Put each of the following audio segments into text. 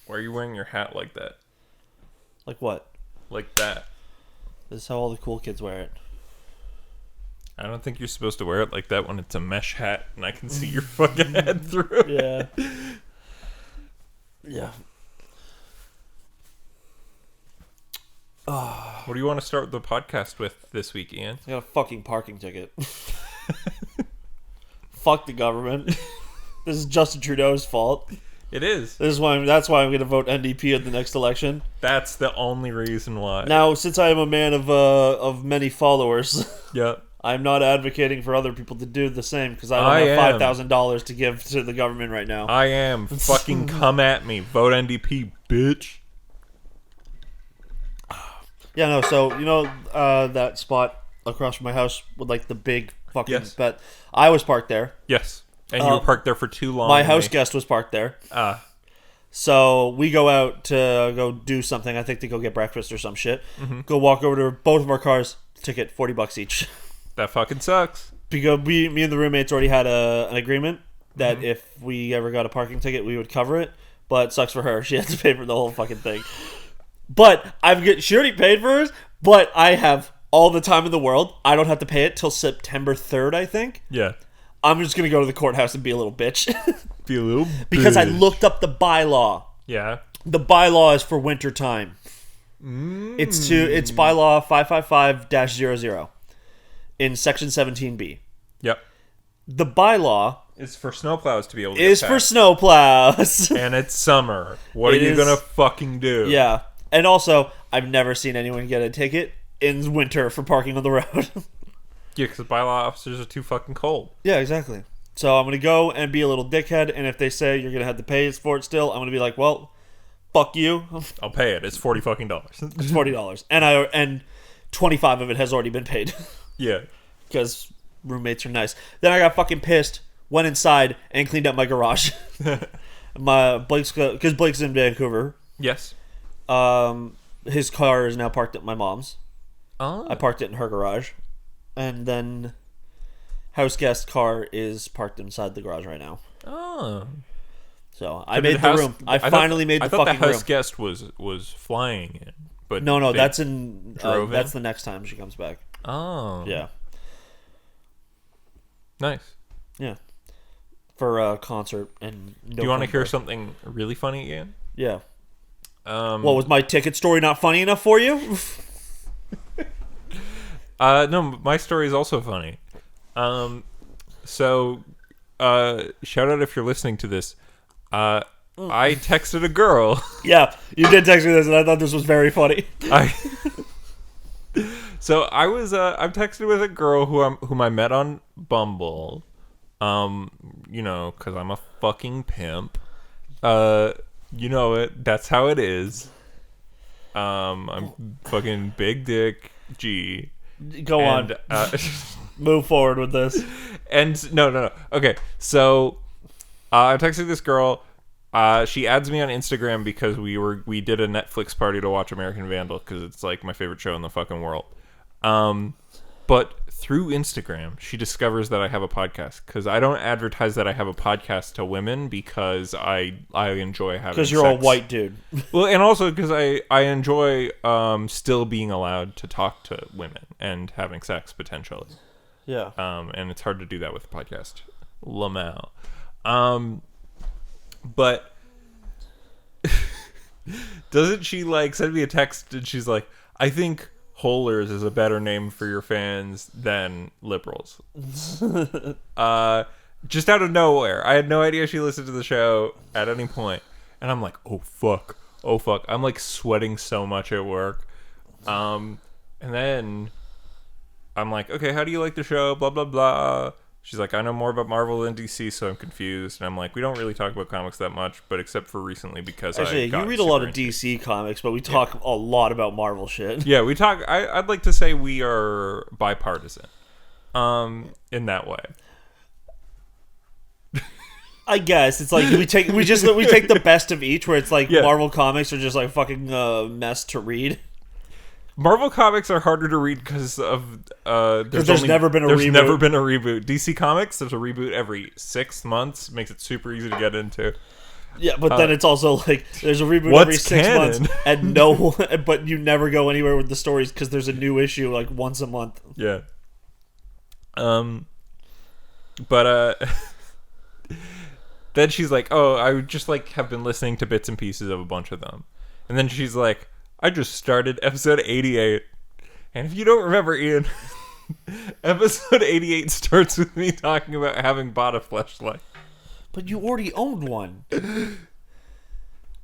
Why are you wearing your hat like that? Like what? Like that. This is how all the cool kids wear it. I don't think you're supposed to wear it like that when it's a mesh hat and I can see your fucking head through it. Yeah. Yeah. What do you want to start the podcast with this week, Ian? I got a fucking parking ticket. Fuck the government. This is Justin Trudeau's fault. It is. That's why I'm going to vote NDP at the next election. That's the only reason why. Now, since I am a man of many followers, Yep. I'm not advocating for other people to do the same because I don't have $5,000 to give to the government right now. I am. Fucking come at me. Vote NDP, bitch. Yeah, no, so, that spot across from my house with, like, the big fucking bet. I was parked there. Yes. And you were parked there for too long. My house guest was parked there. So we go out to go do something. I think to go get breakfast or some shit. Mm-hmm. Go walk over to both of our cars. Ticket, $40 each. That fucking sucks. Because me and the roommates already had an agreement that if we ever got a parking ticket, we would cover it. But it sucks for her. She had to pay for the whole fucking thing. But she already paid for hers, but I have all the time in the world. I don't have to pay it till September 3rd, I think. Yeah. I'm just going to go to the courthouse and be a little bitch. Be a little bitch. Because I looked up the bylaw. Yeah. The bylaw is for winter time. It's bylaw 555-00 in section 17B. Yep. The bylaw is for snowplows to be able to is for snowplows. And it's summer. What are you going to fucking do? Yeah. And also, I've never seen anyone get a ticket in winter for parking on the road. Yeah, because bylaw officers are too fucking cold. Yeah, exactly. So I'm going to go and be a little dickhead, and if they say you're going to have to pay for it still, I'm going to be like, well, fuck you. I'll pay it. It's $40 fucking dollars. It's $40. And 25 of it has already been paid. Yeah. Because roommates are nice. Then I got fucking pissed, went inside, and cleaned up my garage. Because Blake's in Vancouver. Yes. His car is now parked at my mom's. Oh. I parked it in her garage. And then house guest car is parked inside the garage right now. Oh. So I made the room. I finally made the fucking room. I thought the house guest was flying in. But no, that's in that's the next time she comes back. Oh. Yeah. Nice. Yeah. For a concert and do you want to hear something really funny, Ian? Yeah. What, was my ticket story not funny enough for you? No, my story is also funny. So, shout out if you're listening to this. I texted a girl. Yeah, you did text me this, and I thought this was very funny. So I'm texting with a girl whom I met on Bumble. Because I'm a fucking pimp. You know it. That's how it is. I'm fucking big dick G. Go on. Move forward with this. And no. Okay, so I'm texting this girl. She adds me on Instagram because we did a Netflix party to watch American Vandal because it's like my favorite show in the fucking world. But through Instagram, she discovers that I have a podcast because I don't advertise that I have a podcast to women because I enjoy having because you're sex. A white dude. Well, and also because I enjoy still being allowed to talk to women and having sex potentially. Yeah. And it's hard to do that with a podcast. Lamau. But doesn't she send me a text and she's like, I think Holers is a better name for your fans than liberals. Just out of nowhere. I had no idea she listened to the show at any point. And I'm like, oh fuck. I'm sweating so much at work. And then I'm like, okay, how do you like the show? Blah, blah, blah. She's like, I know more about Marvel than DC, so I'm confused. And I'm like, we don't really talk about comics that much, but except for recently because you read a lot of DC comics, but we talk a lot about Marvel shit. Yeah, we talk. I'd like to say we are bipartisan, in that way. I guess it's like we take the best of each. Where it's like Marvel comics are just like fucking mess to read. Marvel comics are harder to read because of there's never been a reboot. DC Comics, there's a reboot every 6 months. Makes it super easy to get into. Yeah, but then it's also like there's a reboot What's every 6 canon? months, and but you never go anywhere with the stories because there's a new issue like once a month. Yeah. But then she's like, "Oh, I just like have been listening to bits and pieces of a bunch of them," and then she's like, "I just started episode 88," and if you don't remember, Ian, episode 88 starts with me talking about having bought a fleshlight. But you already owned one.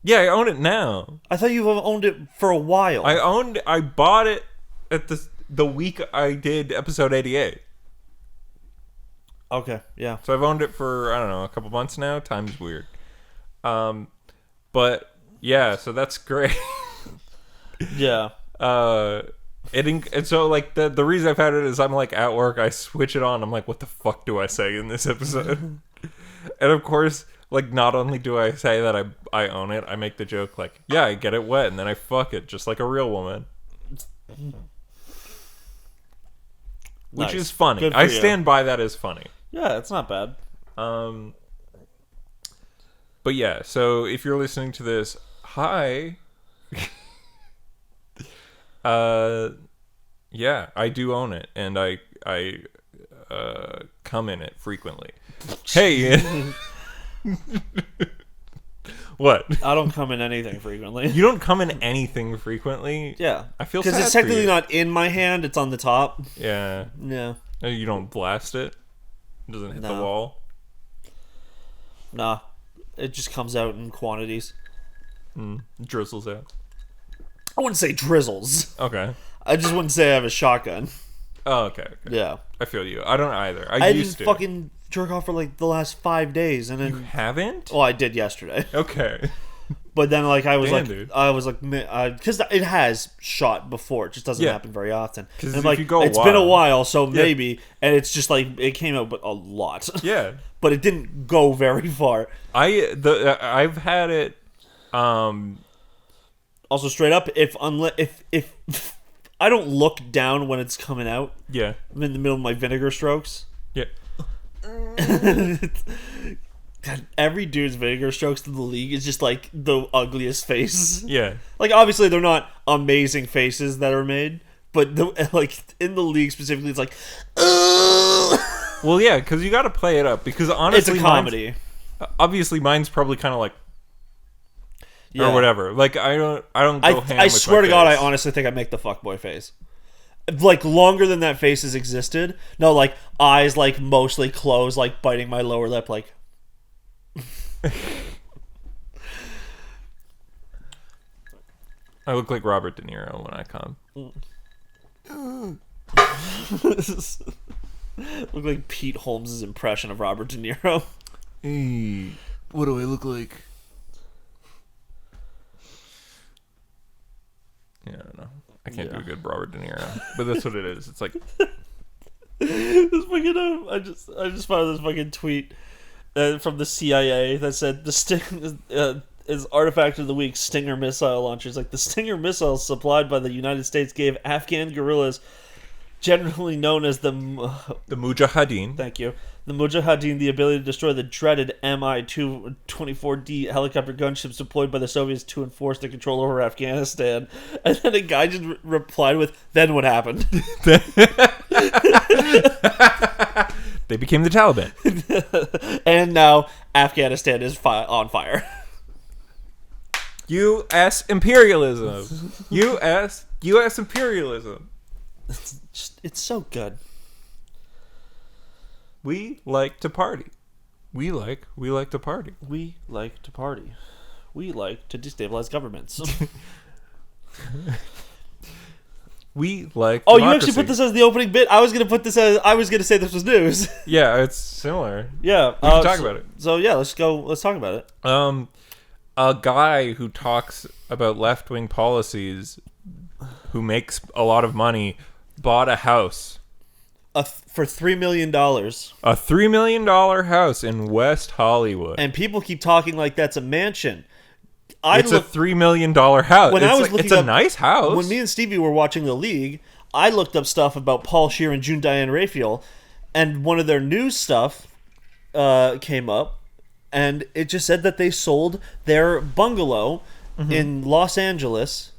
Yeah, I own it now. I thought you have owned it for a while. I bought it at the week I did episode 88. Okay, yeah. So I've owned it for, I don't know, a couple months now. Time's weird. But yeah, so that's great. Yeah. And so like the reason I've had it is I'm like at work, I switch it on, I'm like, what the fuck do I say in this episode? And of course, like, not only do I say that I own it, I make the joke like, yeah, I get it wet and then I fuck it just like a real woman. Which is funny. I stand by that as funny. Yeah, it's not bad. But yeah, so if you're listening to this, hi. Yeah, I do own it, and I come in it frequently. Hey, what? I don't come in anything frequently. You don't come in anything frequently? Yeah, I feel sad because it's for technically you. not in my hand; it's on the top. Yeah. Yeah. You don't blast it? It doesn't hit the No. wall? Nah, it just comes out in quantities. Drizzles out. I wouldn't say drizzles. Okay. I just wouldn't say I have a shotgun. Oh, okay. Yeah. I feel you. I don't either. I used didn't to. fucking jerk off for like the last 5 days, and You then haven't? well, I did yesterday. Okay. But then like I was Damn, dude. because it has shot before. It just doesn't Yeah. happen very often. 'Cause And if like you go a it's been a while- while, so maybe, and it's just like it came out a lot. Yeah. But it didn't go very far. I've had it. Also, straight up, if I don't look down when it's coming out, Yeah. I'm in the middle of my vinegar strokes. Yeah. God, every dude's vinegar strokes in the league is just like the ugliest face. Yeah. Like obviously they're not amazing faces that are made, but like in the league specifically, it's like, ugh! Well, yeah, because you got to play it up. Because honestly, It's a comedy. Obviously, mine's probably kind of like, Yeah. or whatever. Like I don't go ham. I with swear my to God, I face. honestly think I make the fuckboy face. Like longer than that face has existed. No, like eyes like mostly closed, like biting my lower lip, like. I look like Robert De Niro when I come. Look like Pete Holmes' impression of Robert De Niro. Hey, what do I look like? Yeah, I don't know. I can't do a good Robert De Niro, but that's what it is. It's like This fucking I just found this fucking tweet from the CIA that said the Sting is artifact of the week Stinger missile launchers. Like the Stinger missiles supplied by the United States gave Afghan guerrillas, generally known as the Mujahideen. thank you, the Mujahideen, the ability to destroy the dreaded Mi-24D helicopter gunships deployed by the Soviets to enforce their control over Afghanistan. And then a guy just replied with, "Then what happened?" They became the Taliban. And now Afghanistan is on fire. U.S. imperialism. U.S. imperialism. It's so good. We like to party. We like to party. We like to party. We like to destabilize governments. We like Oh, you democracy. actually put this as the opening bit? I was gonna say this was news. Yeah, it's similar. Yeah. We can talk about it. So yeah, let's talk about it. A guy who talks about left-wing policies, who makes a lot of money, bought a house. For $3 million. A $3 million house in West Hollywood. And people keep talking like that's a mansion. It's a $3 million house. When I was looking it's a up- nice house. When me and Stevie were watching The League, I looked up stuff about Paul Scheer and June Diane Raphael, and one of their news stuff came up, and it just said that they sold their bungalow in Los Angeles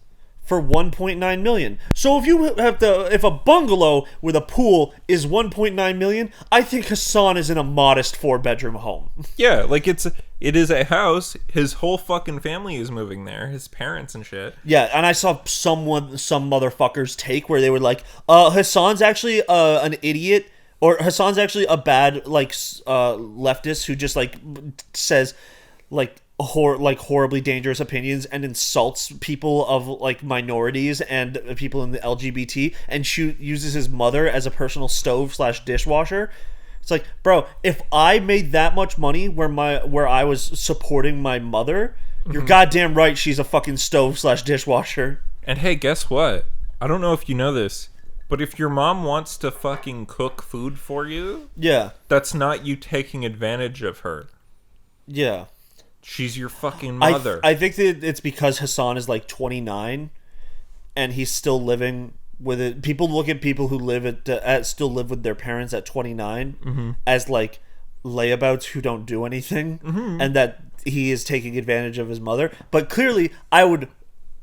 for 1.9 million. So if a bungalow with a pool is 1.9 million, I think Hassan is in a modest 4-bedroom home. Yeah, like it is a house. His whole fucking family is moving there. His parents and shit. Yeah, and I saw some motherfuckers take where they were like, Hassan's actually an idiot, or Hassan's actually a bad leftist who just like says like horribly dangerous opinions and insults people of like minorities and people in the LGBT, and uses his mother as a personal stove/dishwasher. It's like, bro, if I made that much money where I was supporting my mother, you're goddamn right she's a fucking stove/dishwasher. And hey, guess what? I don't know if you know this, but if your mom wants to fucking cook food for you, yeah, that's not you taking advantage of her. Yeah. She's your fucking mother. I think that it's because Hassan is like 29 and he's still living with it. People look at people who still live with their parents at 29 as like layabouts who don't do anything, and that he is taking advantage of his mother. But clearly, I would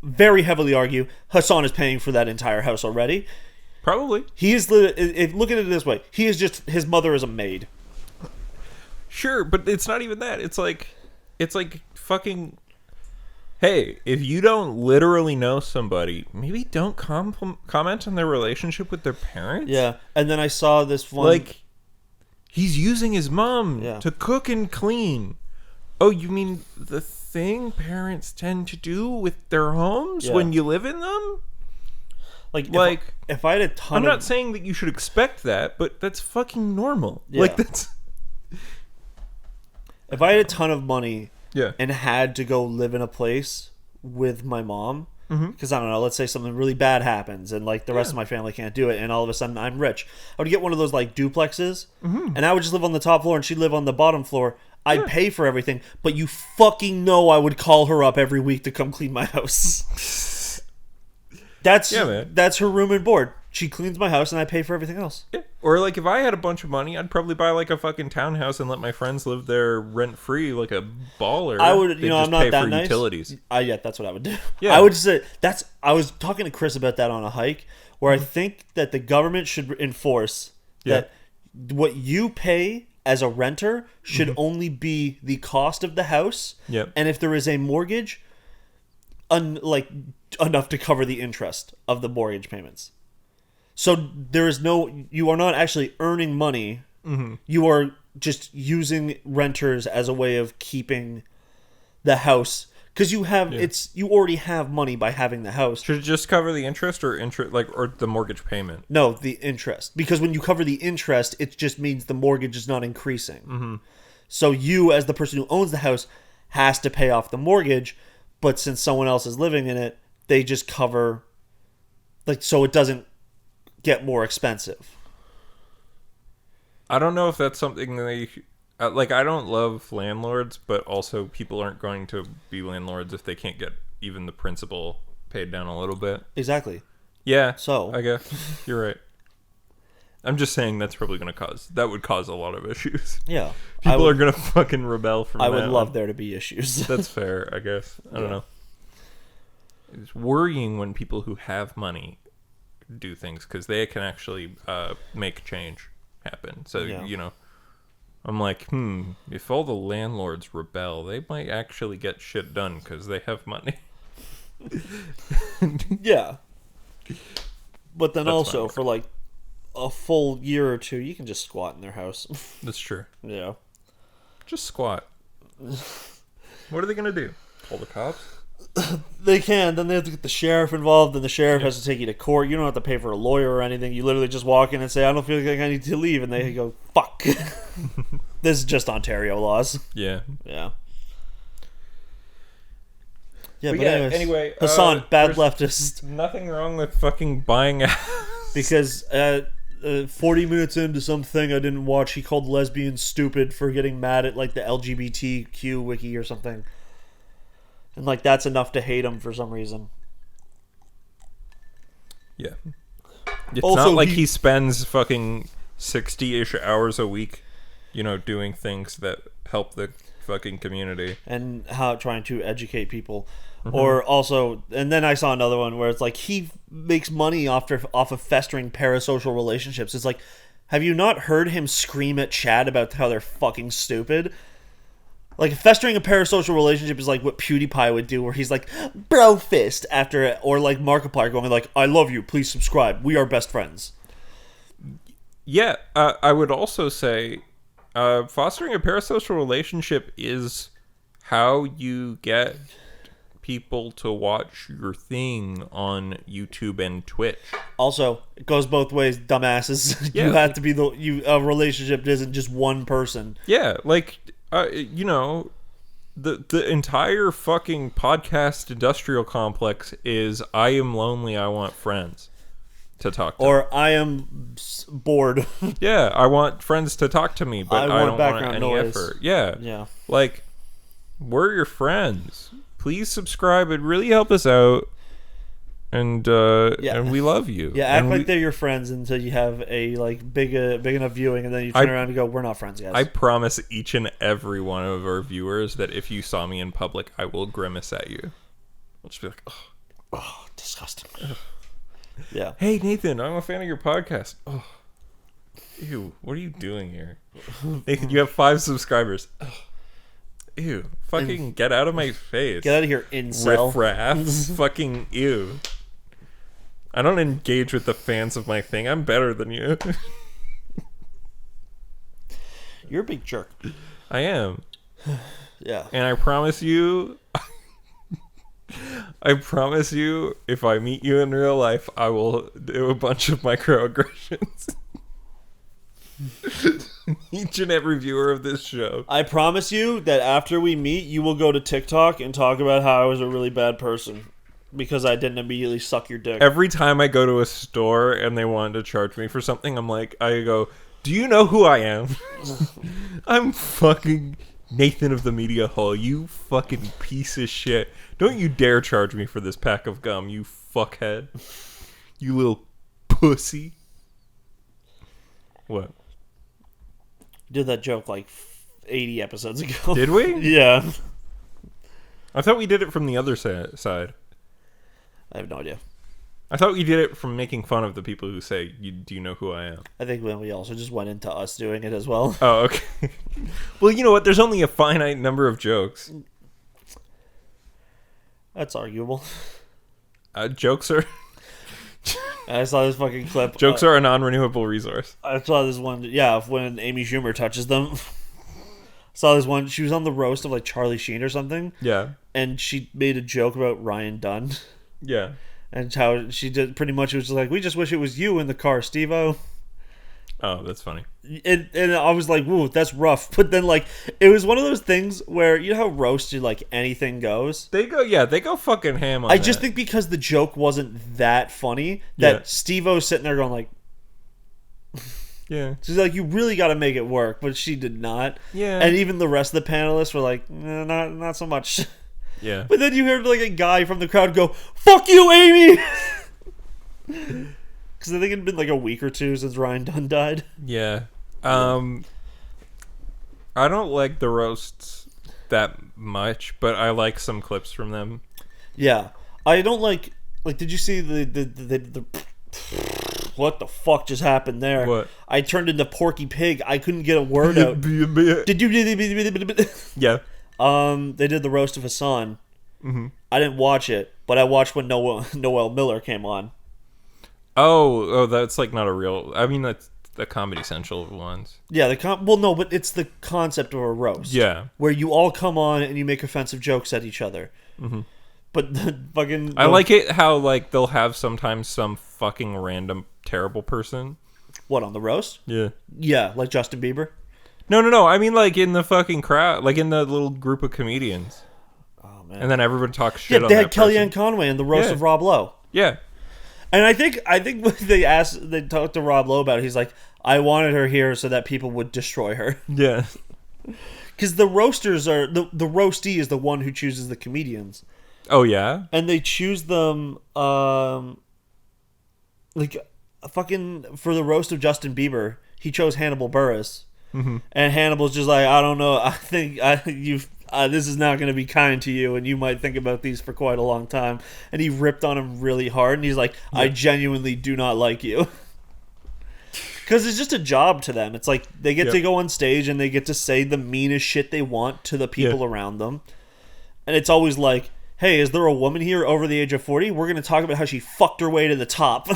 very heavily argue Hassan is paying for that entire house already. Probably. He is look at it this way. He is just, his mother is a maid. Sure, but it's not even that. It's like fucking, hey, if you don't literally know somebody, maybe don't comment on their relationship with their parents. Yeah, and then I saw this one. Like, he's using his mom Yeah. to cook and clean. Oh, you mean the thing parents tend to do with their homes when you live in them? Like, if I had a ton I'm not saying that you should expect that, but that's fucking normal. Yeah. Like, that's... If I had a ton of money Yeah. and had to go live in a place with my mom, because I don't know, let's say something really bad happens and like the rest of my family can't do it, and all of a sudden I'm rich, I would get one of those like duplexes, and I would just live on the top floor and she'd live on the bottom floor. I'd pay for everything, but you fucking know I would call her up every week to come clean my house. That's her room and board. She cleans my house and I pay for everything else. Yeah. Or like if I had a bunch of money, I'd probably buy like a fucking townhouse and let my friends live there rent free like a baller. I would, They'd I'm just not pay that for nice. Utilities. Yeah, that's what I would do. Yeah. I would say I was talking to Chris about that on a hike, where I think that the government should enforce that what you pay as a renter should only be the cost of the house. Yep. And if there is a mortgage, enough to cover the interest of the mortgage payments. So you are not actually earning money. You are just using renters as a way of keeping the house, because you already have money by having the house. Should it just cover the interest or the mortgage payment? No, the interest. Because when you cover the interest, it just means the mortgage is not increasing. So you, as the person who owns the house, has to pay off the mortgage, but since someone else is living in it, they just cover, so it doesn't get more expensive. I don't know if that's something they... I don't love landlords, but also people aren't going to be landlords if they can't get even the principal paid down a little bit. Exactly. Yeah, so I guess you're right. I'm just saying that would cause a lot of issues. Yeah. People are going to fucking rebel from that. I would love there to be issues. That's fair, I guess. I don't know. It's worrying when people who have money do things, because they can actually make change happen. So, I'm like, if all the landlords rebel, they might actually get shit done because they have money. Yeah. But then That's also, fine. for like a full year or two, you can just squat in their house. That's true. Yeah. Just squat. What are they going to do? Call the cops? They can. Then they have to get the sheriff involved, and the sheriff has to take you to court. You don't have to pay for a lawyer or anything. You literally just walk in and say, I don't feel like I need to leave. And they go, fuck. This is just Ontario laws. Yeah. Yeah. Yeah, But but anyway, Hassan, bad there's leftist. Nothing wrong with fucking buying a house. Because 40 minutes into something I didn't watch, he called lesbians stupid for getting mad at like the LGBTQ wiki or something. And like that's enough to hate him for some reason. Yeah. It's Also, not like he spends fucking 60-ish hours a week, doing things that help the fucking community. And how trying to educate people. Or also, and then I saw another one where it's like he makes money off of festering parasocial relationships. It's like, have you not heard him scream at Chad about how they're fucking stupid? Like, festering a parasocial relationship is like what PewDiePie would do, where he's like, bro fist after it, or like Markiplier going like, I love you, please subscribe, we are best friends. Yeah, I would also say fostering a parasocial relationship is how you get people to watch your thing on YouTube and Twitch. Also, it goes both ways, dumbasses. Yeah. You have to be a relationship isn't just one person. Yeah, like you know, the entire fucking podcast industrial complex is I am lonely, I want friends to talk to. Or I am bored. Yeah, I want friends to talk to me, but I don't want any noise. effort. Yeah. Yeah. Like, we're your friends. Please subscribe. It'd really help us out. And and we love you. Yeah, act and like they're your friends until you have a like big enough viewing, and then you turn around and go, "We're not friends, guys." I promise each and every one of our viewers that if you saw me in public, I will grimace at you. I'll just be like, oh, disgusting. Yeah. Hey, Nathan, I'm a fan of your podcast. Oh, ew, what are you doing here? Nathan, you have 5 subscribers. Ugh. Ew, fucking get out of my face. Get out of here, incel. Riff-raff. Fucking ew. I don't engage with the fans of my thing. I'm better than you. You're a big jerk. I am. Yeah. And I promise you... if I meet you in real life, I will do a bunch of microaggressions. Each and every viewer of this show. I promise you that after we meet, you will go to TikTok and talk about how I was a really bad person because I didn't immediately suck your dick. Every time I go to a store and they wanted to charge me for something, I go, do you know who I am? I'm fucking Nathan of the Media Hall, you fucking piece of shit. Don't you dare charge me for this pack of gum, you fuckhead. You little pussy. What? Did that joke like 80 episodes ago. Did we? Yeah. I thought we did it from the other side. I have no idea. I thought we did it from making fun of the people who say, do you know who I am? I think when we also just went into us doing it as well. Oh, okay. Well, you know what? There's only a finite number of jokes. That's arguable. Jokes are... I saw this fucking clip. Jokes are a non-renewable resource. I saw this one, yeah, when Amy Schumer touches them. Saw this one, she was on the roast of like Charlie Sheen or something. Yeah. And she made a joke about Ryan Dunn. Yeah. And how she did pretty much, it was like, we just wish it was you in the car, Steve-O. Oh, that's funny. And I was like, whoa, that's rough. But then, like, it was one of those things where, you know how roasted, like, anything goes? They go fucking ham on I that. just think because the joke wasn't that funny, that Steve-O's sitting there going like... Yeah. She's like, you really got to make it work, but she did not. Yeah. And even the rest of the panelists were like, not so much. Yeah. But then you heard like a guy from the crowd go, "Fuck you, Amy!" Because I think it'd been like a week or two since Ryan Dunn died. Yeah. I don't like the roasts that much, but I like some clips from them. Yeah. I don't like did you see the what the fuck just happened there? What? I turned into Porky Pig. I couldn't get a word out. Did you? Yeah. They did the roast of Hassan. Mm-hmm. I didn't watch it, but I watched when Noel Miller came on. Oh, that's like not a real. I mean, that's the Comedy Central ones. Yeah, well, no, but it's the concept of a roast. Yeah, where you all come on and you make offensive jokes at each other. Mm-hmm. But the fucking, I like it how like they'll have sometimes some fucking random terrible person. What, on the roast? Yeah. Yeah, like Justin Bieber. No. I mean, like in the fucking crowd, like in the little group of comedians. Oh man. And then everyone talks shit. Yeah, on they that had Kellyanne Conway in the roast of Rob Lowe. Yeah. And I think when they talked to Rob Lowe about it, he's like, I wanted her here so that people would destroy her. Yeah. Because the roasters are the roastee is the one who chooses the comedians. Oh yeah. And they choose them like fucking for the roast of Justin Bieber. He chose Hannibal Buress. Mm-hmm. And Hannibal's just like, I don't know. I think this is not going to be kind to you, and you might think about these for quite a long time. And he ripped on him really hard, and he's like, I genuinely do not like you. Because it's just a job to them. It's like they get to go on stage and they get to say the meanest shit they want to the people around them. And it's always like, hey, is there a woman here over the age of 40? We're going to talk about how she fucked her way to the top.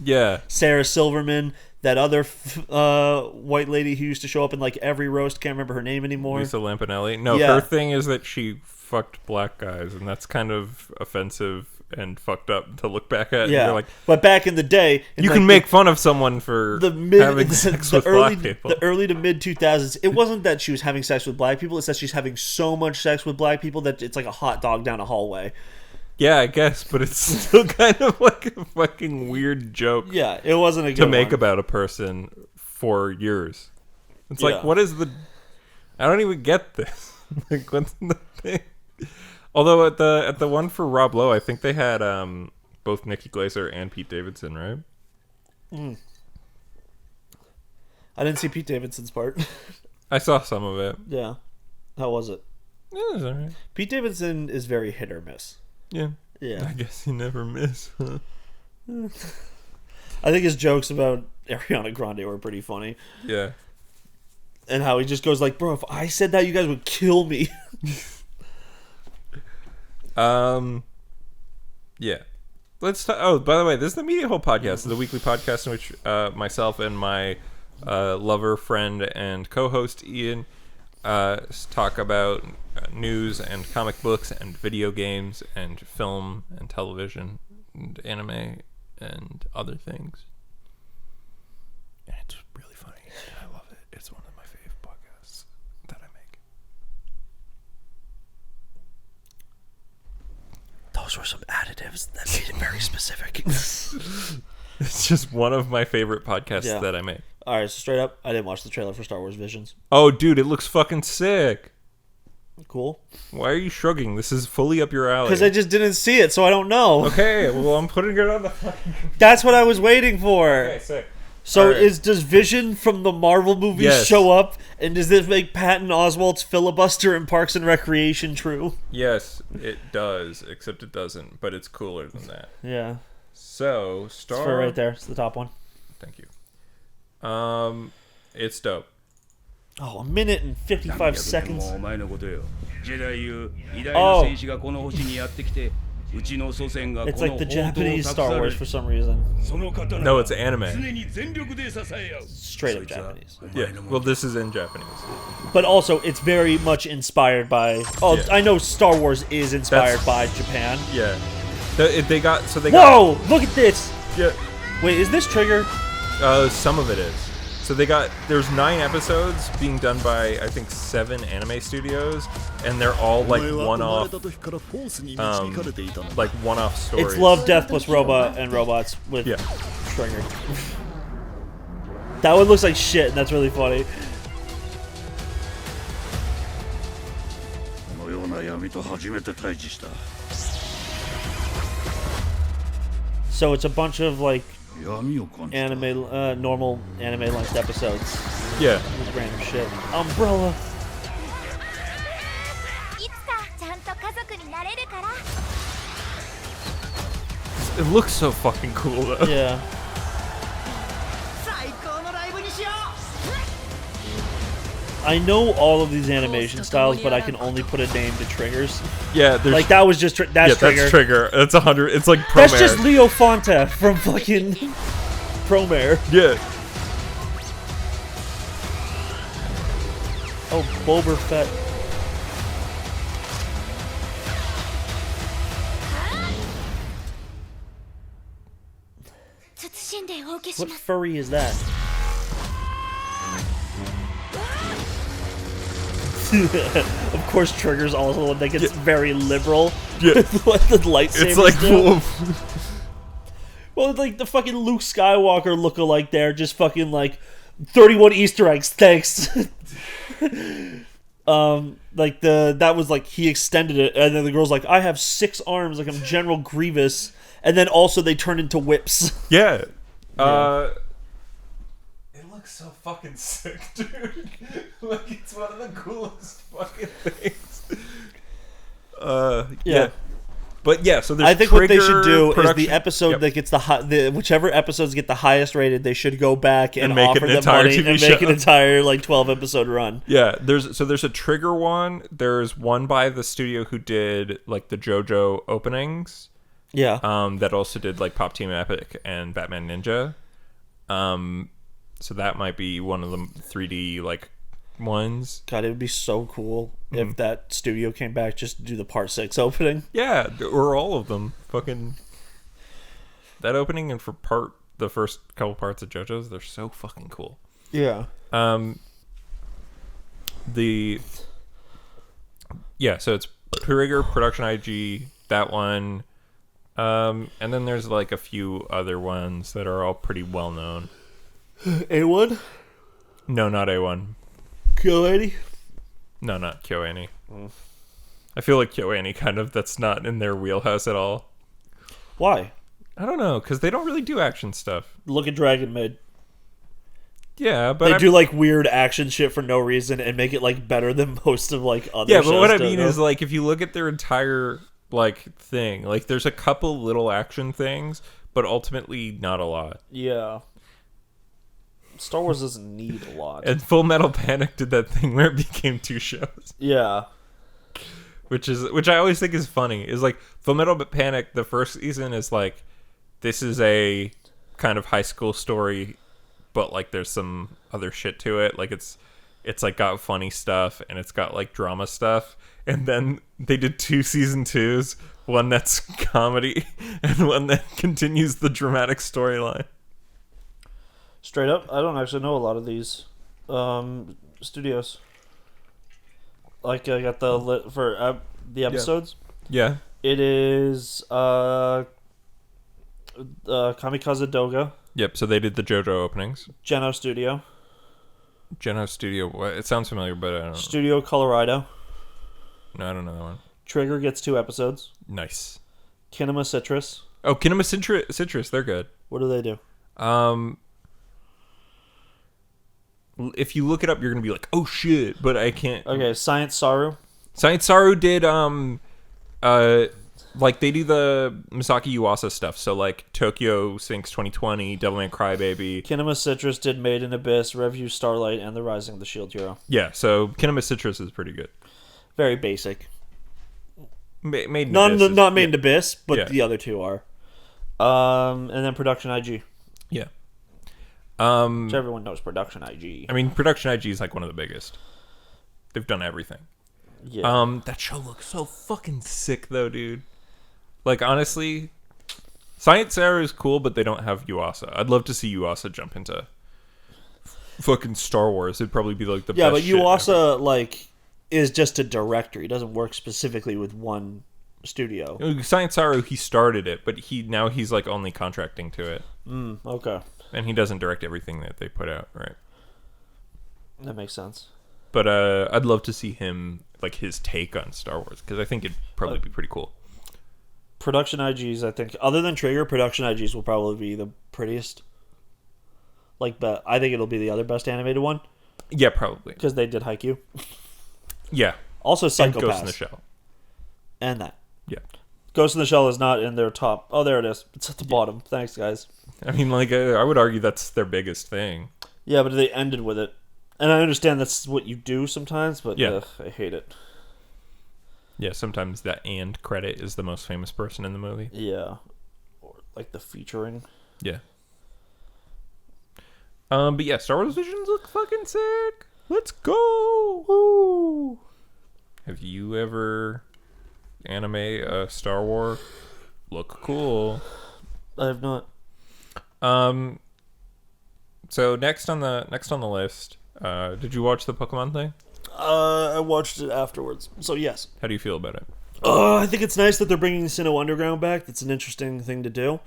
Yeah. Sarah Silverman, that other white lady who used to show up in like every roast. Can't remember her name anymore. Lisa Lampanelli. No, her thing is that she fucked black guys, and that's kind of offensive and fucked up to look back at. Yeah, and like, but back in the day, you can make fun of someone for having sex with black people. The early to mid 2000s, it wasn't that she was having sex with black people; it's that she's having so much sex with black people that it's like a hot dog down a hallway. Yeah, I guess, but it's still kind of like a fucking weird joke. Yeah, it wasn't a good to make one. about a person for years. It's like, what is the? I don't even get this. Like, what's the thing? Although at the one for Rob Lowe, I think they had both Nikki Glaser and Pete Davidson, right? I didn't see Pete Davidson's part. I saw some of it. Yeah, how was it? Yeah, it was alright. Pete Davidson is very hit or miss. Yeah. Yeah. I guess you never miss. Huh? I think his jokes about Ariana Grande were pretty funny. Yeah. And how he just goes like, bro, if I said that, you guys would kill me. Yeah. Let's talk. Oh, by the way, this is the Media Hole Podcast, the weekly podcast in which myself and my lover, friend, and co-host Ian talk about news and comic books and video games and film and television and anime and other things. And it's really funny. I love it. It's one of my favorite podcasts that I make. Those were some additives that made it very specific. It's just one of my favorite podcasts that I make. Alright, so straight up, I didn't watch the trailer for Star Wars Visions. Oh, dude, it looks fucking sick. Cool. Why are you shrugging? This is fully up your alley. Because I just didn't see it, so I don't know. Okay, well, I'm putting it on the fucking... That's what I was waiting for. Okay, sick. So right. does Vision from the Marvel movies show up? And does this make Patton Oswalt's filibuster in Parks and Recreation true? Yes, it does, except it doesn't, but it's cooler than that. Yeah. So, It's for right there. It's the top one. Thank you. It's dope. Oh, a minute and 55 seconds. Oh. It's like the Japanese Star Wars for some reason. No, it's anime. Straight up Japanese. Yeah, well, this is in Japanese. But also, it's very much inspired by... Oh, yeah. I know Star Wars is inspired by Japan. Yeah. They got... Whoa! Look at this! Yeah. Wait, is this Trigger? Some of it is. So there's 9 episodes being done by, I think, 7 anime studios, and they're all like one-off stories. It's Love, Death plus Robot and Robots with Stringer. That one looks like shit, and that's really funny. So it's a bunch of like anime, normal anime length episodes. Yeah. With random shit. Umbrella. It looks so fucking cool though. Yeah. I know all of these animation styles, but I can only put a name to triggers. Yeah, like that was just that's Trigger. That's Trigger. That's 100. It's like Promare. That's just Leo Fonta from fucking Promare. Yeah. Oh, Boba Fett. What furry is that? Of course, Trigger's also the one that gets very liberal. Yeah. With the lightsabers. It's like full of... Well, like the fucking Luke Skywalker lookalike there, just fucking like 31 Easter eggs. Thanks. Like that was like he extended it, and then the girl's like, I have 6 arms, like I'm General Grievous, and then also they turn into whips. Yeah. looks so fucking sick, dude. Like, it's one of the coolest fucking things. Yeah. But yeah, so there's I think what they should do production. is the episode that gets whichever episodes get the highest rated, they should go back and make offer an them entire money TV and show. make an entire 12-episode run. Yeah, there's a Trigger one. There's one by the studio who did like the JoJo openings. Yeah. That also did like Pop Team Epic and Batman Ninja. So that might be one of the 3D like ones. God, it would be so cool if that studio came back just to do the Part 6 opening. Yeah, or all of them. Fucking that opening and for the first couple parts of JoJo's, they're so fucking cool. Yeah. So it's Trigger, Production IG, that one. And then there's like a few other ones that are all pretty well known. A1? No, not A1. KyoAni? No, not KyoAni. I feel like KyoAni that's not in their wheelhouse at all. Why? I don't know, because they don't really do action stuff. Look at Dragon Maid. Yeah, but they do like weird action shit for no reason and make it like better than most of like other shows. Yeah, but what I mean is like if you look at their entire like thing, like there's a couple little action things, but ultimately not a lot. Yeah. Star Wars doesn't need a lot. And Full Metal Panic did that thing where it became 2 shows. Yeah. Which I always think is funny. Is like Full Metal Panic, the first season is like this is a kind of high school story, but like there's some other shit to it. Like it's like got funny stuff and it's got like drama stuff. And then they did 2 season 2s, one that's comedy and one that continues the dramatic storyline. Straight up, I don't actually know a lot of these studios. Like I got the for the episodes. Yeah. It is Kamikaze Doga. Yep. So they did the JoJo openings. Geno Studio. Geno Studio. What? It sounds familiar, but I don't know. Studio Colorado. No, I don't know that one. Trigger gets 2 episodes. Nice. Kinema Citrus. Oh, Kinema Citrus. They're good. What do they do? If you look it up, you're gonna be like, "Oh shit!" But I can't. Okay, Science Saru. Science Saru did like they do the Misaki Yuasa stuff. So like Tokyo Sinks 2020, Devilman Crybaby. Kinema Citrus did Made in Abyss, Review Starlight, and The Rising of the Shield Hero. Yeah, so Kinema Citrus is pretty good. Very basic. Made in Not Abyss Made in Abyss, but yeah. the other 2 are. And then Production IG. Yeah. Which everyone knows Production IG. I mean, Production IG is like one of the biggest. They've done everything. Yeah. That show looks so fucking sick though, dude. Like honestly, Science Saru is cool, but they don't have Yuasa. I'd love to see Yuasa jump into fucking Star Wars. It'd probably be like the best but shit Yuasa ever. like is just a director. He doesn't work specifically with one studio. Science Saru, he started it, but he's like only contracting to it. Okay. And he doesn't direct everything that they put out, right? That makes sense. But I'd love to see him, like, his take on Star Wars, because I think it'd probably be pretty cool. Production IGs, I think, other than Trigger, Production IGs will probably be the prettiest. Like, but I think it'll be the other best animated one. Yeah, probably. Because they did Haikyuu. Yeah. Also Psycho and Ghost Pass. in the Shell. And that. Yeah. Ghost in the Shell is not in their top. Oh, there it is. It's at the bottom. Thanks, guys. I mean, like, I would argue that's their biggest thing. Yeah, but they ended with it. And I understand that's what you do sometimes, but Yeah. I hate it. Yeah, sometimes that "and" credit is the most famous person in the movie. Yeah. Or, like, the featuring. Yeah. But yeah, Star Wars Visions look fucking sick. Let's go! Woo! Have you ever anime a Star Wars? Look cool. I have not. So next on the list, did you watch the Pokemon thing? I watched it afterwards, so yes. How do you feel about it? I think it's nice that they're bringing Sinnoh Underground back. That's an interesting thing to do.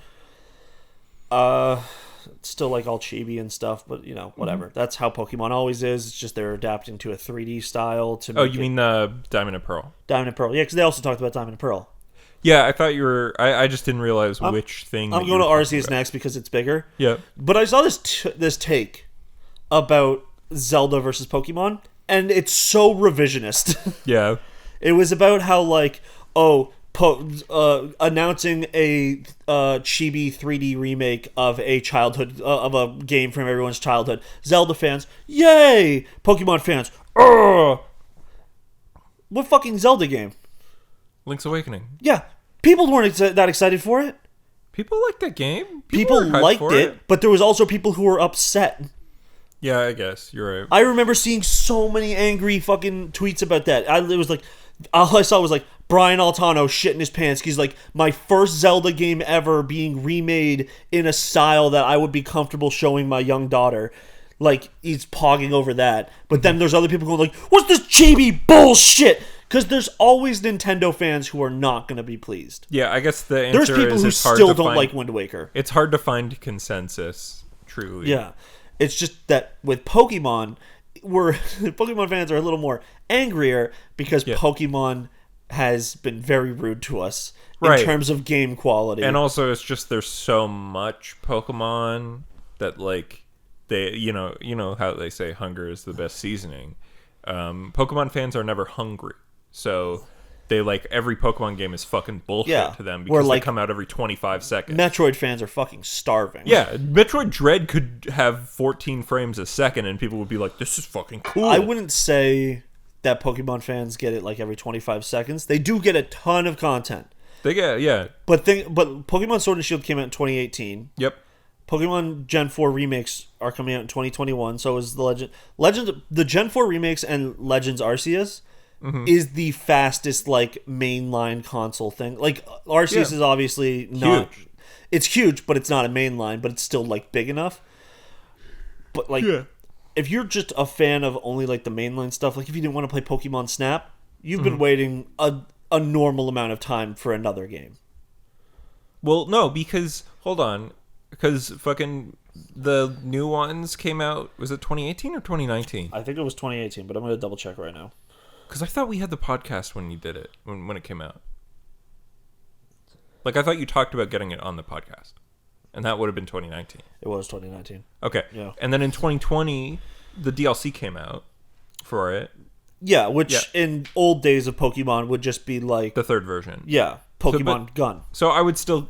It's still like all chibi and stuff, but you know, whatever. That's how Pokemon always is. It's just they're adapting to a 3D style to. Oh, you mean Diamond and Pearl? Diamond and Pearl? Yeah, because they also talked about Diamond and Pearl. Yeah, I thought you were. I just didn't realize which thing. I'm going to Arceus next because it's bigger. Yeah. But I saw this take about Zelda versus Pokemon, and it's so revisionist. Yeah. It was about how announcing a chibi 3D remake of a childhood of a game from everyone's childhood. Zelda fans, yay! Pokemon fans, ugh! What fucking Zelda game? Link's Awakening. Yeah, people weren't that excited for it. People liked that game. People liked it, but there was also people who were upset. Yeah, I guess you're right. I remember seeing so many angry fucking tweets about that. It was like, all I saw was like Brian Altano shitting his pants. He's like, my first Zelda game ever being remade in a style that I would be comfortable showing my young daughter. Like, he's pogging over that. But then there's other people going like, what's this chibi bullshit? Because there's always Nintendo fans who are not going to be pleased. Yeah, I guess the answer is there's people who still don't like Wind Waker. It's hard to find consensus, truly. Yeah. It's just that with Pokemon, Pokemon fans are a little more angrier because Pokemon has been very rude to us in terms of game quality. And also, it's just there's so much Pokemon that, like, they, you know how they say hunger is the best seasoning. Pokemon fans are never hungry, so they like every Pokemon game is fucking bullshit to them because they come out every 25 seconds. Metroid fans are fucking starving. Yeah, Metroid Dread could have 14 frames a second and people would be like, this is fucking cool. I wouldn't say that Pokemon fans get it like every 25 seconds. They do get a ton of content. They get, yeah. But Pokemon Sword and Shield came out in 2018. Yep. Pokemon Gen 4 remakes are coming out in 2021. So is the the Gen 4 remakes and Legends Arceus is the fastest like mainline console thing. Like Arceus is obviously not huge. It's huge, but it's not a mainline, but it's still like big enough. But like if you're just a fan of only like the mainline stuff, like if you didn't want to play Pokemon Snap, you've been waiting a normal amount of time for another game. Well, no, because hold on. Because fucking the new ones came out, was it 2018 or 2019? I think it was 2018, but I'm going to double check right now. Because I thought we had the podcast when you did it, when it came out. Like, I thought you talked about getting it on the podcast. And that would have been 2019. It was 2019. Okay. Yeah. And then in 2020, the DLC came out for it. Yeah, which in old days of Pokemon would just be like... the third version. Yeah, Pokemon Gun. So I would still...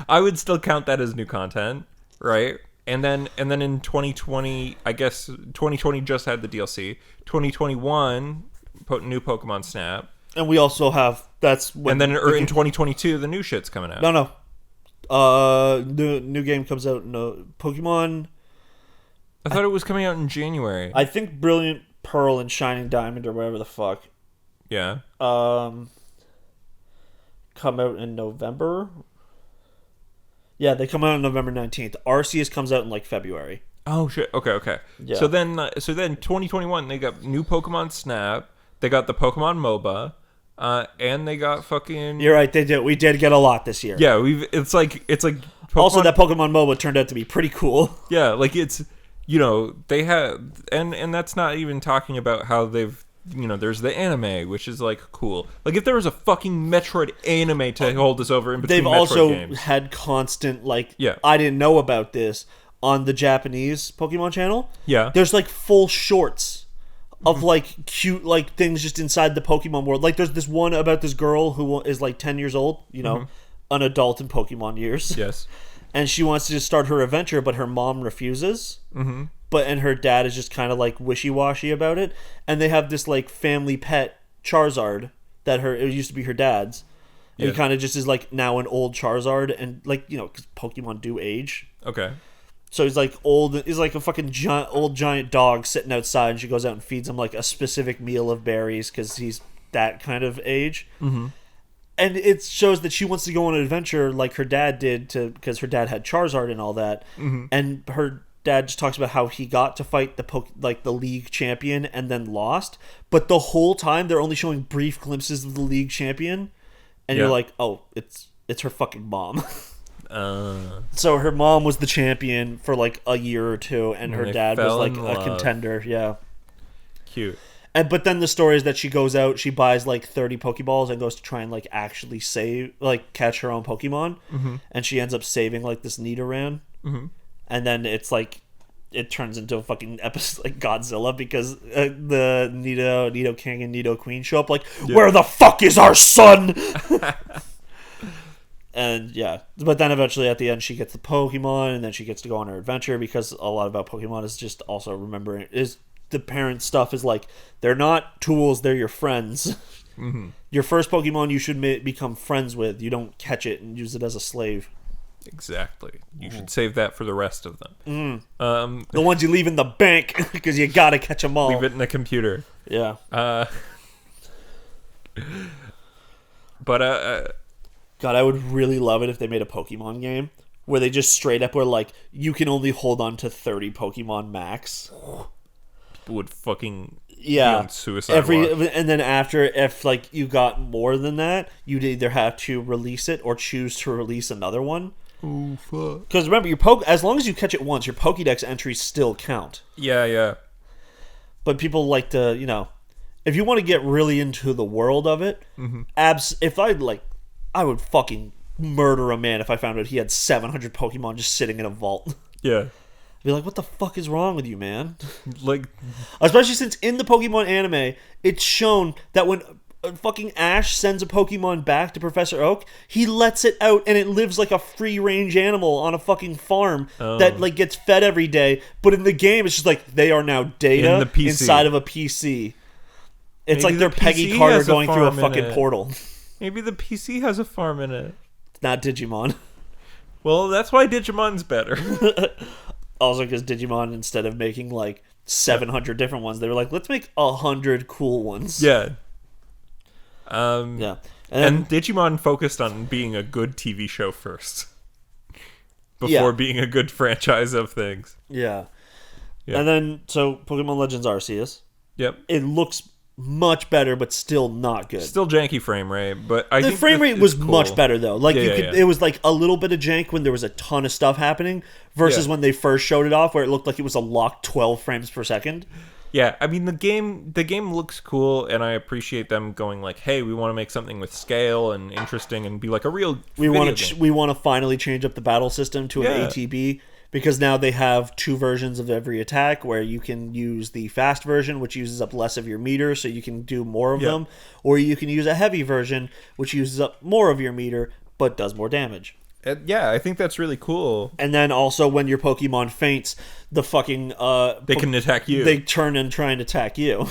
I would still count that as new content, right? And then in 2020, I guess 2020 just had the DLC. 2021, new Pokemon Snap. And we also have and then in 2022, the new shit's coming out. No. The new game comes out. No, Pokemon. I thought it was coming out in January. I think Brilliant Pearl and Shining Diamond or whatever the fuck. Yeah. Come out in November. Yeah, they come out on November 19th. Arceus comes out in like February. Oh shit. Okay. Yeah. So then 2021 they got new Pokemon Snap. They got the Pokemon MOBA, and they got fucking. You're right. They did. We did get a lot this year. Yeah, It's like. Pokemon... Also, that Pokemon MOBA turned out to be pretty cool. Yeah, like it's. They have, and that's not even talking about how they've. There's the anime, which is like cool. Like if there was a fucking Metroid anime to hold us over in between They've Metroid also games. had constant like. Yeah. I didn't know about this on the Japanese Pokemon channel. Yeah. There's like full shorts of like cute like things just inside the Pokemon world. Like there's this one about this girl who is like 10 years old. An adult in Pokemon years. Yes. And she wants to just start her adventure, but her mom refuses. Mm-hmm. And her dad is just kind of like wishy-washy about it. And they have this like family pet Charizard that it used to be her dad's. And he kind of just is like now an old Charizard, and like because Pokemon do age. Okay. So he's like old. He's like a fucking old giant dog sitting outside, and she goes out and feeds him like a specific meal of berries because he's that kind of age. Mm-hmm. And it shows that she wants to go on an adventure like her dad did because her dad had Charizard and all that. Mm-hmm. And her dad just talks about how he got to fight the league champion and then lost. But the whole time they're only showing brief glimpses of the league champion. And you're like, oh, it's her fucking mom. So her mom was the champion for like a year or two, and her dad was like a contender. Yeah. Cute. But then the story is that she goes out, she buys like 30 Pokeballs and goes to try and like actually catch her own Pokemon. Mm-hmm. And she ends up saving like this Nidoran. Mm-hmm. And then it's like it turns into a fucking episode like Godzilla because the Nido King and Nido Queen show up like, where the fuck is our son? And yeah, but then eventually at the end she gets the Pokemon and then she gets to go on her adventure because a lot about Pokemon is just also remembering is the parent stuff is like they're not tools, they're your friends. Mm-hmm. Your first Pokemon you should become friends with. You don't catch it and use it as a slave. Exactly. You should save that for the rest of them. The ones you leave in the bank because you gotta catch them all. Leave it in the computer. Yeah. But God, I would really love it if they made a Pokemon game where they just straight up were like, you can only hold on to 30 Pokemon max. People would fucking be on suicide watch. And then after, if like you got more than that, you'd either have to release it or choose to release another one. Oh fuck! Because remember, as long as you catch it once, your Pokédex entries still count. Yeah. But people like to, if you want to get really into the world of it, if I would fucking murder a man if I found out he had 700 Pokemon just sitting in a vault. Yeah. I'd be like, what the fuck is wrong with you, man? Like, especially since in the Pokemon anime, it's shown that when fucking Ash sends a Pokemon back to Professor Oak, he lets it out and it lives like a free-range animal on a fucking farm that like gets fed every day. But in the game, it's just like they are now data inside of a PC. It's like they're Peggy Carter going through a fucking portal. Maybe the PC has a farm in it. It's not Digimon. Well, that's why Digimon's better. Also, because Digimon, instead of making like 700 different ones, they were like, let's make 100 cool ones. Yeah. Yeah. And Digimon focused on being a good TV show first. Before being a good franchise of things. Yeah. And then, so Pokemon Legends Arceus. Yep. It looks much better, but still not good. Still janky frame rate, but I think the frame rate was cool. much better though. Like it was like a little bit of jank when there was a ton of stuff happening, versus when they first showed it off, where it looked like it was a locked 12 frames per second. Yeah, I mean the game looks cool, and I appreciate them going like, "Hey, we want to make something with scale and interesting, and be like a real." We want to finally change up the battle system to an ATB. Because now they have 2 versions of every attack where you can use the fast version, which uses up less of your meter, so you can do more of them. Or you can use a heavy version, which uses up more of your meter, but does more damage. Yeah, I think that's really cool. And then also when your Pokemon faints, the fucking... they can attack you. They turn and try and attack you.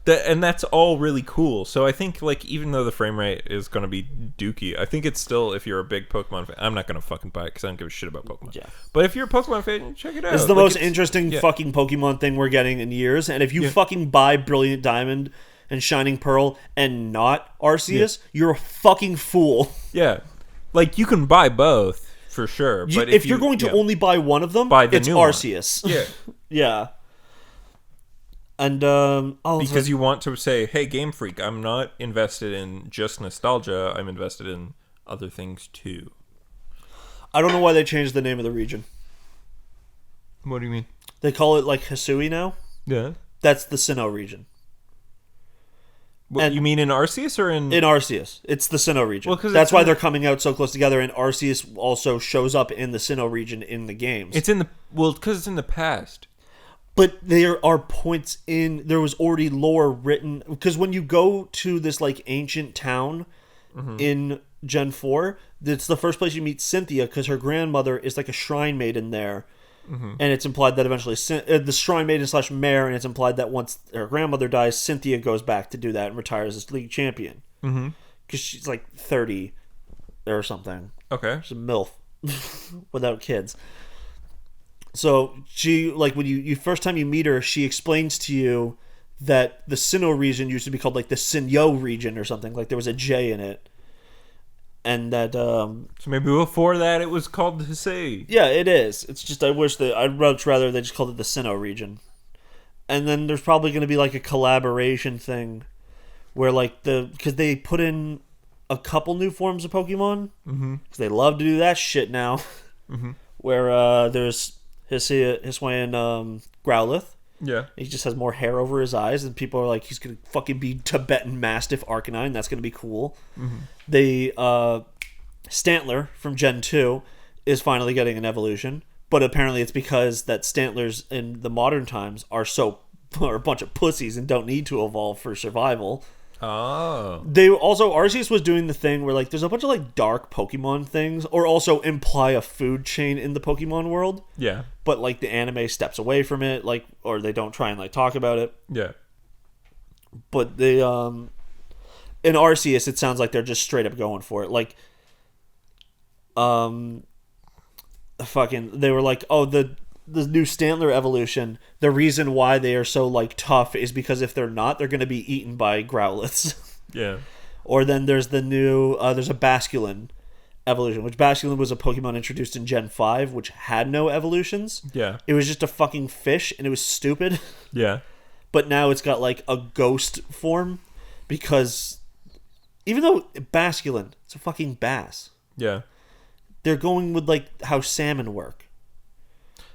And that's all really cool. So I think, like, even though the frame rate is going to be dookie, I think it's still, if you're a big Pokemon fan, I'm not going to fucking buy it because I don't give a shit about Pokemon. Yeah. But if you're a Pokemon fan, check it out. It's the most interesting fucking Pokemon thing we're getting in years. And if you fucking buy Brilliant Diamond and Shining Pearl and not Arceus, you're a fucking fool. Yeah. Like, you can buy both, for sure. But if you're going to only buy one of them, it's Arceus. Yeah. Yeah. And because you want to say, hey, Game Freak, I'm not invested in just nostalgia, I'm invested in other things too. I don't know why they changed the name of the region. What do you mean? They call it like Hisui now. Yeah. That's the Sinnoh region. What, you mean in Arceus or in Arceus? It's the Sinnoh region. Well, that's why they're coming out so close together, and Arceus also shows up in the Sinnoh region in the games. Because it's in the past. But there are points there was already lore written, because when you go to this like ancient town in Gen 4, it's the first place you meet Cynthia, because her grandmother is like a shrine maiden there. And it's implied that eventually the shrine maiden / mayor, and it's implied that once her grandmother dies, Cynthia goes back to do that and retires as league champion. Because she's like 30 or something. Okay. She's a MILF without kids. So she, like, when you first time you meet her, she explains to you that the Sinnoh region used to be called like the Sinyo region or something. Like there was a J in it, and that. So maybe before that it was called Hisei. Yeah, it is. It's just I'd much rather they just called it the Sinnoh region. And then there's probably going to be like a collaboration thing, where like because they put in a couple new forms of Pokemon, because they love to do that shit now. Where there's Hisuian Growlithe. Yeah. He just has more hair over his eyes, and people are like, he's going to fucking be Tibetan Mastiff Arcanine. That's going to be cool. Stantler from Gen 2 is finally getting an evolution. But apparently it's because that Stantlers in the modern times are a bunch of pussies and don't need to evolve for survival. Oh. They also, Arceus was doing the thing where like there's a bunch of like dark Pokemon things, or also imply a food chain in the Pokemon world. Yeah. But like the anime steps away from it, like, or they don't try and like talk about it. Yeah. But they in Arceus it sounds like they're just straight up going for it. Like they were like, oh, the new Stantler evolution, the reason why they are so like tough is because if they're not, they're going to be eaten by Growlithes. Yeah. Or then there's the new there's a Basculin evolution, which Basculin was a Pokemon introduced in Gen 5 which had no evolutions. Yeah. It was just a fucking fish and it was stupid. Yeah. But now it's got like a ghost form because even though Basculin, it's a fucking bass. Yeah. They're going with like how salmon work.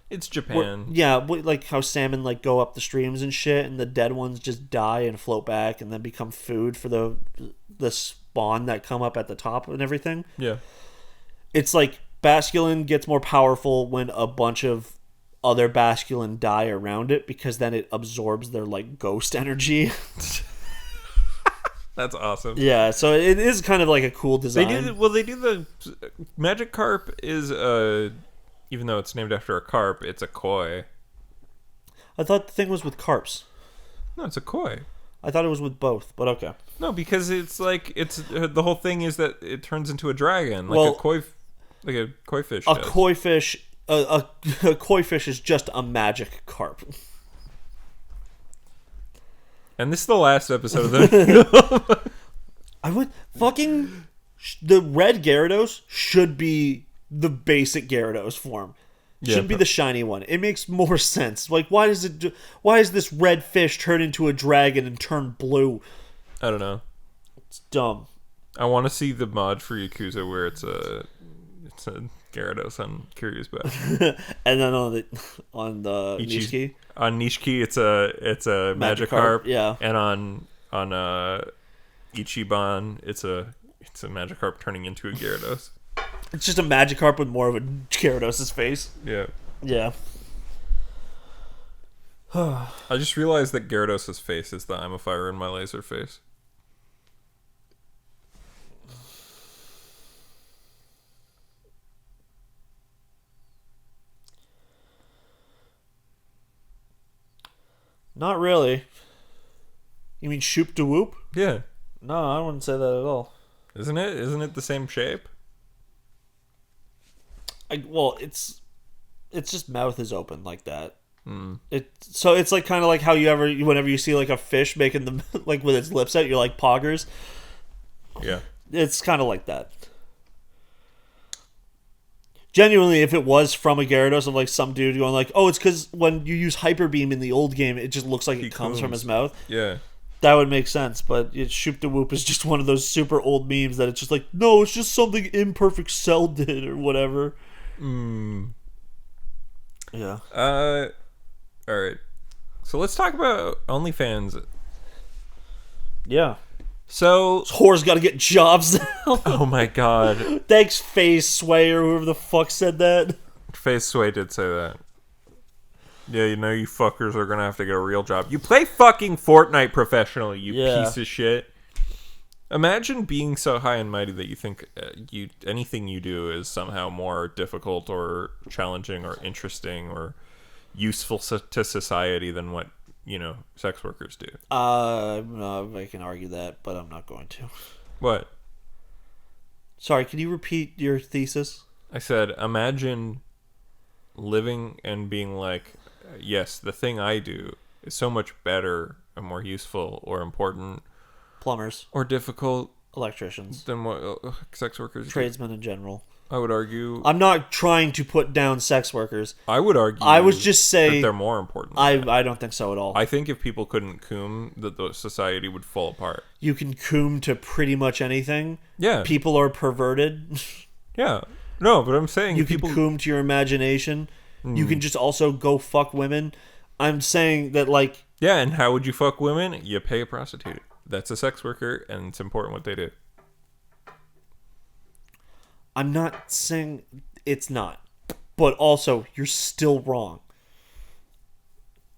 It's Japan. Like how salmon like go up the streams and shit, and the dead ones just die and float back and then become food for the spawn that come up at the top and everything. Yeah. It's like Basculin gets more powerful when a bunch of other Basculin die around it because then it absorbs their like ghost energy. That's awesome. Yeah, so it is kind of like a cool design. They do the Magikarp is even though it's named after a carp, it's a koi. I thought the thing was with carps. No, it's a koi. I thought it was with both, but okay. No, because it's like the whole thing is that it turns into a dragon, like a koi fish. A koi fish, a koi fish is just a magic carp. And this is the last episode of the I would fucking the red Gyarados should be the basic Gyarados form. Shouldn't be the shiny one. It makes more sense. Like, why does this red fish turn into a dragon and turn blue? I don't know. It's dumb. I want to see the mod for Yakuza where it's a Gyarados. I'm curious about. And then on the Nishiki. On Nishiki, it's a Magikarp. Yeah. And on Ichiban, it's a Magikarp turning into a Gyarados. It's just a Magikarp with more of a Gyarados' face. Yeah. Yeah. I just realized that Gyarados' face is the I'm a fire in my laser face. Not really. You mean Shoop de Whoop? Yeah. No, I wouldn't say that at all. Isn't it? Isn't it the same shape? It's just mouth is open like that. Mm. So it's like kind of like how whenever you see like a fish making them like with its lips out, you're like poggers. Yeah. It's kind of like that. Genuinely, if it was from a Gyarados of like some dude going like, oh, it's because when you use Hyper Beam in the old game, it just looks like it comes from his mouth. Yeah. That would make sense, but Shoop de Whoop is just one of those super old memes that it's just like, no, it's just something Imperfect Cell did or whatever. Yeah. Alright. So let's talk about OnlyFans. Yeah. So this whore's got to get jobs now. Oh my god. Thanks, Face Sway or whoever the fuck said that. Face Sway did say that. Yeah, you know you fuckers are gonna have to get a real job. You play fucking Fortnite professionally, you piece of shit. Imagine being so high and mighty that you think anything you do is somehow more difficult or challenging or interesting or useful to society than what, sex workers do. I can argue that, but I'm not going to. What? Sorry, can you repeat your thesis? I said, imagine living and being like, yes, the thing I do is so much better and more useful or important. Plumbers. Or difficult. Electricians. Than what sex workers Tradesmen do. in general. I would argue. I'm not trying to put down sex workers. I would argue. I was just saying that they're more important. I don't think so at all. I think if people couldn't coom, that the society would fall apart. You can coom to pretty much anything. Yeah. People are perverted. Yeah. No, but I'm saying you can coom to your imagination. You can just also go fuck women. I'm saying that like. Yeah, and how would you fuck women? You pay a prostitute. That's a sex worker, and it's important what they do. I'm not saying it's not. but also you're still wrong.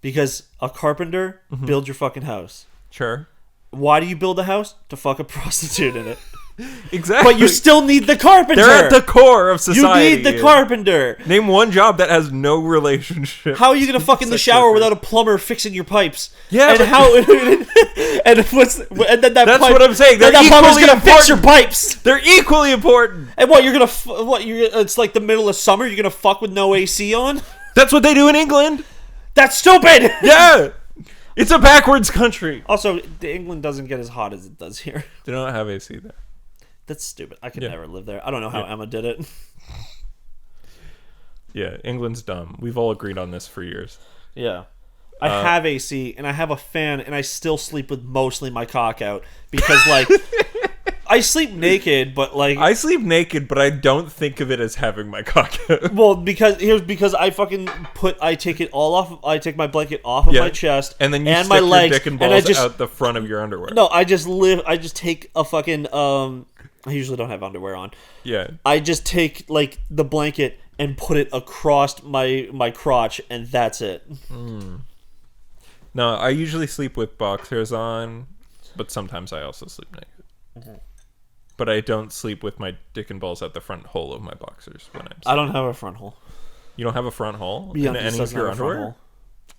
Because a carpenter builds your fucking house. Sure. Why do you build a house? To fuck a prostitute in it. Exactly. But you still need the carpenter. They're at the core of society. You need the carpenter. Name one job that has no relationship. How are you gonna fuck in the shower without a plumber fixing your pipes? Yeah, and then that's pipe, what I'm saying. They're that plumber's equally gonna important. fix your pipes. They're equally important. And what you're gonna it's like the middle of summer. You're gonna fuck with no AC on. That's what they do in England. That's stupid. Yeah, it's a backwards country. Also, England doesn't get as hot as it does here. They don't have AC there. That's stupid. I could never live there. I don't know how Emma did it. Yeah, England's dumb. We've all agreed on this for years. Yeah. I have AC, and I have a fan, and I still sleep with mostly my cock out. Because, like, I sleep naked, but, like... I sleep naked, but I don't think of it as having my cock out. Well, because I fucking I take it all off. I take my blanket off of my chest. And then you stick my legs, your dick and balls out the front of your underwear. No, I just take a fucking... I usually don't have underwear on. Yeah. I just take, like, the blanket and put it across my crotch, and that's it. No, I usually sleep with boxers on, but sometimes I also sleep naked. Mm-hmm. But I don't sleep with my dick and balls at the front hole of my boxers when I'm sleeping. I don't have a front hole. You don't have a front hole in any of your underwear?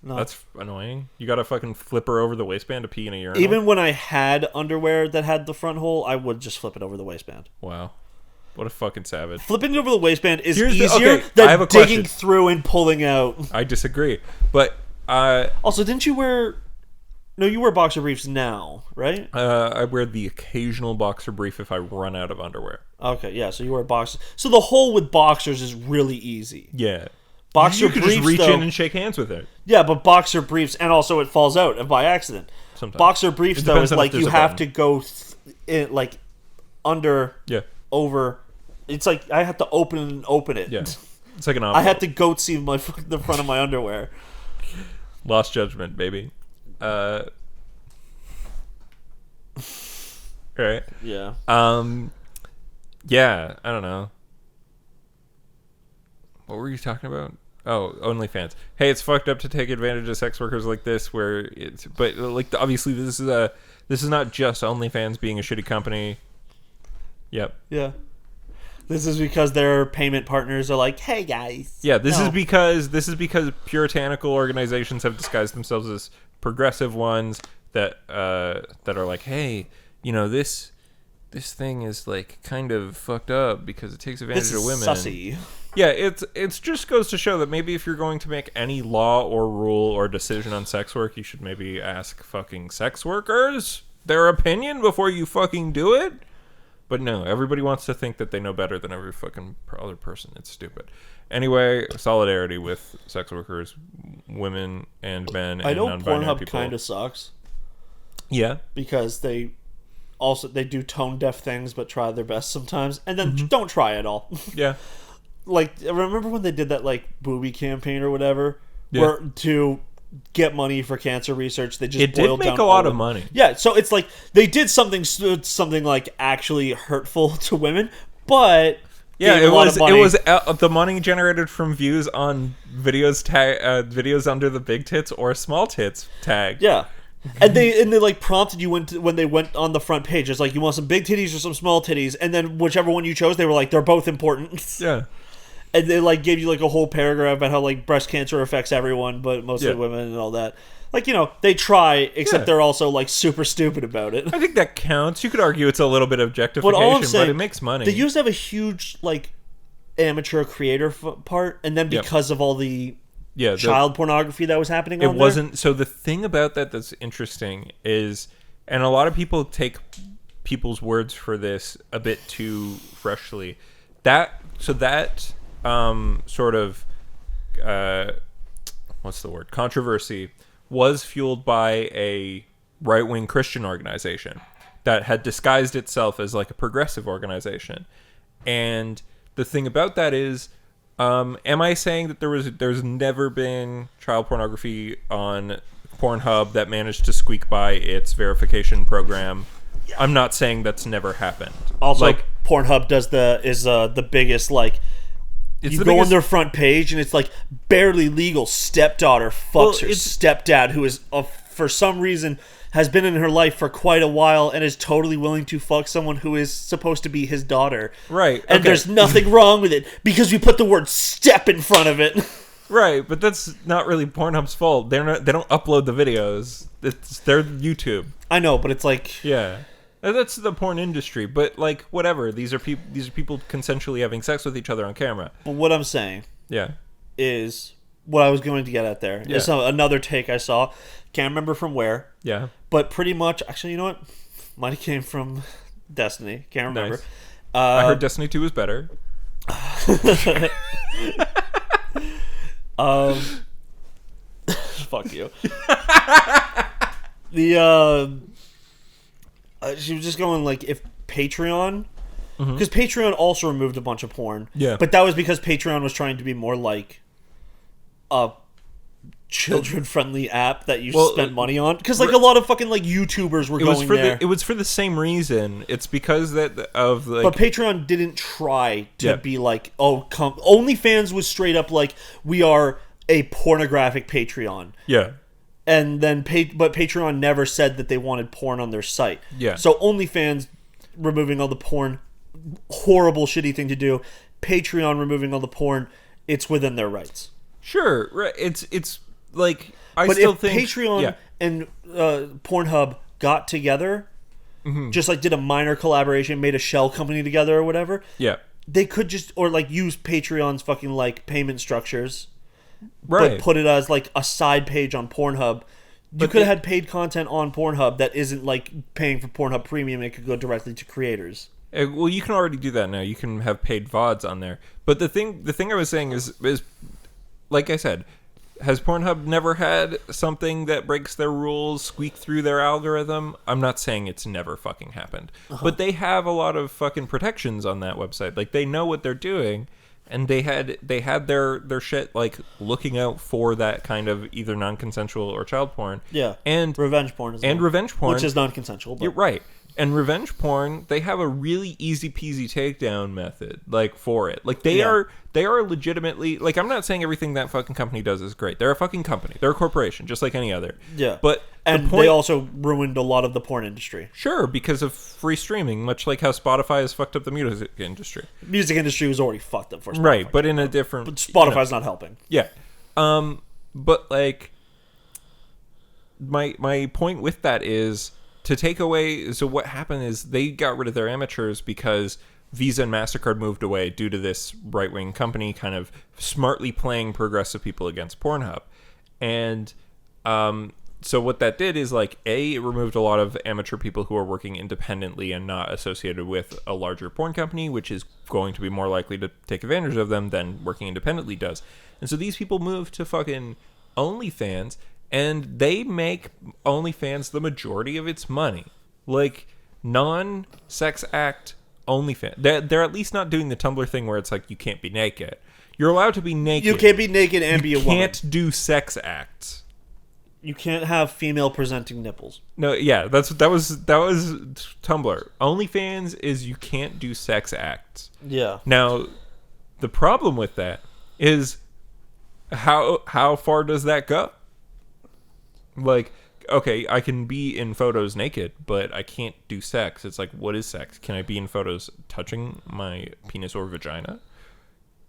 No. That's annoying. You gotta fucking flip her over the waistband to pee in a urinal? Even when I had underwear that had the front hole, I would just flip it over the waistband. Wow. What a fucking savage. Flipping it over the waistband is I easier have than a digging question. through and pulling out. I disagree. But, also, didn't you wear... No, you wear boxer briefs now, right? I wear the occasional boxer brief if I run out of underwear. Okay, yeah, so you wear boxers. So the hole with boxers is really easy. Yeah. Boxer you could briefs, just reach though, in and shake hands with it. Yeah, but boxer briefs, and also it falls out by accident. Sometimes. Boxer briefs, though, is like you have to go like under, over. It's like I have to open it. Yeah, it's like an envelope. I had to goat see the front of my underwear. Lost judgment, baby. Right. Yeah. Yeah. I don't know. What were you talking about? Oh, OnlyFans. Hey, it's fucked up to take advantage of sex workers like this. But like obviously this is not just OnlyFans being a shitty company. Yep. Yeah. This is because their payment partners are like, hey guys. Yeah. This is because puritanical organizations have disguised themselves as progressive ones that are like, hey, you know, this thing is like kind of fucked up because it takes advantage of women. Sussy. Yeah, it's just goes to show that maybe if you're going to make any law or rule or decision on sex work, you should maybe ask fucking sex workers their opinion before you fucking do it. But no, everybody wants to think that they know better than every fucking other person. It's stupid. Anyway, solidarity with sex workers, women and men, and I know non-binary Pornhub people. kind of sucks. Yeah. Because they do tone deaf things but try their best sometimes, and then don't try at all. Yeah. Like, remember when they did that like booby campaign or whatever, Yeah. where to get money for cancer research, they just boiled down make a lot of money. Yeah, so it's like they did something like actually hurtful to women, but yeah, it was the money generated from views on videos under the big tits or small tits tag. Yeah. And they like prompted you when they went on the front page. It's like, you want some big titties or some small titties, and then whichever one you chose, they were like, they're both important. Yeah. And they like gave you like a whole paragraph about how like breast cancer affects everyone, but mostly women and all that. Like, you know, they try, except they're also like super stupid about it. I think that counts. You could argue it's a little bit of objectification, but it makes money. They used to have a huge like amateur creator part, and then because of all the child pornography that was happening on wasn't. So the thing about that's interesting is, and a lot of people take people's words for this a bit too freshly. That sort of what's the word? Controversy was fueled by a right-wing Christian organization that had disguised itself as like a progressive organization. And the thing about that is, am I saying that there's never been child pornography on Pornhub that managed to squeak by its verification program? I'm not saying that's never happened. Also, like, Pornhub is the biggest like you go on their front page and it's like barely legal stepdaughter fucks her stepdad, who is for some reason has been in her life for quite a while and is totally willing to fuck someone who is supposed to be his daughter. Right. And there's nothing wrong with it because we put the word step in front of it. Right, but that's not really Pornhub's fault. They don't upload the videos. It's their YouTube. I know, but it's like, yeah. That's the porn industry, but like whatever. These are people consensually having sex with each other on camera. But what I'm saying, is what I was going to get at there. Yeah. Is another take I saw. Can't remember from where. Yeah. But pretty much, actually, you know what? Might have came from Destiny. Can't remember. Nice. I heard Destiny 2 was better. Fuck you. She was just going like, if Patreon, because Patreon also removed a bunch of porn. Yeah. But that was because Patreon was trying to be more like a children-friendly app that you spend money on. Because like a lot of fucking like YouTubers were going there. It was for the same reason. It's because but Patreon didn't try to be like, OnlyFans was straight up like, we are a pornographic Patreon. Yeah. And then, but Patreon never said that they wanted porn on their site. Yeah. So OnlyFans removing all the porn, horrible, shitty thing to do. Patreon removing all the porn, it's within their rights. Sure, right. It's like But if Patreon and Pornhub got together, just like did a minor collaboration, made a shell company together or whatever. Yeah. They could just like use Patreon's fucking like payment structures. Right. But put it as like a side page on Pornhub. You could have had paid content on Pornhub that isn't like paying for Pornhub Premium. It could go directly to creators. Well, you can already do that now. You can have paid VODs on there. But the thing I was saying is like I said, has Pornhub never had something that breaks their rules squeak through their algorithm? I'm not saying it's never fucking happened. But they have a lot of fucking protections on that website. Like, they know what they're doing. And they had their shit like looking out for that kind of either non-consensual or child porn. Yeah. And revenge porn revenge porn, which is non-consensual. But. You're right. And revenge porn, they have a really easy peasy takedown method like for it. Like they are legitimately, like, I'm not saying everything that fucking company does is great. They're a fucking company. They're a corporation just like any other. Yeah. But they also ruined a lot of the porn industry. Sure, because of free streaming, much like how Spotify has fucked up the music industry. The music industry was already fucked up for Spotify. Right, but in a different... But Spotify's not helping. Yeah. But like my point with that is to take away. So what happened is they got rid of their amateurs because Visa and MasterCard moved away due to this right-wing company kind of smartly playing progressive people against Pornhub. And so what that did is, like, it removed a lot of amateur people who are working independently and not associated with a larger porn company, which is going to be more likely to take advantage of them than working independently does. And so these people moved to fucking OnlyFans, and they make OnlyFans the majority of its money. Like, non-sex act OnlyFans. They're at least not doing the Tumblr thing where it's like you can't be naked. You're allowed to be naked. You can't be naked and be a woman. You can't do sex acts. You can't have female presenting nipples. No, yeah, that was Tumblr. OnlyFans is you can't do sex acts. Yeah. Now, the problem with that is how far does that go? Like, okay, I can be in photos naked, but I can't do sex. It's like, what is sex? Can I be in photos touching my penis or vagina?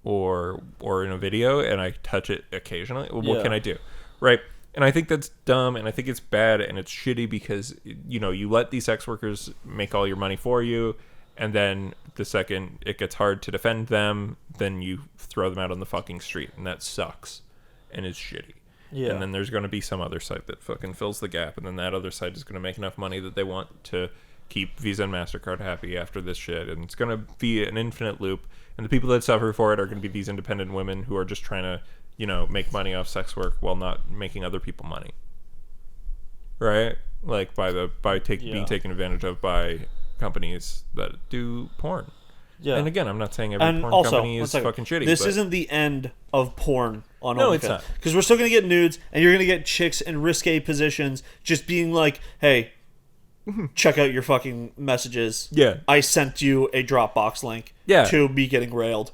Or in a video and I touch it occasionally? What can I do? Right? And I think that's dumb, and I think it's bad, and it's shitty because, you know, you let these sex workers make all your money for you, and then the second it gets hard to defend them, then you throw them out on the fucking street, and that sucks, and it's shitty. Yeah. And then there's going to be some other site that fucking fills the gap, and then that other site is going to make enough money that they want to keep Visa and MasterCard happy after this shit, and it's going to be an infinite loop, and the people that suffer for it are going to be these independent women who are just trying to, you know, make money off sex work while not making other people money. Right? Like being taken advantage of by companies that do porn. Yeah. And again, I'm not saying every porn company is fucking shitty. This isn't the end of porn on OnlyFans. No, it's not. Because we're still going to get nudes, and you're going to get chicks in risque positions just being like, hey, check out your fucking messages. Yeah. I sent you a Dropbox link to me getting railed.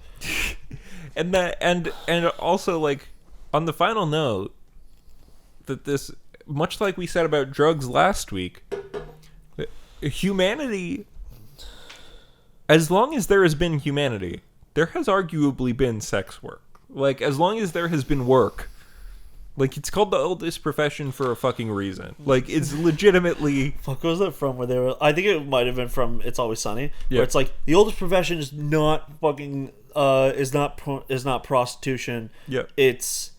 and also, like, on the final note, that this, much like we said about drugs last week, humanity, as long as there has been humanity, there has arguably been sex work. Like, as long as there has been work, like, it's called the oldest profession for a fucking reason. Like, it's legitimately... Fuck, was that from? Where they were? I think it might have been from It's Always Sunny. Yeah. Where it's like the oldest profession is not fucking is not prostitution. Yeah. It's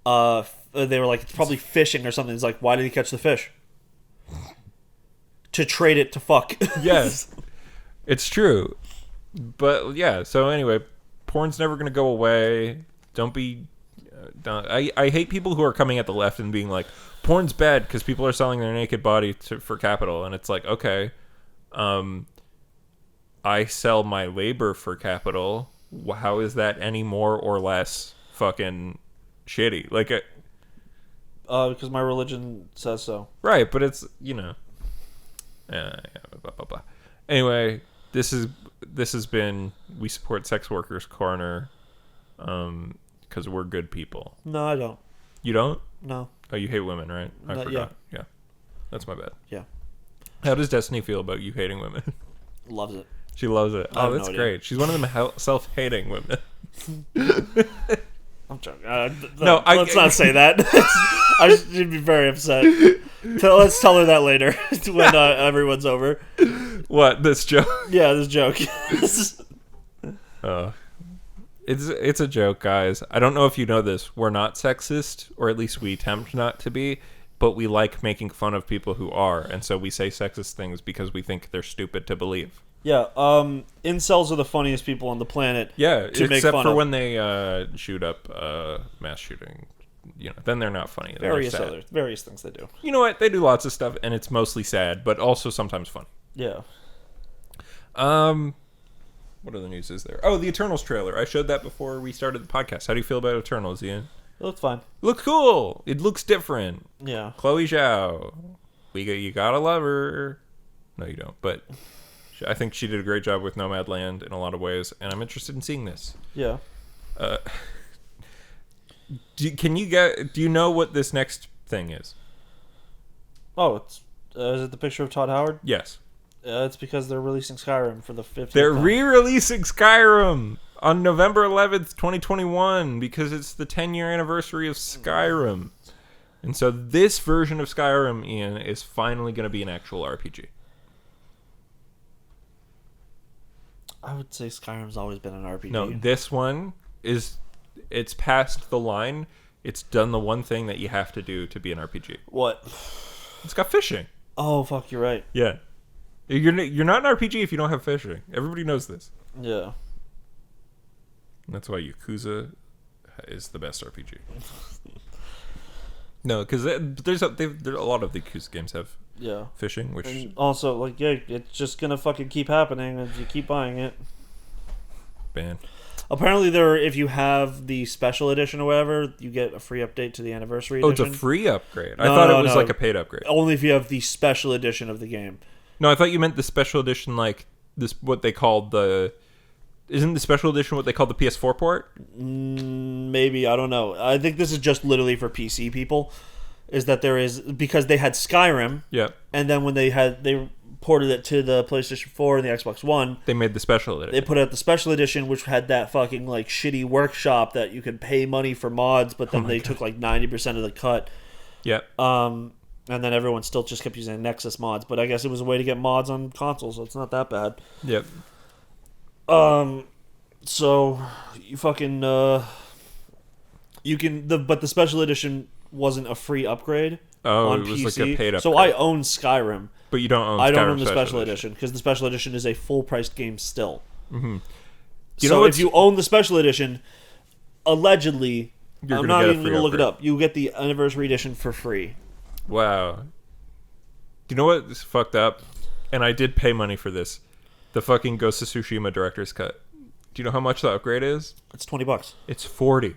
they were like, it's probably fishing or something. It's like, why did he catch the fish? To trade it to fuck. Yes, it's true. But yeah, so anyway, porn's never gonna go away. Don't be. I hate people who are coming at the left and being like, porn's bad because people are selling their naked body for capital, and it's like, okay, I sell my labor for capital. How is that any more or less fucking shitty? Like, Because my religion says so. right? But it's, you know, blah, blah, blah. Anyway, this has been We Support Sex Workers Corner. Because we're good people. No, I don't. You don't? No. Oh, you hate women, right? I Not forgot. Yeah. That's my bad. Yeah. How does Destiny feel about you hating women? Loves it. She loves it. I have Oh, that's no idea. great. She's one of them self-hating women. I'm joking. No, let's not say that. She'd be very upset. Let's tell her that later when everyone's over. What? This joke? Yeah, this joke. It's a joke, guys. I don't know if you know this. We're not sexist, or at least we attempt not to be, but we like making fun of people who are, and so we say sexist things because we think they're stupid to believe. Yeah, incels are the funniest people on the planet. Yeah, to make except fun for of. when they shoot up mass shooting. You know, then they're not funny. Then Various things they do. You know what? They do lots of stuff, and it's mostly sad, but also sometimes funny. Yeah. What other news is there? Oh, the Eternals trailer. I showed that before we started the podcast. How do you feel about Eternals, Ian? It looks fine. It looks cool. It looks different. Yeah. Chloe Zhao. You gotta love her. No, you don't. But I think she did a great job with Nomadland in a lot of ways, and I'm interested in seeing this. Yeah. Do you know what this next thing is? Oh, it's is it the picture of Todd Howard? Yes. It's because they're releasing Skyrim for the 50th They're time. re-releasing Skyrim on November 11th, 2021, because it's the 10-year anniversary of Skyrim. And so this version of Skyrim, Ian, is finally going to be an actual RPG. I would say Skyrim's always been an RPG. No, this one it's past the line. It's done the one thing that you have to do to be an RPG. What? It's got fishing. Oh, fuck, you're right. Yeah. You're not an RPG if you don't have fishing. Everybody knows this. Yeah. That's why Yakuza is the best RPG. No, because there's a lot of the Yakuza games have fishing, which and also, like, yeah, it's just gonna fucking keep happening if you keep buying it. ban. Apparently, if you have the special edition or whatever, you get a free update to the anniversary Oh, edition. it's a free upgrade. I thought it was like a paid upgrade. Only if you have the special edition of the game. No, I thought you meant the special edition, like this. What they called the. Isn't the special edition what they called the PS4 port? Maybe, I don't know. I think this is just literally for PC people. Is that there is because they had Skyrim. Yeah. And then when they ported it to the PlayStation 4 and the Xbox One, they made the special edition. They put out the special edition, which had that fucking like shitty workshop that you could pay money for mods, but then they took like 90% of the cut. Yeah. And then everyone still just kept using Nexus mods, but I guess it was a way to get mods on consoles, so it's not that bad. Yep. So you fucking but the special edition wasn't a free upgrade on it was PC. like a paid upgrade. So I own Skyrim. But you don't own. I don't Skyrim own the special edition because the special edition is a full priced game still. Mm-hmm. So if you own the special edition, allegedly, I'm not even going to look it up. You get the anniversary edition for free. Wow. Do you know what is fucked up? And I did pay money for this. The fucking Ghost of Tsushima director's cut. Do you know how much the upgrade is? It's $20. It's $40.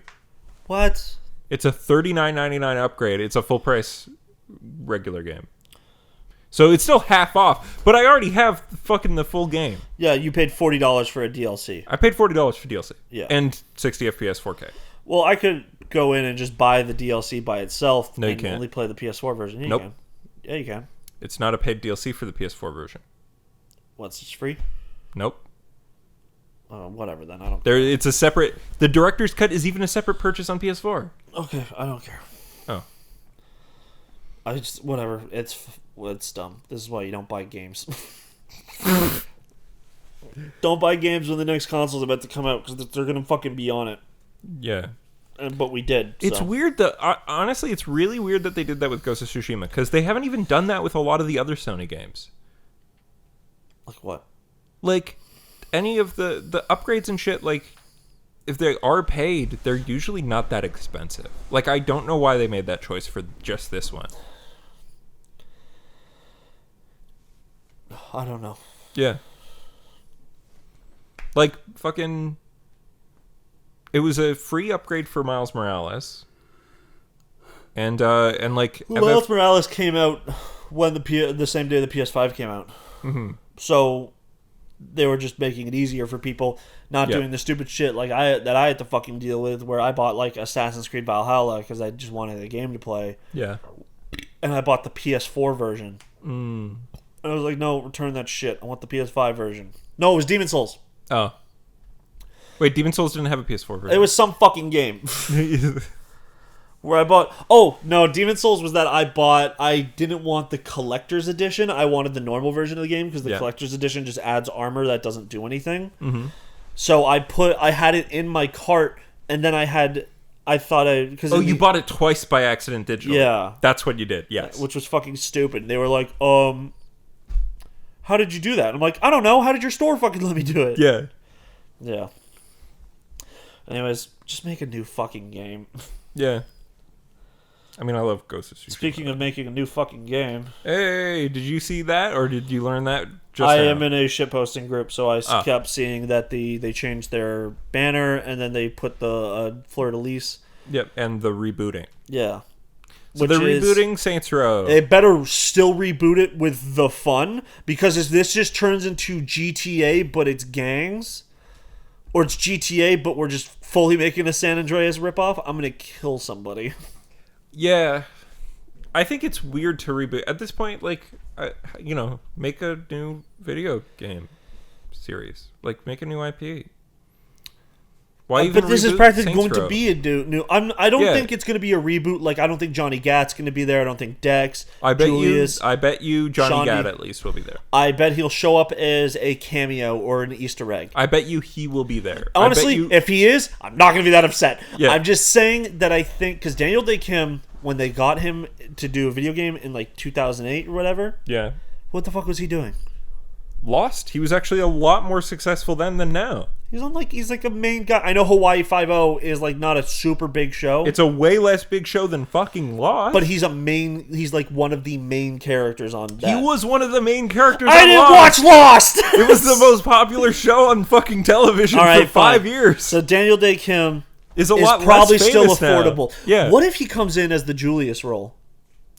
What? It's a $39.99 upgrade. It's a full price regular game. So it's still half off, but I already have fucking the full game. Yeah, you paid $40 for a DLC. I paid $40 for DLC. Yeah. And 60 FPS 4K. Well, I could go in and just buy the DLC by itself No, you and can't. only play the PS4 version. Yeah, Nope. You can. Yeah, you can. It's not a paid DLC for the PS4 version. What's it's free? Nope. Whatever then. I don't. It's a separate. The director's cut is even a separate purchase on PS4. Okay, I don't care. Oh. I just whatever. It's dumb. This is why you don't buy games. Don't buy games when the next console's about to come out because they're gonna fucking be on it. Yeah. But we did. It's so. weird that honestly, it's really weird that they did that with Ghost of Tsushima because they haven't even done that with a lot of the other Sony games. Like what? Like any of the upgrades and shit. Like if they are paid, they're usually not that expensive. Like I don't know why they made that choice for just this one. I don't know. Yeah. Like fucking. It was a free upgrade for Miles Morales. And like Miles Morales came out when the same day the PS5 came out. Mm-hmm. So they were just making it easier for people, not doing the stupid shit like I had to fucking deal with, where I bought like Assassin's Creed Valhalla because I just wanted a game to play. Yeah. And I bought the PS4 version. Mm. And I was like, no, return that shit. I want the PS5 version. No, it was Demon's Souls. Oh. Wait, Demon's Souls didn't have a PS4 version. It was some fucking game. Where I bought... Oh, no, Demon's Souls was that I didn't want the collector's edition. I wanted the normal version of the game because the collector's edition just adds armor that doesn't do anything. Mm-hmm. So I had it in my cart, and then you bought it twice by accident digitally. Yeah. That's what you did, yes. Which was fucking stupid. They were like, how did you do that? And I'm like, I don't know. How did your store fucking let me do it? Yeah. Yeah. Anyways, just make a new fucking game. Yeah. I mean, I love Ghost of Tsushima. Speaking of making a new fucking game. Hey, did you see that, or did you learn that just I now? am in a shitposting group, so I kept seeing that they changed their banner, and then they put the fleur-de-lis. Yep, and the rebooting. Yeah. So they're rebooting Saints Row. They better still reboot it with the fun, because if this just turns into GTA, but it's gangs, or it's GTA, but we're just fully making a San Andreas ripoff, I'm going to kill somebody. Yeah. I think it's weird to reboot. At this point, like, make a new video game series. Like, make a new IP. Why even but this is reboot practically Saints going Row? to be a new. I don't think it's going to be a reboot. Like, I don't think Johnny Gat's going to be there. I don't think Dex. I bet Julius, you Johnny Shawnee, Gat at least will be there. I bet he'll show up as a cameo or an Easter egg. I bet you he will be there. Honestly, if he is, I'm not going to be that upset. Yeah. I'm just saying that I think because Daniel Day Kim, when they got him to do a video game in like 2008 or whatever, what the fuck was he doing? Lost. He was actually a lot more successful then than now. He's like a main guy. I know Hawaii 5-0 is like not a super big show. It's a way less big show than fucking Lost. But he's like one of the main characters on that. He was one of the main characters I on didn't Lost. watch Lost! It was the most popular show on fucking television for 5 years. So Daniel Day Kim is a lot probably less still famous affordable. Now. Yeah. What if he comes in as the Julius role?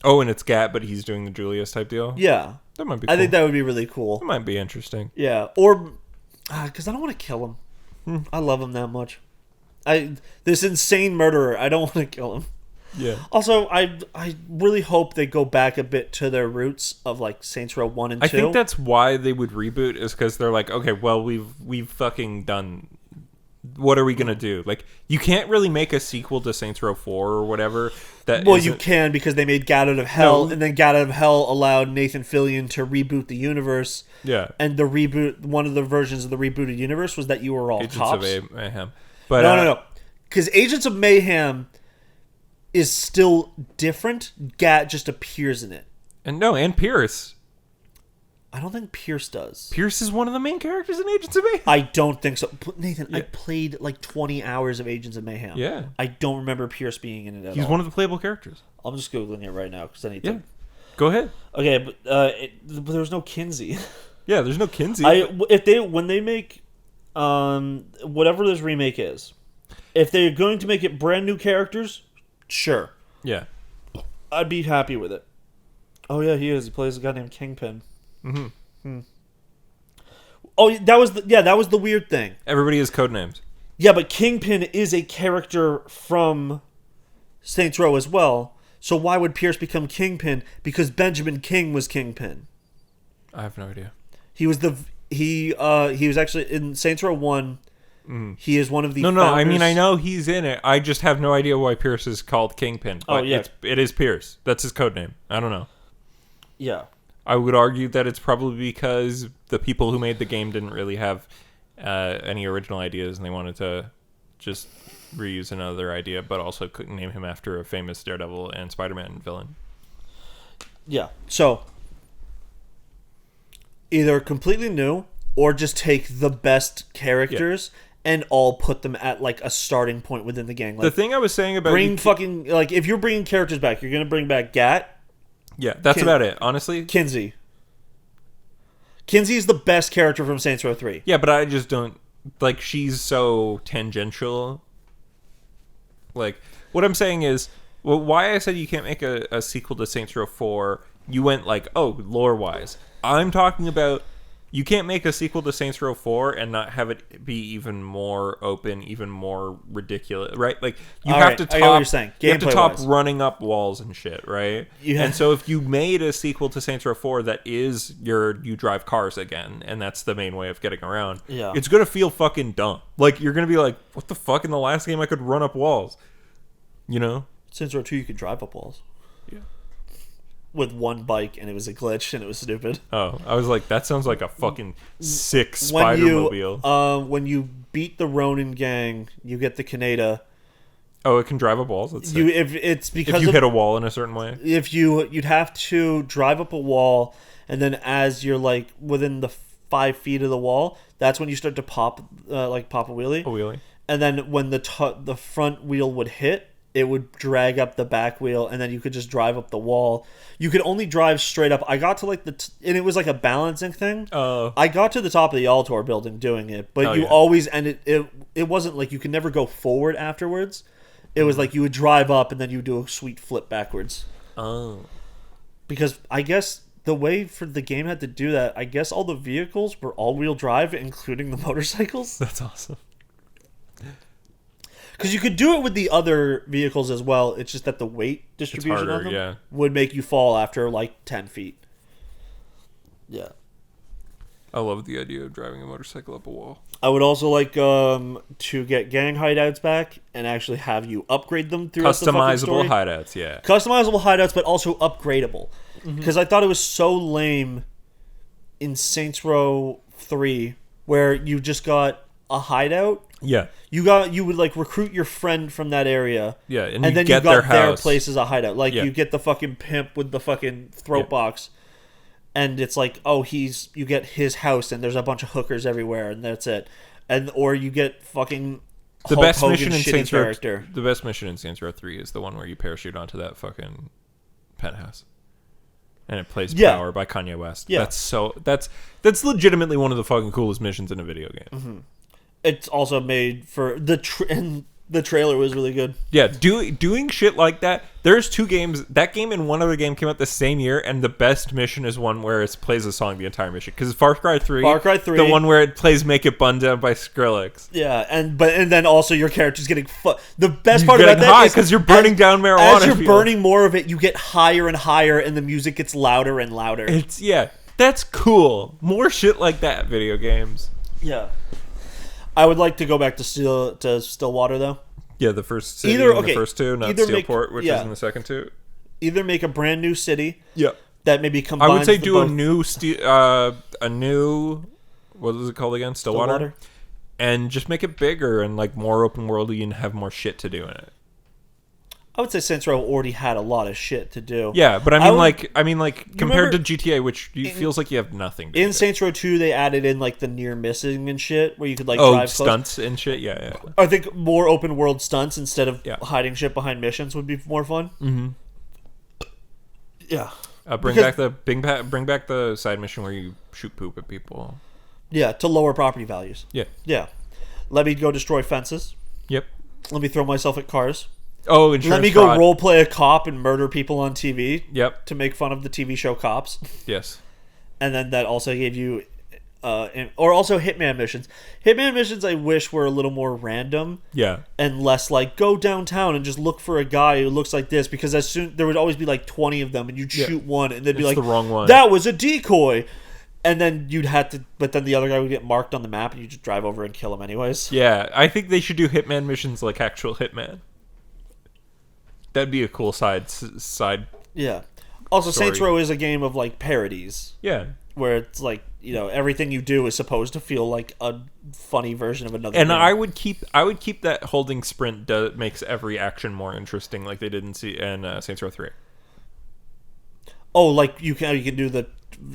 Oh, and it's Gat, but he's doing the Julius type deal? Yeah. That might be cool. I think that would be really cool. That might be interesting. Yeah. Or, because I don't want to kill him. I love him that much. This insane murderer, I don't want to kill him. Yeah. Also, I really hope they go back a bit to their roots of like Saints Row 1 and 2. I think that's why they would reboot, is because they're like, okay, well, we've fucking done... What are we going to do? Like, you can't really make a sequel to Saints Row 4 or whatever. You can, because they made Gat Out of Hell, and then Gat Out of Hell allowed Nathan Fillion to reboot the universe. Yeah. And one of the versions of the rebooted universe was that you were all cops. Agents of Mayhem. But, no. Because Agents of Mayhem is still different. Gat just appears in it. And Pierce. I don't think Pierce does. Pierce is one of the main characters in Agents of Mayhem. I don't think so. Nathan, I played like 20 hours of Agents of Mayhem. Yeah. I don't remember Pierce being in it at all. He's one of the playable characters. I'm just Googling it right now because I need to. Yeah. Go ahead. Okay, but there was no Kinsey. Yeah, there's no Kinsey. When they make whatever this remake is, if they're going to make it brand new characters, sure. Yeah. I'd be happy with it. Oh yeah, he is. He plays a guy named Kingpin. Mm-hmm. Oh, that was the weird thing. Everybody has code names. Yeah, but Kingpin is a character from Saints Row as well. So why would Pierce become Kingpin? Because Benjamin King was Kingpin. I have no idea. He was he was actually in Saints Row 1. He is one of the No, founders. I mean, I know he's in it. I just have no idea why Pierce is called Kingpin. Oh, But yeah. it is Pierce. That's his code name. I don't know. Yeah. I would argue that it's probably because the people who made the game didn't really have any original ideas, and they wanted to just reuse another idea, but also couldn't name him after a famous Daredevil and Spider-Man villain. Yeah. So either completely new or just take the best characters and all put them at like a starting point within the gang. Like, The thing I was saying about if you're bringing characters back, you're gonna bring back Gat, yeah, that's about it. Honestly, Kinsey. Kinsey's the best character from Saints Row 3. yeah, but I just don't like. She's so tangential. Like, what I'm saying is, well, why I said you can't make a sequel to Saints Row 4. You went like, oh, lore wise. I'm talking about. You can't make a sequel to Saints Row 4 and not have it be even more open, even more ridiculous, right? Like you All have right, to I get what top, you're saying. you have to top Gameplay-wise. running up walls and shit, right? And so if you made a sequel to Saints Row 4 that is you drive cars again, and that's the main way of getting around, Yeah. it's gonna feel fucking dumb. Like you're gonna be like, what the fuck? In the last game, I could run up walls, you know? Saints Row 2, you could drive up walls. Yeah. With one bike, and it was a glitch, and it was stupid. Oh, I was like, that sounds like a fucking sick When Spider-Mobile. when you beat the Ronin gang, you get the Kaneda. Oh, it can drive up walls? That's sick. If it's because If you of, hit a wall in a certain way? if you'd have to drive up a wall, and then as you're like within the 5 feet of the wall, that's when you start to pop a wheelie. A wheelie? And then when the front wheel would hit, it would drag up the back wheel, and then you could just drive up the wall. You could only drive straight up. I got to like and it was like a balancing thing. Oh. I got to the top of the Altor building doing it, but Oh, you yeah. always it wasn't like you could never go forward afterwards. It was like you would drive up and then you would do a sweet flip backwards. Oh. Because I guess the way for the game had to do that, I guess all the vehicles were all-wheel drive, including the motorcycles. That's awesome. Because you could do it with the other vehicles as well. It's just that the weight distribution harder, on them yeah. would make you fall after like 10 feet. Yeah. I love the idea of driving a motorcycle up a wall. I would also like to get gang hideouts back and actually have you upgrade them throughout the fucking Customizable story. hideouts, yeah. Customizable hideouts, but also upgradable. Because I thought it was so lame in Saints Row 3 where you just got a hideout. Yeah. You would like recruit your friend from that area. Yeah, and then you you get got their their house. place as a hideout. Like Yeah. you get the fucking pimp with the fucking throat Yeah. box. And it's like, oh, you get his house and there's a bunch of hookers everywhere and that's it. Or you get fucking The Hulk best Hogan mission in shitty Saints Row character. The best mission in Saints Row 3 is the one where you parachute onto that fucking penthouse. And it plays Yeah. Power by Kanye West. Yeah. That's legitimately one of the fucking coolest missions in a video game. It's also made for and the trailer was really good. Yeah, doing shit like that. There's two games. That game and one other game came out the same year, and the best mission is one where it plays a song the entire mission. Because Far Cry 3, the one where it plays "Make It Bun Down" by Skrillex. Yeah, and then also your character's getting the best You're part about getting that high is 'cause you're burning down marijuana As you're fields. burning more of it, you get higher and higher, and the music gets louder and louder. That's cool. More shit like that, video games. Yeah, I would like to go back to Stillwater though. Yeah, the first city Either- in okay, the first two, not either make- Steelport, which yeah. is in the second two. Either make a brand new city Yeah, that maybe combines. I would say the do a both. new what is it called again? Stillwater, and just make it bigger and like more open worldy and have more shit to do in it. I would say Saints Row already had a lot of shit to do. Yeah, but I mean, compared remember- to GTA, which feels like you have nothing to In do. Saints Row 2, they added in like the near missing and shit, where you could like drive close. Stunts and shit. Yeah. I think more open world stunts instead of Yeah. hiding shit behind missions would be more fun. Mm-hmm. Yeah. Bring back the side mission where you shoot poop at people. Yeah, to lower property values. Yeah. Yeah. Let me go destroy fences. Yep. Let me throw myself at cars. Oh, insurance let me go fraud. role play a cop and murder people on TV. Yep. To make fun of the TV show Cops. Yes. And then that also gave you, or also Hitman missions. Hitman missions I wish were a little more random. Yeah. And less like go downtown and just look for a guy who looks like this, because as soon there would always be like 20 of them and you'd shoot one and they'd be like the wrong one. That was a decoy. And then you'd have to, but then the other guy would get marked on the map and you just drive over and kill him anyways. Yeah, I think they should do Hitman missions like actual Hitman. That'd be a cool side. Yeah. Also, Story. Saints Row is a game of like parodies. Yeah. Where it's like, you know, everything you do is supposed to feel like a funny version of another And game. I would keep that holding sprint makes every action more interesting, like they did in Saints Row 3. Oh, like you can do the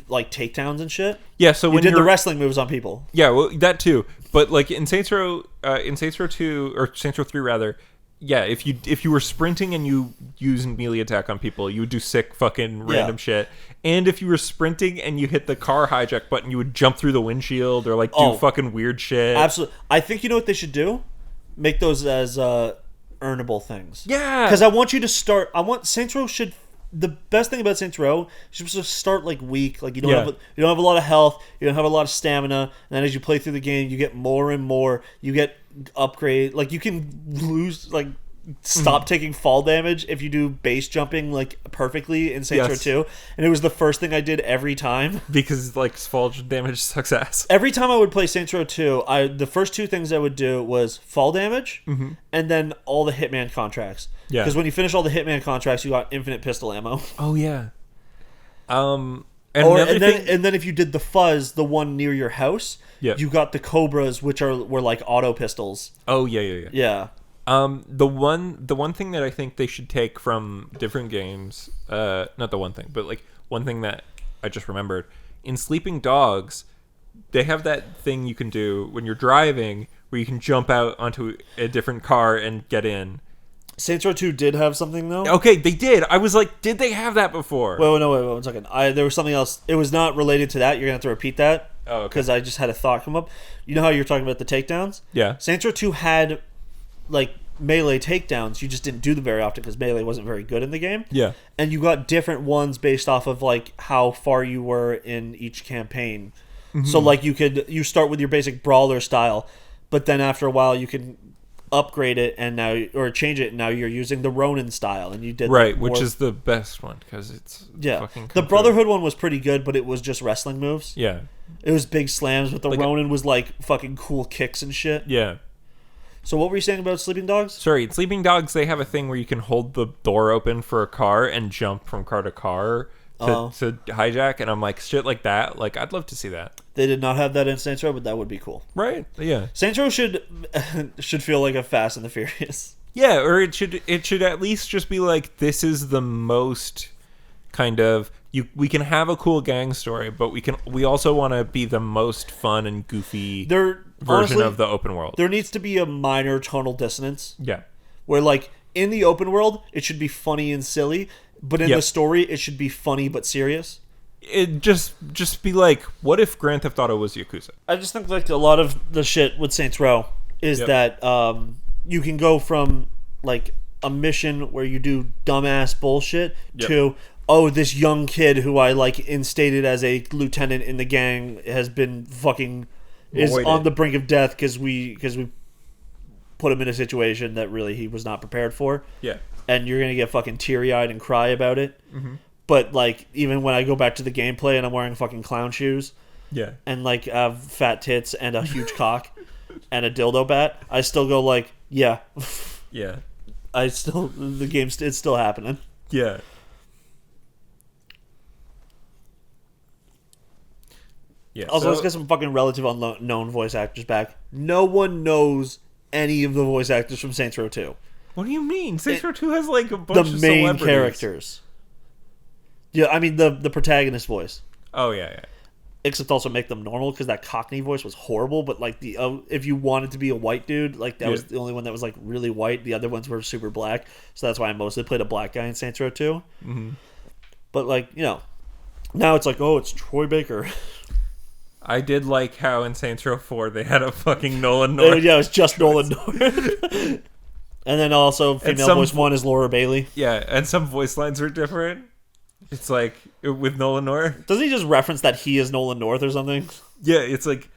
like takedowns and shit. Yeah, so You when did the you're wrestling moves on people. yeah, well, that too. But like in Saints Row 2 or Saints Row 3 rather, yeah, if you were sprinting and you used melee attack on people, you would do sick fucking random shit. And if you were sprinting and you hit the car hijack button, you would jump through the windshield or like do fucking weird shit. Absolutely. I think you know what they should do? Make those as earnable things. Yeah. Because I want you to start. I want Saints Row should. The best thing about Saints Row is you're supposed to start like weak, like you don't have a lot of health, you don't have a lot of stamina, and then as you play through the game, you get more and more. You get upgrade, like you can lose, like stop taking fall damage if you do base jumping like perfectly in Saints Row 2, and it was the first thing I did every time because like fall damage sucks ass. Every time I would play Saints Row 2, the first two things I would do was fall damage and then all the Hitman contracts. Yeah. Because when you finish all the Hitman contracts, you got infinite pistol ammo. Oh yeah. And then if you did the fuzz, the one near your house, you got the Cobras, which were like auto pistols. Oh yeah. Yeah. The one thing that I think they should take from different games, not the one thing, but like one thing that I just remembered, in Sleeping Dogs, they have that thing you can do when you're driving where you can jump out onto a different car and get in. Saints Row 2 did have something though. Okay, they did. I was like, did they have that before? Wait, 1 second. There was something else. It was not related to that. You're gonna have to repeat that. Oh, okay. Because I just had a thought come up. You know how you're talking about the takedowns? Yeah. Saints Row 2 had like melee takedowns. You just didn't do them very often because melee wasn't very good in the game. Yeah. And you got different ones based off of like how far you were in each campaign. So like you start with your basic brawler style, but then after a while you can upgrade it or change it, and now you're using the Ronin style, and you did right, which is the best one because it's fucking the Brotherhood one was pretty good, but it was just wrestling moves. Yeah, it was big slams, but the Ronin was like fucking cool kicks and shit. Yeah. So what were you saying about Sleeping Dogs? Sorry, in Sleeping Dogs they have a thing where you can hold the door open for a car and jump from car to car to hijack, and I'm like, shit like that, like I'd love to see that. They did not have that in Saints Row, but that would be cool. Right? Yeah. Saints Row should feel like a Fast and the Furious. Yeah, or it should at least just be like, this is the most kind of we can have a cool gang story, but we also want to be the most fun and goofy version of the open world. There needs to be a minor tonal dissonance. Yeah. Where like in the open world it should be funny and silly, but in the story it should be funny but serious. It just be like, what if Grand Theft Auto was Yakuza? I just think like a lot of the shit with Saints Row is that you can go from like a mission where you do dumbass bullshit to this young kid who I like instated as a lieutenant in the gang has been fucking is on the brink of death because we put him in a situation that really he was not prepared for. Yeah. And you're gonna get fucking teary-eyed and cry about it. But like even when I go back to the gameplay and I'm wearing fucking clown shoes, and like have fat tits and a huge cock and a dildo bat, I still go like, yeah. It's still happening. Yeah. Yeah. Also, let's get some fucking relative unknown voice actors back. No one knows any of the voice actors from Saints Row 2. What do you mean? Saints Row 2 has like a bunch of the main celebrities. Characters. Yeah, I mean the protagonist voice. Oh yeah. Except also make them normal because that Cockney voice was horrible. But like if you wanted to be a white dude, like that was the only one that was like really white. The other ones were super black, so that's why I mostly played a black guy in Saints Row 2. But like now it's like, oh, it's Troy Baker. I did like how in Saints Row 4 they had a fucking Nolan North. Yeah, it was just Nolan North. And then also female some voice 1 is Laura Bailey. Yeah, and some voice lines are different. It's like with Nolan North. Doesn't he just reference that he is Nolan North or something? Yeah, it's like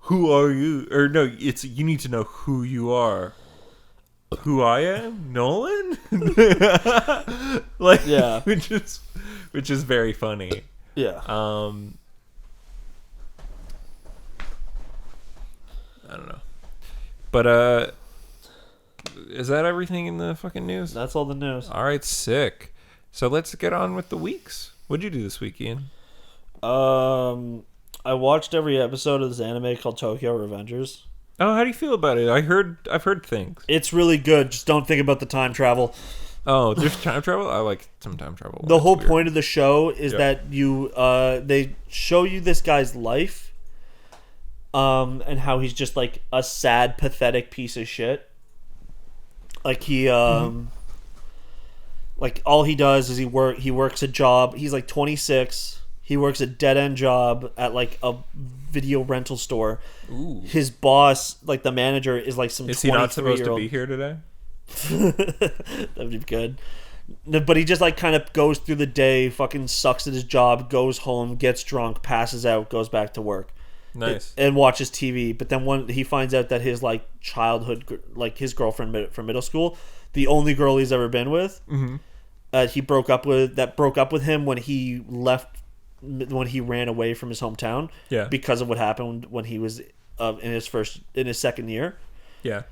who are you? Or no, it's you need to know who you are. Who I am? Nolan? Like Yeah. which is very funny. Yeah. I don't know. But is that everything in the fucking news? That's all the news. All right, sick. So let's get on with the weeks. What'd you do this week, Ian? I watched every episode of this anime called Tokyo Revengers. Oh, how do you feel about it? I've heard things. It's really good. Just don't think about the time travel. Oh, there's time travel? I like some time travel. The whole point of the show is that they show you this guy's life, and how he's just like a sad, pathetic piece of shit. Like he like all he does is he works a job. He's like 26. He works a dead-end job at like a video rental store. Ooh. His boss, like the manager, is like some 23-year-old. Is he not supposed to be here today? That'd be good. But he just like kind of goes through the day, fucking sucks at his job, goes home, gets drunk, passes out, goes back to work. Nice. And watches TV. But then when he finds out that his like childhood, like his girlfriend from middle school, the only girl he's ever been with, he broke up with him when he left, when he ran away from his hometown. Yeah. Because of what happened when he was in his second year. Yeah.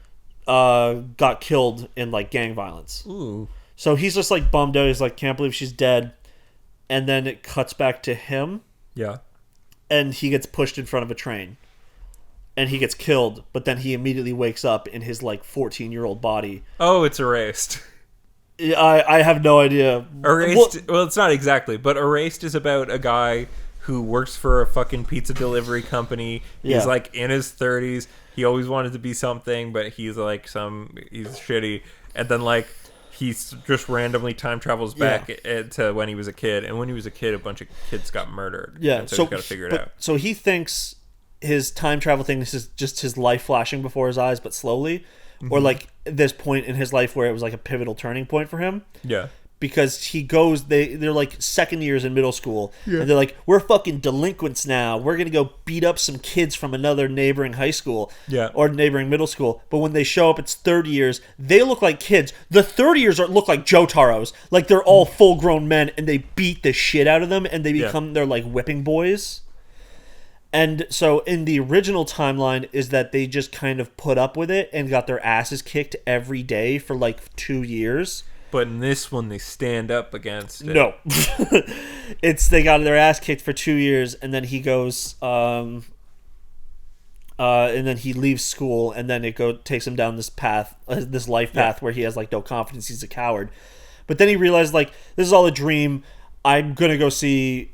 Got killed in like gang violence. Ooh. So he's just like bummed out. He's like, can't believe she's dead. And then it cuts back to him. Yeah. And he gets pushed in front of a train. And he gets killed. But then he immediately wakes up in his like 14-year-old body. Oh, it's Erased. I have no idea. Erased. Well, it's not exactly, but Erased is about a guy who works for a fucking pizza delivery company. He's like in his 30s. He always wanted to be something, but he's like he's shitty. And then like he just randomly time travels back to when he was a kid. And when he was a kid, a bunch of kids got murdered. Yeah, and so he's got to figure it out. So he thinks his time travel thing is just his life flashing before his eyes, but slowly. Or like this point in his life where it was like a pivotal turning point for him. Yeah. Because he goes, they're like second years in middle school, and they're like, we're fucking delinquents now. We're gonna go beat up some kids from another neighboring high school, or neighboring middle school. But when they show up, it's third years. They look like kids. The third years look like Jotaros, like they're all full grown men, and they beat the shit out of them, and they become they're like whipping boys. And so in the original timeline is that they just kind of put up with it and got their asses kicked every day for like 2 years. But in this one, they stand up against it. No. They got their ass kicked for 2 years, and then he goes, and then he leaves school, and then it takes him down this path, this life path where he has like no confidence, he's a coward. But then he realized like, this is all a dream. I'm gonna go see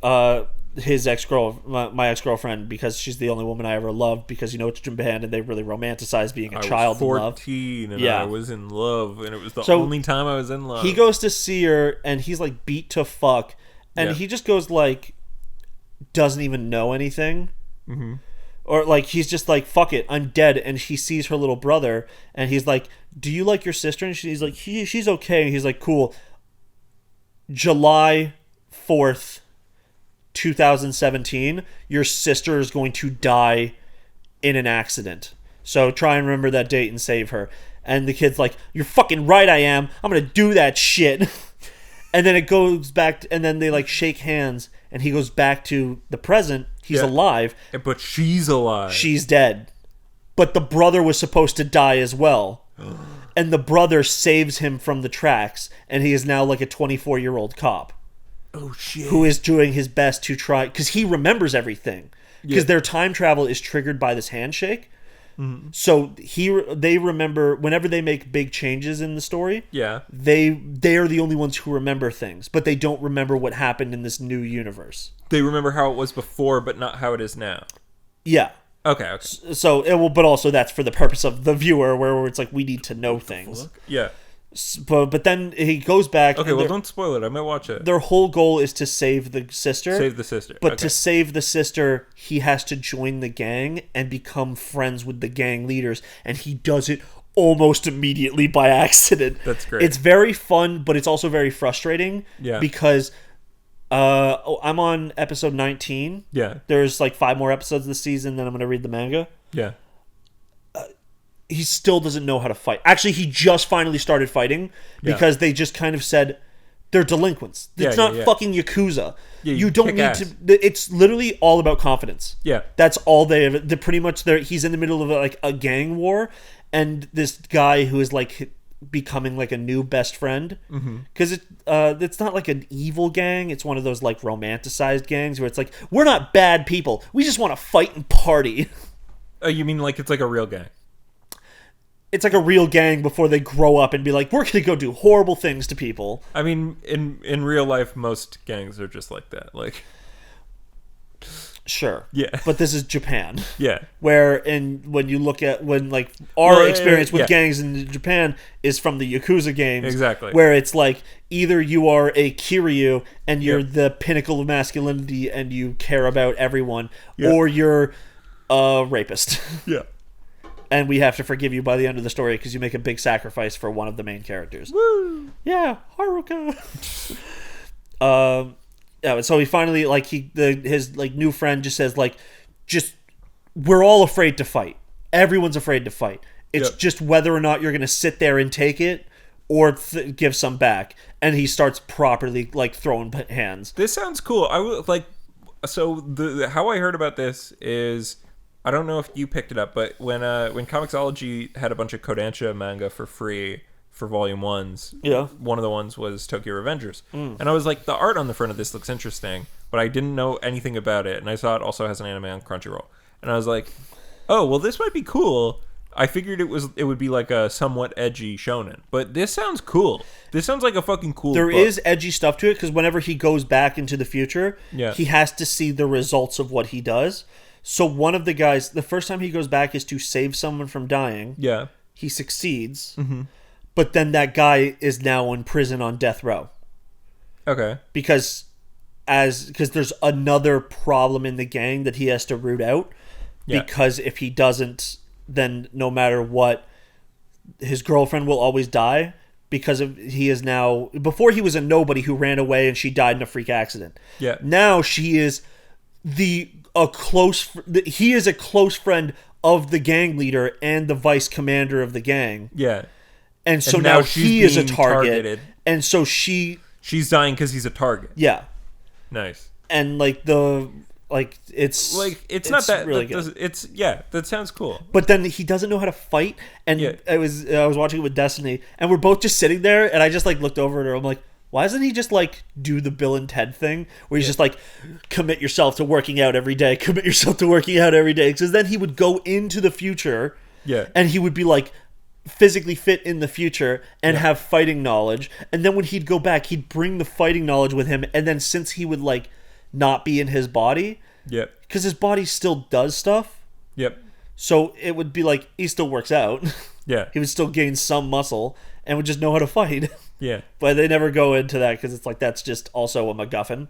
his my ex-girlfriend, because she's the only woman I ever loved, because it's Japan and they really romanticize being a child in love. I was 14 and I was in love, and it was the only time I was in love. He goes to see her and he's like beat to fuck, and he just goes like, doesn't even know anything. Or like he's just like, fuck it, I'm dead. And he sees her little brother and he's like, do you like your sister? And she's like, she's okay. And he's like, cool. July 4th 2017, your sister is going to die in an accident. So try and remember that date and save her. And the kid's like, you're fucking right I am. I'm going to do that shit. And then it goes back, and then they like shake hands, and he goes back to the present. He's alive. But she's alive. She's dead. But the brother was supposed to die as well. And the brother saves him from the tracks, and he is now like a 24-year-old cop. Oh shit! Who is doing his best to try, because he remembers everything, because their time travel is triggered by this handshake. So they remember whenever they make big changes in the story. They are the only ones who remember things, but they don't remember what happened in this new universe. They remember how it was before, but not how it is now. Yeah. Okay. So it will, but also that's for the purpose of the viewer, where it's like we need to know things. Yeah. But then he goes back. Okay, well, don't spoil it. I might watch it. Their whole goal is to save the sister. But to save the sister, he has to join the gang and become friends with the gang leaders. And he does it almost immediately by accident. That's great. It's very fun, but it's also very frustrating. Yeah. Because I'm on episode 19. Yeah. There's like 5 more episodes this season, then I'm going to read the manga. Yeah. He still doesn't know how to fight. Actually, he just finally started fighting because they just kind of said they're delinquents. It's not fucking Yakuza. Yeah, you don't need to. It's literally all about confidence. Yeah. That's all they have. They're pretty much there. He's in the middle of like a gang war, and this guy who is like becoming like a new best friend because it's not like an evil gang. It's one of those like romanticized gangs where it's like, we're not bad people. We just want to fight and party. You mean like it's like a real gang? It's like a real gang before they grow up and be like, we're gonna go do horrible things to people. I mean, in real life, most gangs are just like that. Like, sure, yeah, but this is Japan. Yeah, when you look at our experience with gangs in Japan is from the Yakuza games, exactly, where it's like either you are a Kiryu and you're the pinnacle of masculinity and you care about everyone, or you're a rapist. Yeah. And we have to forgive you by the end of the story because you make a big sacrifice for one of the main characters. Woo! Yeah, Haruka. Yeah. So he finally his new friend just says we're all afraid to fight. Everyone's afraid to fight. It's just whether or not you're going to sit there and take it or give some back. And he starts properly throwing hands. This sounds cool. I would like. So how I heard about this is. I don't know if you picked it up, but when Comixology had a bunch of Kodansha manga for free for volume 1s, one of the ones was Tokyo Revengers. And I was like, the art on the front of this looks interesting, but I didn't know anything about it, and I saw it also has an anime on Crunchyroll. And I was like, oh, well, this might be cool. I figured it would be like a somewhat edgy shonen, but this sounds cool. This sounds like a fucking cool There book. is edgy stuff to it, because whenever he goes back into the future, he has to see the results of what he does. So one of the guys, the first time he goes back is to save someone from dying. Yeah. He succeeds. But then that guy is now in prison on death row. Okay. Because there's another problem in the gang that he has to root out. Yeah. Because if he doesn't, then no matter what, his girlfriend will always die. Because he is now... Before he was a nobody who ran away and she died in a freak accident. Yeah. Now she is... he is a close friend of the gang leader and the vice commander of the gang. Yeah. And so now he is a targeted. And so she's dying because he's a target. Yeah. Nice. And it's not that really good. That sounds cool. But then he doesn't know how to fight, and I was watching it with Destiny, and we're both just sitting there, and I just looked over at her. I'm like, why doesn't he just do the Bill and Ted thing where he's just commit yourself to working out every day, commit yourself to working out every day? Because then he would go into the future, and he would be physically fit in the future and have fighting knowledge. And then when he'd go back, he'd bring the fighting knowledge with him. And then since he would not be in his body, because his body still does stuff, so it would be he still works out. Yeah, he would still gain some muscle and would just know how to fight. Yeah. But they never go into that because it's that's just also a MacGuffin.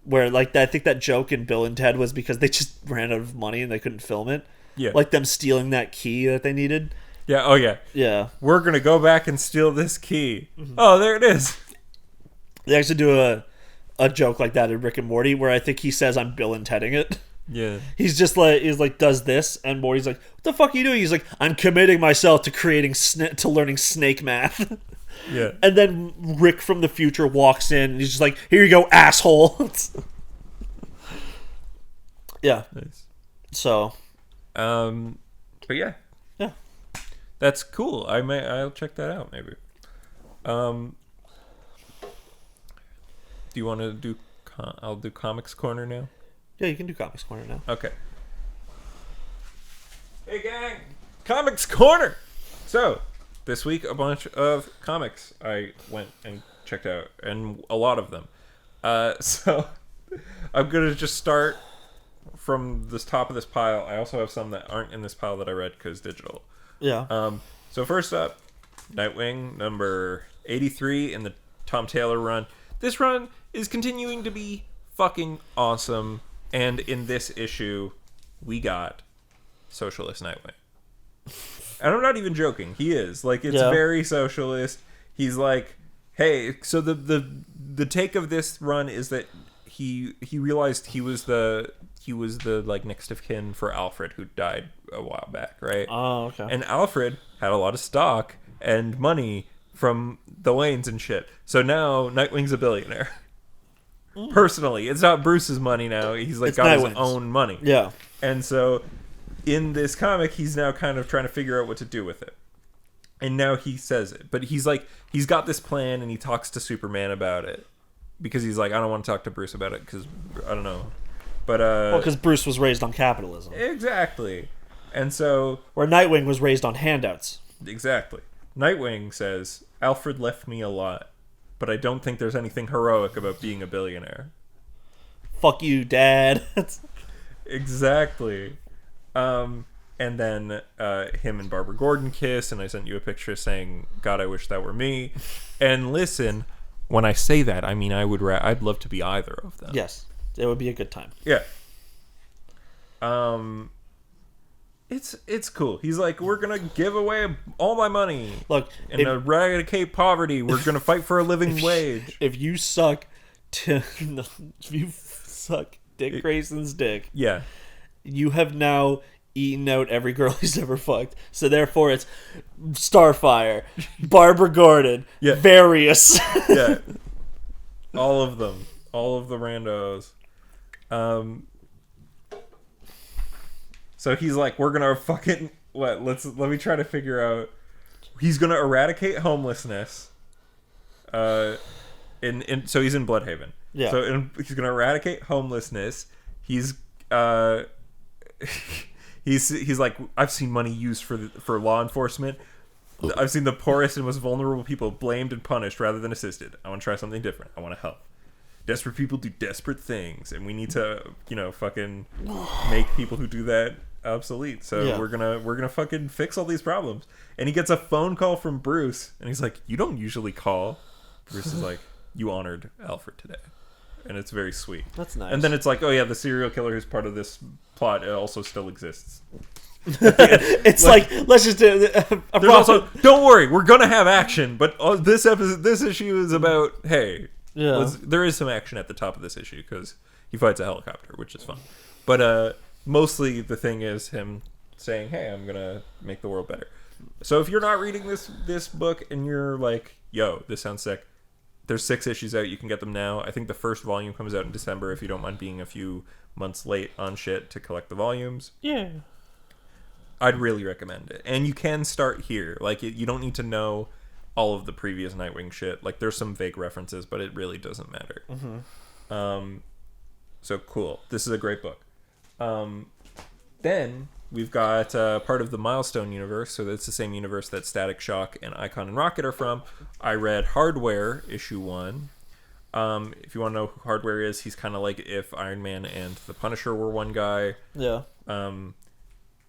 Where I think that joke in Bill and Ted was because they just ran out of money and they couldn't film it. Yeah. Them stealing that key that they needed. Yeah. Oh yeah. Yeah. We're gonna go back and steal this key. Oh, there it is. They actually do a joke like that in Rick and Morty where I think he says I'm Bill and Tedding it. Yeah. He's just does this, and Morty's like, what the fuck are you doing? He's like, I'm committing myself to learning snake math. Yeah. And then Rick from the future walks in and he's just like, here you go, asshole. Yeah. Nice. So but yeah. Yeah. That's cool. I'll check that out maybe. Do you want to do I'll do Comics Corner now? Yeah, you can do Comics Corner now. Okay. Hey gang, Comics Corner. So, this week a bunch of comics I went and checked out, and a lot of them. So I'm gonna just start from this top of this pile. I also have some that aren't in this pile that I read because digital. Yeah. So first up, Nightwing number 83 in the Tom Taylor run. This run is continuing to be fucking awesome, and in this issue, we got Socialist Nightwing. And I'm not even joking. He is. Like, it's Yeah. very socialist. He's like, hey, so the take of this run is that he realized he was the like next of kin for Alfred, who died a while back, right? Oh, okay. And Alfred had a lot of stock and money from the Waynes and shit. So now Nightwing's a billionaire. Personally, it's not Bruce's money now. He's like It's got his Nightwing's. own money. Yeah. And so in this comic, he's now kind of trying to figure out what to do with it. And now he says it. But he's like, he's got this plan and he talks to Superman about it. Because he's like, I don't want to talk to Bruce about it because I don't know. But, Because Bruce was raised on capitalism. exactly. And so, Where Nightwing was raised on handouts. exactly. Nightwing says, Alfred left me a lot, but I don't think there's anything heroic about being a billionaire. Fuck you, Dad. Exactly. And then him and Barbara Gordon kiss, and I sent you a picture saying, God, I wish that were me. And listen, when I say that, I mean I'd love to be either of them. Yes. It would be a good time. Yeah. It's cool. He's like, we're gonna give away all my money. Look, and eradicate poverty. We're gonna fight for a living wage. if you suck Dick Grayson's dick, Yeah. you have now eaten out every girl he's ever fucked. So therefore it's Starfire, Barbara Gordon, Yeah. Various. Yeah. All of them. All of the randos. So he's like, we're gonna fucking let me try to figure out. He's gonna eradicate homelessness. So he's in Bloodhaven. Yeah. So he's gonna eradicate homelessness. He's he's like, I've seen money used for law enforcement. I've seen the poorest and most vulnerable people blamed and punished rather than assisted. I want to try something different. I want to help. Desperate people do desperate things, and we need to, fucking make people who do that obsolete. So Yeah. we're gonna fucking fix all these problems. And he gets a phone call from Bruce, and he's like, "You don't usually call." Bruce is like, "You honored Alfred today," and it's very sweet. That's nice. And then it's like, "Oh yeah, the serial killer who's part of this plot also still exists." It's like let's just do There's also, don't worry, we're gonna have action, but this issue is about, hey. Yeah. There is some action at the top of this issue because he fights a helicopter, which is fun. But mostly the thing is him saying, "Hey, I'm gonna make the world better." So if you're not reading this book and you're like, "Yo, this sounds sick," there's 6 issues out. You can get them now. I think the first volume comes out in December. If you don't mind being a few months late on shit to collect the volumes, Yeah. I'd really recommend it. And you can start here. Like, you don't need to know all of the previous Nightwing shit. Like, there's some vague references, but it really doesn't matter. So cool. This is a great book. Then we've got part of the Milestone universe. So that's the same universe that Static Shock and Icon and Rocket are from. I read Hardware issue 1. If you want to know who Hardware is, he's kind of like if Iron Man and the Punisher were one guy. Yeah.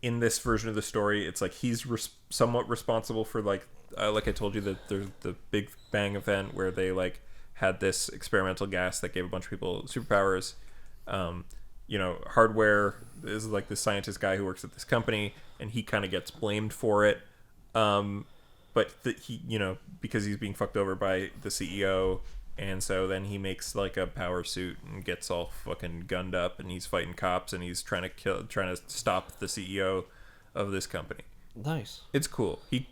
In this version of the story, it's like he's somewhat responsible for like I told you, that there's the Big Bang event where they like had this experimental gas that gave a bunch of people superpowers. Hardware is like this scientist guy who works at this company, and he kind of gets blamed for it. But he, because he's being fucked over by the CEO, and so then he makes like a power suit and gets all fucking gunned up, and he's fighting cops, and he's trying to stop the CEO of this company. Nice. It's cool. He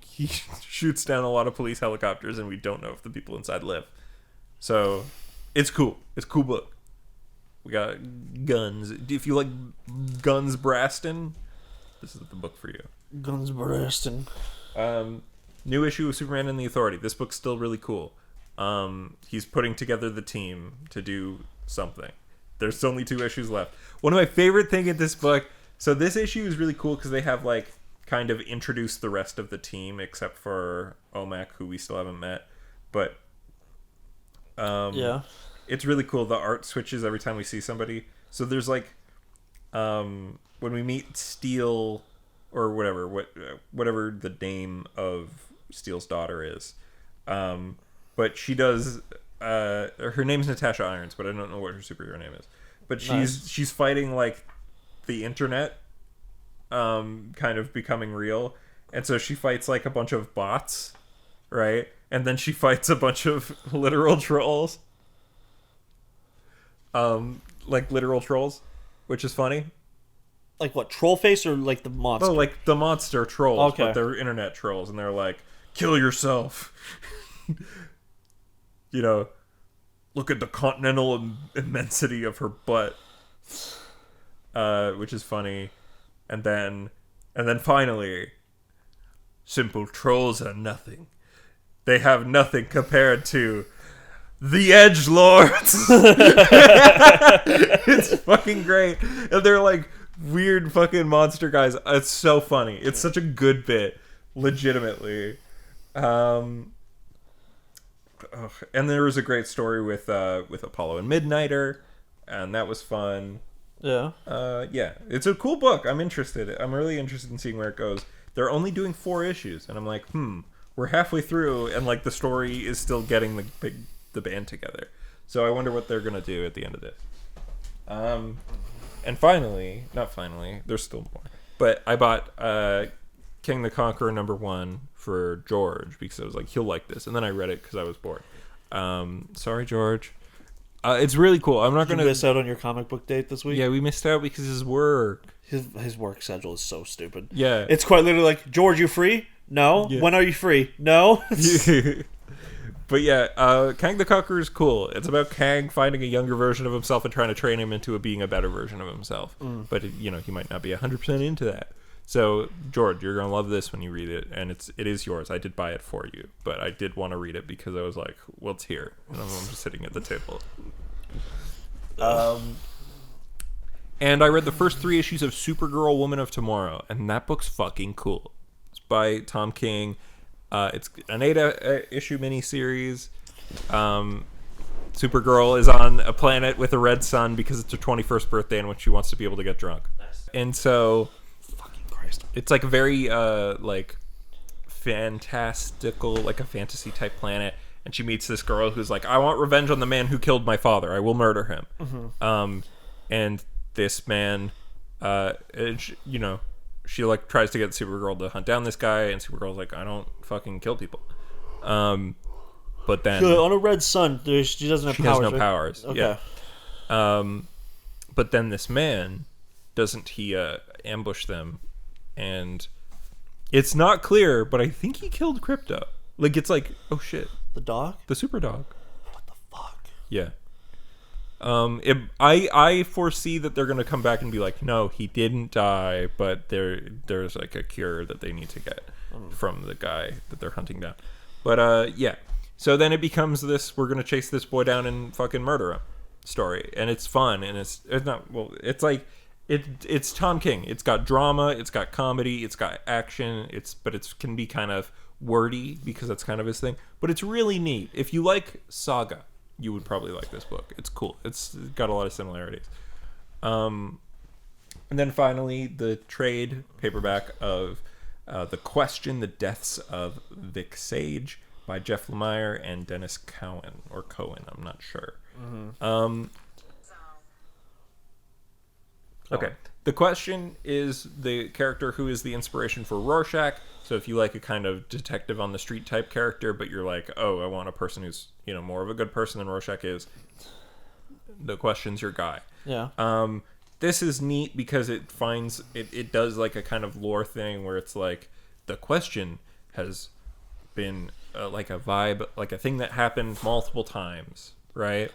shoots down a lot of police helicopters, and we don't know if the people inside live. So, it's cool. It's a cool book. We got guns. If you like guns brasting, this is the book for you. Guns bursting. New issue of Superman and the Authority. This book's still really cool. He's putting together the team to do something. There's only 2 issues left. One of my favorite things in this book. So this issue is really cool because they have like kind of introduced the rest of the team except for Omak, who we still haven't met. But yeah, it's really cool. The art switches every time we see somebody. So there's like when we meet Steel or whatever the name of Steel's daughter is. But she does. Her name's Natasha Irons, but I don't know what her superhero name is. But she's fighting like the internet, kind of becoming real, And so she fights like a bunch of bots, right? And then she fights a bunch of literal trolls. Like literal trolls, which is funny. Like what, troll face or like the monster? Oh, like the monster trolls, Okay. but they're internet trolls, and they're like, kill yourself. You know, look at the continental immensity of her butt. Which is funny. And then finally, simple trolls are nothing. They have nothing compared to the edgelords. It's fucking great. And they're like weird fucking monster guys. It's so funny. It's such a good bit. Legitimately. And there was a great story with Apollo and Midnighter, and that was fun. Yeah. Yeah, it's a cool book. I'm interested. I'm really interested in seeing where it goes. They're only doing 4 issues, and I'm like, we're halfway through, and like the story is still getting the band together. So I wonder what they're gonna do at the end of this. And finally, not finally, there's still more. But I bought King the Conqueror #1 for George because I was like, he'll like this, and then I read it because I was bored. Sorry, George. It's really cool. I'm not Did gonna you miss out on your comic book date this week? Yeah, we missed out because his work. His work schedule is so stupid. Yeah. It's quite literally like, George, you free? No. Yeah. When are you free? No. But yeah, Kang the Conqueror is cool. It's about Kang finding a younger version of himself and trying to train him into being a better version of himself. But you know, he might not be 100% into that. So George, you're gonna love this when you read it, and it is yours. I did buy it for you, but I did want to read it because I was like, well, it's here, and I'm just sitting at the table. And I read the first 3 issues of Supergirl Woman of Tomorrow, and that book's fucking cool. It's by Tom King. It's an 8-issue miniseries. Supergirl is on a planet with a red sun because it's her 21st birthday in which she wants to be able to get drunk. Nice. And so Fucking Christ. it's like a very like fantastical, like a fantasy type planet, and she meets this girl who's like, I want revenge on the man who killed my father. I will murder him. And this man, you know, she like tries to get Supergirl to hunt down this guy, and Supergirl's like, I don't fucking kill people. But then On a red sun, she doesn't have she powers. has no right? powers. Okay. Yeah. But then this man, doesn't he ambush them? And it's not clear, but I think he killed Crypto. Like, it's like, oh shit, The dog? the super dog. What the fuck? Yeah. I foresee that they're gonna come back and be like, no, he didn't die, but there's like a cure that they need to get from the guy that they're hunting down. But yeah. So then it becomes this: we're gonna chase this boy down and fucking murder him story, and it's fun, and it's not well. It's like it's Tom King. It's got drama, it's got comedy, it's got action. But it can be kind of wordy because that's kind of his thing. But it's really neat. If you like Saga, you would probably like this book. It's cool. It's got a lot of similarities. And then finally, the trade paperback of The Question, The Deaths of Vic Sage by Jeff Lemire and Dennis Cowan. Or Cohen, I'm not sure. Okay. The Question is the character who is the inspiration for Rorschach. So if you like a kind of detective on the street type character, but you're like, oh, I want a person who's, you know, more of a good person than Rorschach is, The Question's your guy. Yeah. This is neat because it does like a kind of lore thing where it's like The Question has been like a vibe, like a thing that happened multiple times, right?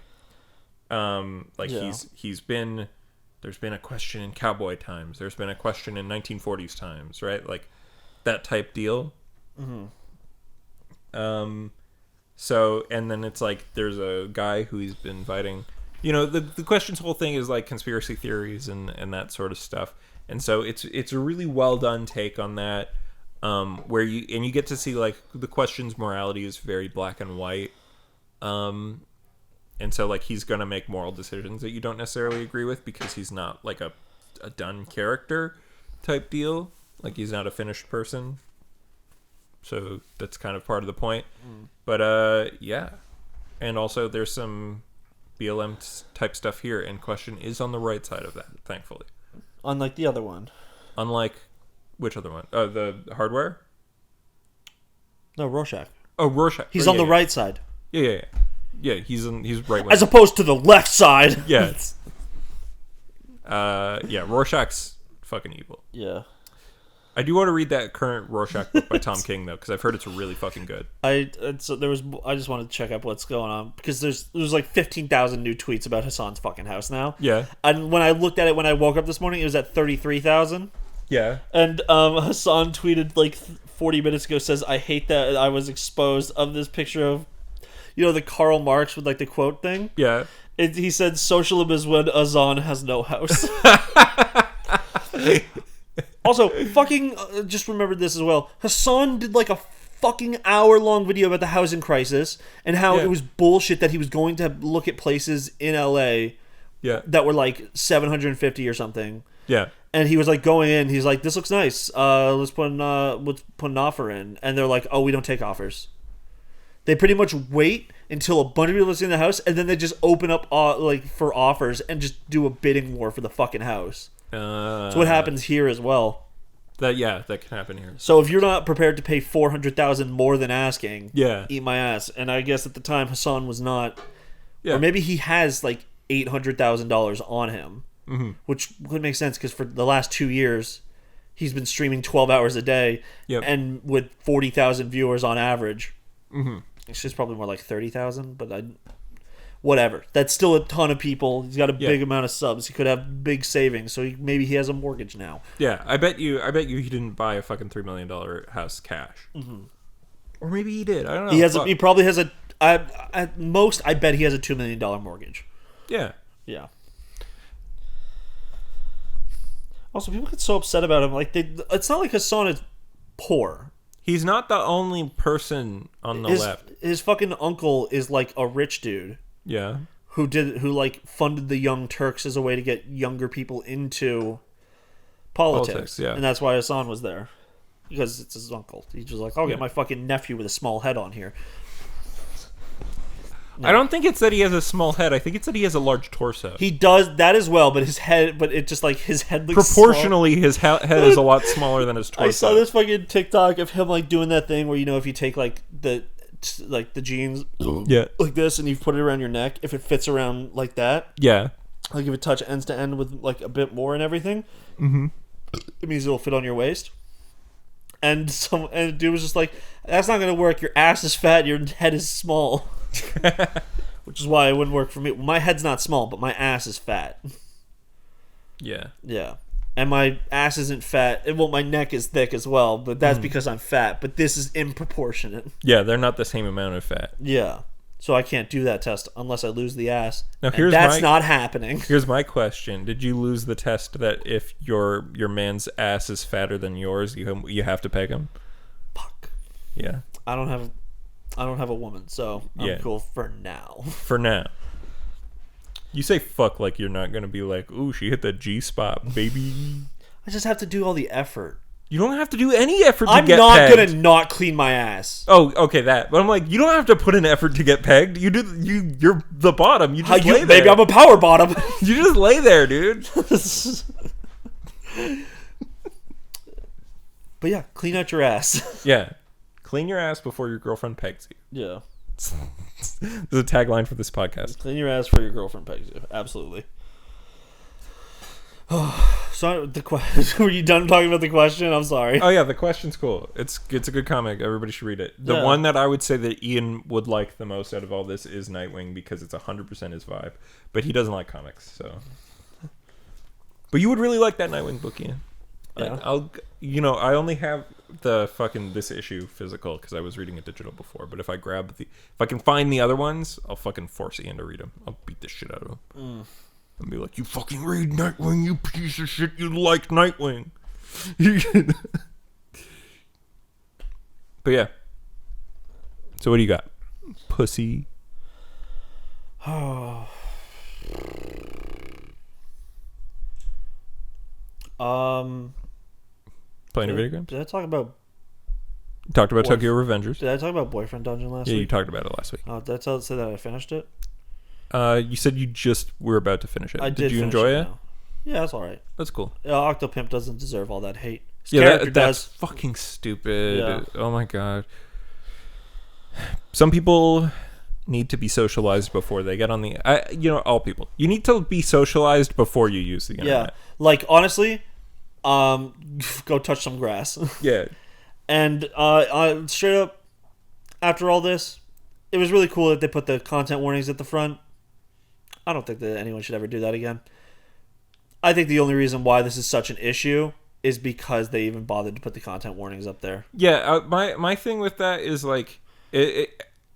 Like Yeah. there's been a question in cowboy times, there's been a question in 1940s times, right? Like that type deal. So, and then it's like there's a guy who he's been fighting. You know, the Question's whole thing is like conspiracy theories and that sort of stuff. And so it's a really well done take on that, where you get to see like The Question's morality is very black and white. And so like he's gonna make moral decisions that you don't necessarily agree with because he's not like a done character type deal. Like he's not a finished person. So that's kind of part of the point. But yeah. And also there's some BLM type stuff here, and Question is on the right side of that, thankfully. Unlike the other one. Unlike which other one? The Hardware? No, Rorschach. Oh, Rorschach. He's Oh, on yeah, the yeah. right side. Yeah. He's right. As opposed to the left side. Yeah. Rorschach's fucking evil. Yeah. I do want to read that current Rorschach book by Tom King though, because I've heard it's really fucking good. I just wanted to check up what's going on because there's like 15,000 new tweets about Hassan's fucking house now. Yeah. And when I looked at it when I woke up this morning, it was at 33,000. Yeah. And Hassan tweeted like 40 minutes ago, says, "I hate that I was exposed," of this picture of, the Karl Marx with like the quote thing. Yeah. He said, "Socialism is when Azan has no house." Also, fucking, just remembered this as well. Hassan did like a fucking hour-long video about the housing crisis and how it was bullshit that he was going to look at places in LA that were like 750 or something. Yeah. And he was like going in, he's like, "This looks nice. Let's put an offer in." And they're like, "Oh, we don't take offers." They pretty much wait until a bunch of people are in the house, and then they just open up for offers and just do a bidding war for the fucking house. That's what happens here as well. That can happen here. So if you're not prepared to pay $400,000 more than asking, eat my ass. And I guess at the time Hassan was not, or maybe he has like $800,000 on him, which would make sense because for the last 2 years he's been streaming 12 hours a day, and with 40,000 viewers on average. It's just probably more like 30,000, but whatever. That's still a ton of people. He's got a big amount of subs. He could have big savings, so maybe he has a mortgage now. Yeah, I bet you he didn't buy a fucking $3 million house cash. Or maybe he did. I don't know. He probably has at most, I bet he has a $2 million mortgage. Yeah. Yeah. Also, people get so upset about him. Like it's not like Hassan is poor. He's not the only person on the left. His fucking uncle is like a rich dude. Yeah. Who like funded the Young Turks as a way to get younger people into politics. Yeah. And that's why Hassan was there. Because it's his uncle. He's just like, I'll get my fucking nephew with a small head on here. No. I don't think it's that he has a small head. I think it's that he has a large torso. He does that as well, but his head looks proportionally small. His head is a lot smaller than his torso. I saw this fucking TikTok of him like doing that thing where if you take like the jeans like this and you put it around your neck, if it fits around like that, like if it touch ends to end with like a bit more and everything, it means it'll fit on your waist. And the dude was just like, "That's not gonna work. Your ass is fat. Your head is small." Which is why it wouldn't work for me. My head's not small, but my ass is fat. Yeah. And my ass isn't fat. Well, my neck is thick as well, but that's because I'm fat. But this is improportionate. Yeah, they're not the same amount of fat. Yeah. So I can't do that test unless I lose the ass. Now, that's not happening. Here's my question. Did you lose the test that if your man's ass is fatter than yours, you have to peg him? Fuck. Yeah. I don't have a woman, so I'm cool for now. For now. You say fuck like you're not going to be like, "Ooh, she hit the G-spot, baby." I just have to do all the effort. You don't have to do any effort to get pegged. I'm not going to not clean my ass. Oh, okay, that. But I'm like, you don't have to put in effort to get pegged. You're the bottom. You just lay there. Maybe I'm a power bottom. You just lay there, dude. But yeah, clean out your ass. Yeah. Clean your ass before your girlfriend pegs you. Yeah. This is a tagline for this podcast. Clean your ass before your girlfriend pegs you. Absolutely. So were you done talking about the question? I'm sorry. Oh yeah, the question's cool. It's a good comic. Everybody should read it. The one that I would say that Ian would like the most out of all this is Nightwing because it's 100% his vibe. But he doesn't like comics, so. But you would really like that Nightwing book, Ian. Yeah. I only have the fucking this issue physical because I was reading it digital before. But if I can find the other ones, I'll fucking force Ian to read them. I'll beat the shit out of him. And be like, "You fucking read Nightwing, you piece of shit. You like Nightwing." But yeah. So what do you got? Pussy. Playing video games? Did I talk about... Talked about Tokyo Revengers. Did I talk about Boyfriend Dungeon last week? Yeah, you talked about it last week. Did I say that I finished it? You said you just were about to finish it. I did you enjoy it? Now. Yeah, that's alright. That's cool. Octopimp doesn't deserve all that hate. His character that's fucking stupid. Yeah. Oh my god. some people need to be socialized before they get on the all people, you need to be socialized before you use the internet. Like honestly, go touch some grass. Yeah. And straight up, after all this, it was really cool that they put the content warnings at the front. I don't think that anyone should ever do that again. I think the only reason why this is such an issue is because they even bothered to put the content warnings up there. Yeah, my thing with that is like,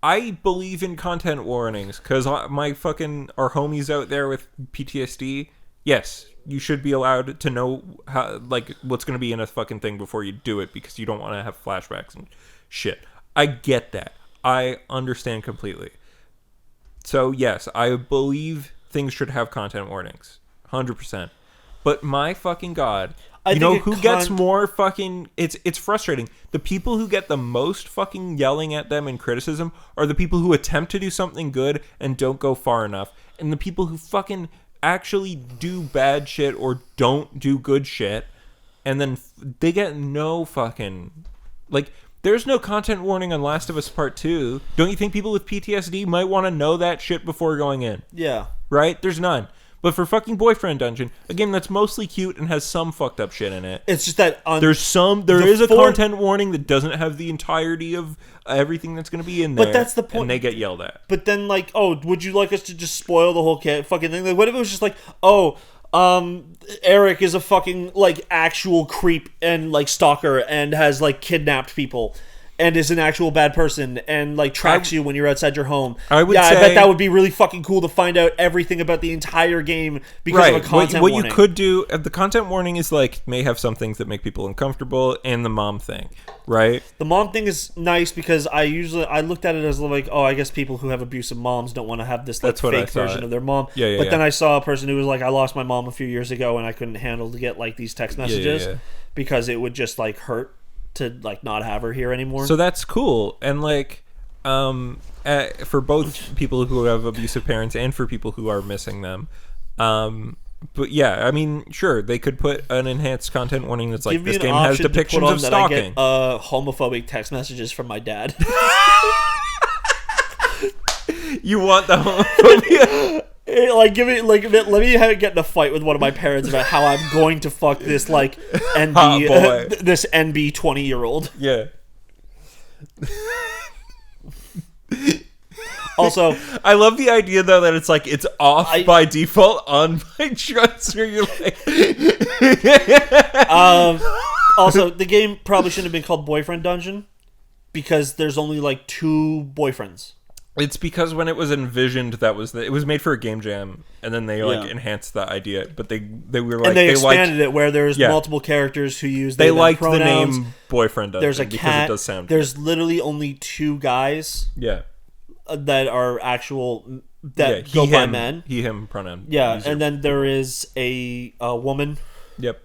I believe in content warnings because our homies out there with PTSD. Yes, you should be allowed to know how, like, what's going to be in a fucking thing before you do it because you don't want to have flashbacks and shit. I get that. I understand completely. So yes, I believe things should have content warnings, 100%. But my fucking God, you know who gets more fucking... It's frustrating. The people who get the most fucking yelling at them and criticism are the people who attempt to do something good and don't go far enough. And the people who fucking actually do bad shit or don't do good shit. And then they get no fucking... Like, there's no content warning on Last of Us Part 2. Don't you think people with PTSD might want to know that shit before going in? Yeah. Right? There's none. But for fucking Boyfriend Dungeon, a game that's mostly cute and has some fucked up shit in it. It's just that there is a content warning that doesn't have the entirety of everything that's going to be in there. But that's the point. And they get yelled at. But then, like, oh, would you like us to just spoil the whole fucking thing? Like, what if it was just like, Eric is a fucking, like, actual creep and, like, stalker and has, like, kidnapped people and is an actual bad person and, like, tracks you when you're outside your home. I bet that would be really fucking cool to find out everything about the entire game because of a content warning. What you could do, the content warning is, like, may have some things that make people uncomfortable, and the mom thing, right? The mom thing is nice because I looked at it as, like, oh, I guess people who have abusive moms don't want to have this, like, fake version of their mom. But then I saw a person who was like, I lost my mom a few years ago and I couldn't handle to get, like, these text messages because it would just, like, hurt to, like, not have her here anymore. So that's cool. And, like, for both people who have abusive parents and for people who are missing them. But yeah, I mean, sure, they could put an enhanced content warning that's like, this game has depictions of stalking. I get homophobic text messages from my dad. You want the homophobia? Like, give me, like, let me get in a fight with one of my parents about how I'm going to fuck this, like, this NB 20-year-old. Yeah. Also, I love the idea though that it's like it's off by default, on by choice. Where you're like, also, the game probably shouldn't have been called Boyfriend Dungeon because there's only like 2 boyfriends. It's because when it was envisioned, it was made for a game jam, and then they like enhanced the idea. But they were like, and they expanded it where there's multiple characters who use they liked pronouns. The name Boyfriend Dungeon. There's a cat. Because it does sound there's good. Literally only 2 guys. Yeah. That are actual go by men. He him pronoun. Yeah, user. And then there is a woman. Yep.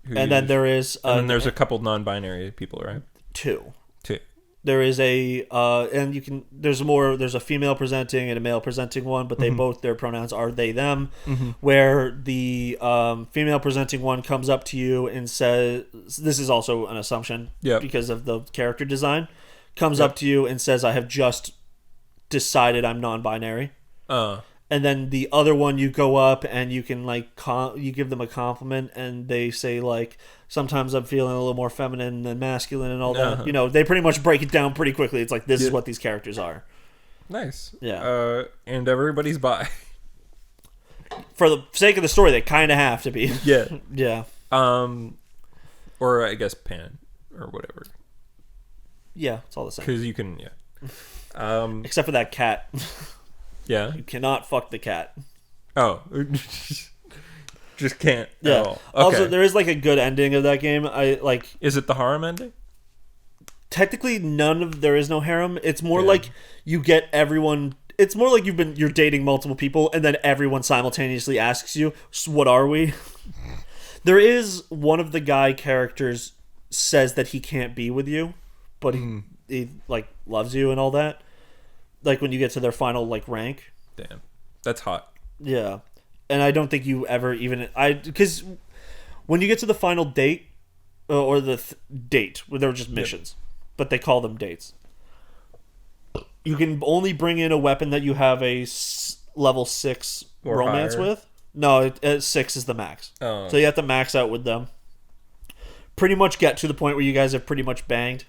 And then there is and then there's a couple non-binary people, right? 2. There is a and you can there's a female presenting and a male presenting one, but they both their pronouns are they them. Where the female presenting one comes up to you and says, this is also an assumption because of the character design, comes up to you and says, I have just decided I'm non-binary. And then the other one, you go up and you can like you give them a compliment and they say like, sometimes I'm feeling a little more feminine than masculine and all that. You know, they pretty much break it down pretty quickly. It's like, this is what these characters are. Nice. Yeah. And everybody's bi. For the sake of the story, they kind of have to be. Yeah. Yeah. Or I guess pan or whatever. Yeah, it's all the same. Because you can, except for that cat. Yeah. You cannot fuck the cat. Oh. Just can't. Yeah. At all. Okay. Also, there is like a good ending of that game. Is it the harem ending? Technically, there is no harem. It's more like you get everyone. It's more like you're dating multiple people, and then everyone simultaneously asks you, so "What are we?" There is one of the guy characters says that he can't be with you, but he like loves you and all that. Like when you get to their final like rank. Damn, that's hot. Yeah, and I don't think you ever because when you get to the final date or the date, where they're just missions, but they call them dates. You can only bring in a weapon that you have a level 6 Or romance higher? with. No, 6 is the max. Oh. So you have to max out with them. Pretty much get to the point where you guys have pretty much banged.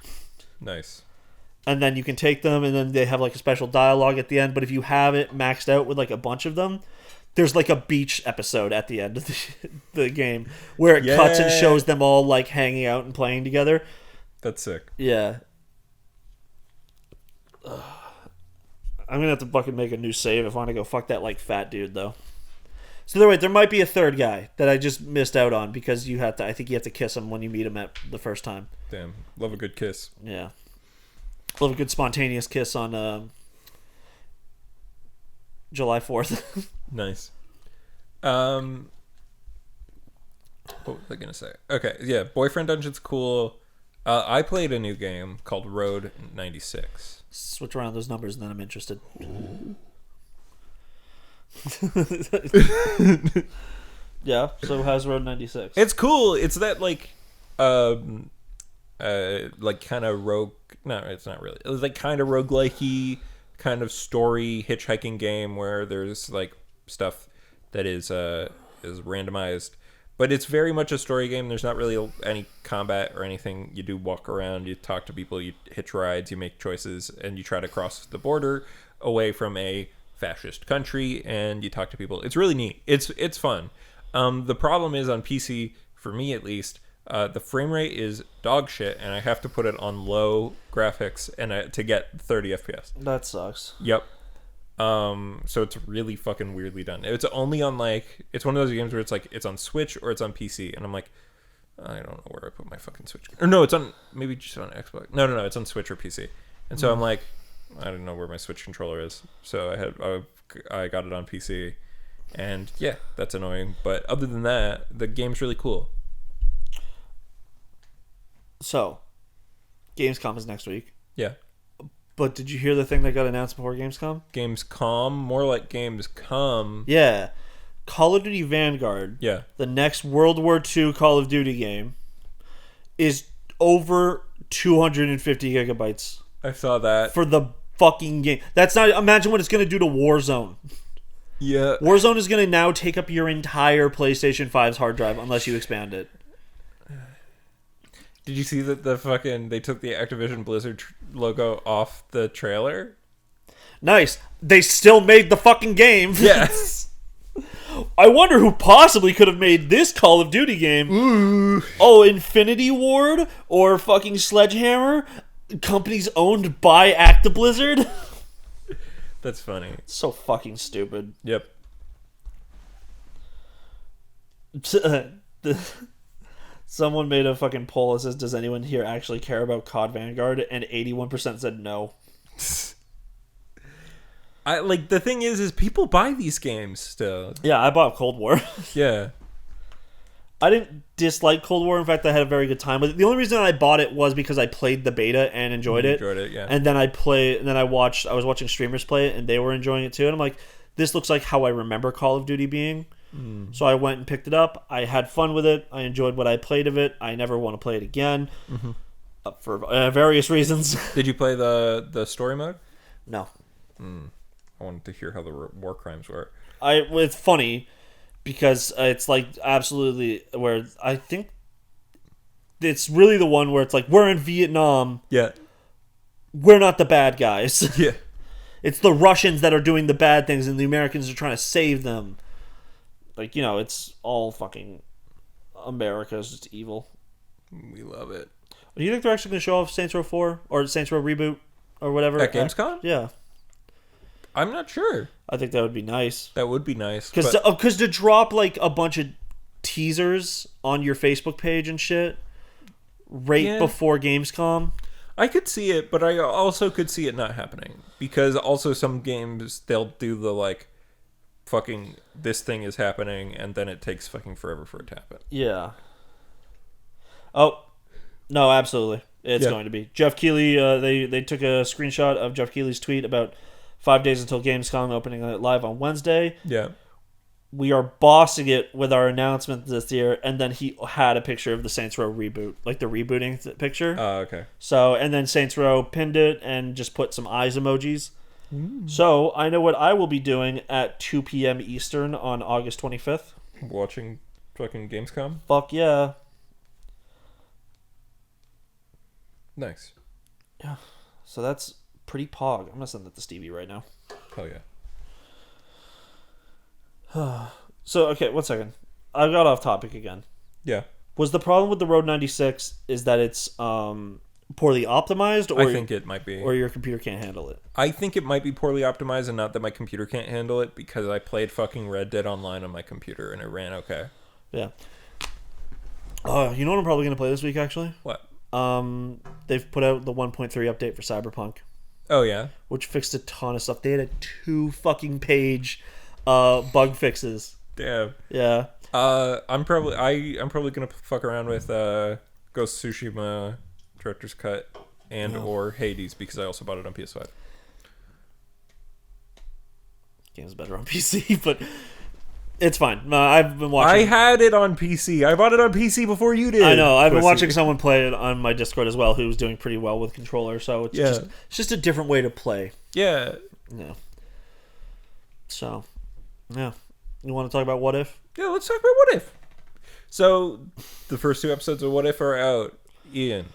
Nice. And then you can take them, and then they have like a special dialogue at the end. But if you have it maxed out with like a bunch of them, there's like a beach episode at the end of the game where it cuts and shows them all like hanging out and playing together. That's sick. Yeah. I'm gonna have to fucking make a new save if I want to go fuck that like fat dude though. So there might be a third guy that I just missed out on because you have to. I think you have to kiss him when you meet him at the first time. Damn, love a good kiss. Yeah, love a good spontaneous kiss on July 4th. Nice. What was I gonna say? Okay, yeah, Boyfriend Dungeon's cool. I played a new game called Road 96. Switch around those numbers and then I'm interested. Yeah, so how's Road 96? It's cool. It's that like kind of rogue. No, it's not really. It was like kind of roguelike-y kind of story hitchhiking game where there's like stuff that is randomized, but it's very much a story game. There's not really any combat or anything. You do walk around, you talk to people, you hitch rides, you make choices, and you try to cross the border away from a fascist country, and you talk to people. It's really neat. It's fun. The problem is on PC, for me at least, the frame rate is dog shit, and I have to put it on low graphics and to get 30 FPS. That sucks. Yep. So it's really fucking weirdly done. It's only on like, it's one of those games where it's like it's on Switch or it's on PC, and I'm like, I don't know where I put my fucking Switch. Or no, it's on maybe just on Xbox. No, it's on Switch or PC. And so I'm like, I don't know where my Switch controller is. So I got it on PC, and yeah, that's annoying. But other than that, the game's really cool. So, Gamescom is next week. Yeah. But did you hear the thing that got announced before Gamescom? Gamescom, more like Gamescom. Yeah. Call of Duty Vanguard, Yeah. the next World War II Call of Duty game, is over 250 gigabytes I saw that. for the fucking game. That's not... Imagine what it's going to do to Warzone. Yeah. Warzone is going to now take up your entire PlayStation 5's hard drive unless you expand it. Did you see that they took the Activision Blizzard logo off the trailer? Nice. They still made the fucking game. Yes. I wonder who possibly could have made this Call of Duty game. Ooh. Oh, Infinity Ward or fucking Sledgehammer? Companies owned by Blizzard? That's funny. So fucking stupid. Yep. Someone made a fucking poll that says, does anyone here actually care about COD Vanguard? And 81% said no. The thing is people buy these games still. Yeah, I bought Cold War. Yeah. I didn't dislike Cold War. In fact, I had a very good time with it. The only reason I bought it was because I played the beta and enjoyed it. Yeah. And then I was watching streamers play it and they were enjoying it too. And I'm like, this looks like how I remember Call of Duty being. So I went and picked it up. I had fun with it. I enjoyed what I played of it. I never want to play it again for various reasons. Did you play the story mode? No. I wanted to hear how the war crimes were. It's funny because it's like absolutely where I think it's really the one where it's like, we're in Vietnam. Yeah. We're not the bad guys. Yeah. It's the Russians that are doing the bad things and the Americans are trying to save them. Like, it's all fucking America's just evil. We love it. Do you think they're actually going to show off Saints Row 4 or Saints Row Reboot or whatever? At Gamescom? Yeah. I'm not sure. I think that would be nice. That would be nice. Because to drop like a bunch of teasers on your Facebook page and shit before Gamescom. I could see it, but I also could see it not happening. Because also some games, they'll do the like, fucking this thing is happening, and then it takes fucking forever for it to happen. Yeah. Oh, no, absolutely. It's going to be. Jeff Keighley, they took a screenshot of Jeff Keighley's tweet about 5 days until Gamescom opening live on Wednesday. Yeah. we are bossing it with our announcement this year, and then he had a picture of the Saints Row reboot, like the rebooting picture. Oh, okay. So, and then Saints Row pinned it and just put some eyes emojis. So, I know what I will be doing at 2 p.m. Eastern on August 25th. Watching fucking Gamescom? Fuck yeah. Nice. Yeah. So that's pretty pog. I'm going to send that to Stevie right now. Hell yeah. So, okay, 1 second. I got off topic again. Yeah. Was the problem with the Road 96 is that it's poorly optimized, or I think it might be. or your computer can't handle it? I think it might be poorly optimized, and not that my computer can't handle it, because I played fucking Red Dead Online on my computer and it ran okay. Yeah. You know what I'm probably going to play this week, actually? What? They've put out the 1.3 update for Cyberpunk, Oh yeah. which fixed a ton of stuff. They had a 2 fucking page bug fixes. Damn. Yeah. I'm probably gonna fuck around with Ghost of Tsushima Director's Cut and or Hades, because I also bought it on PS5. Game's better on PC, but it's fine. I've been watching. I had it on PC. I bought it on PC before you did. I know. I've been Pussy. watching someone play it on my Discord as well, who's doing pretty well with controller. So it's just a different way to play. Yeah. Yeah. So, yeah. You want to talk about What If? Yeah, let's talk about What If. So, the first 2 episodes of What If are out. Ian,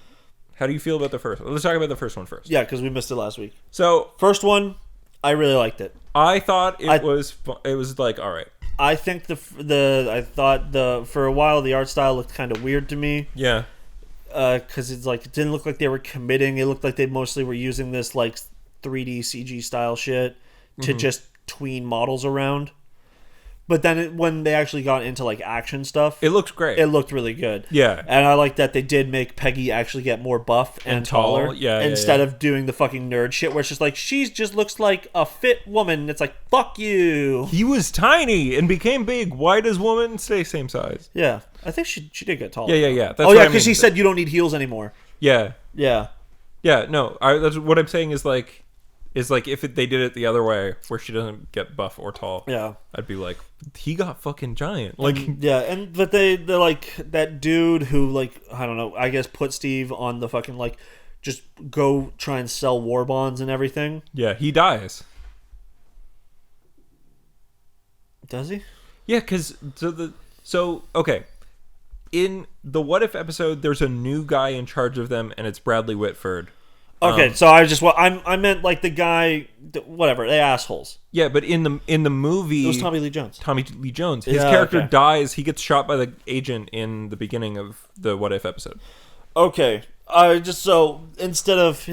how do you feel about the first one? Let's talk about the first one first. Yeah, because we missed it last week. So, First one, I really liked it. I thought it was like, all right. I think for a while the art style looked kind of weird to me. Yeah. Because it's like it didn't look like they were committing. It looked like they mostly were using this like 3D CG style shit to just tween models around. But then when they actually got into like action stuff, It looks great. it looked really good. Yeah. And I like that they did make Peggy actually get more buff and tall. taller. Yeah, Instead yeah. of doing the fucking nerd shit where it's just like, she just looks like a fit woman. It's like, fuck you. He was tiny and became big. Why does woman stay same size? Yeah. I think she did get taller. Yeah. That's Oh, what yeah, I because mean. she said you don't need heels anymore. Yeah. Yeah. Yeah, no. That's what I'm saying is like if they did it the other way, where she doesn't get buff or tall. Yeah. I'd be like, he got fucking giant. Like, Yeah, but they're like that dude who like I don't know, I guess put Steve on the fucking like just go try and sell war bonds and everything. yeah, he dies. Does he? Yeah, because okay, in the What If episode, there's a new guy in charge of them, and it's Bradley Whitford. Okay, so I meant like the guy, whatever, they assholes. Yeah, but in the movie, It was Tommy Lee Jones. Tommy Lee Jones. His Yeah, character okay. dies. He gets shot by the agent in the beginning of the What If episode. Okay, just so instead of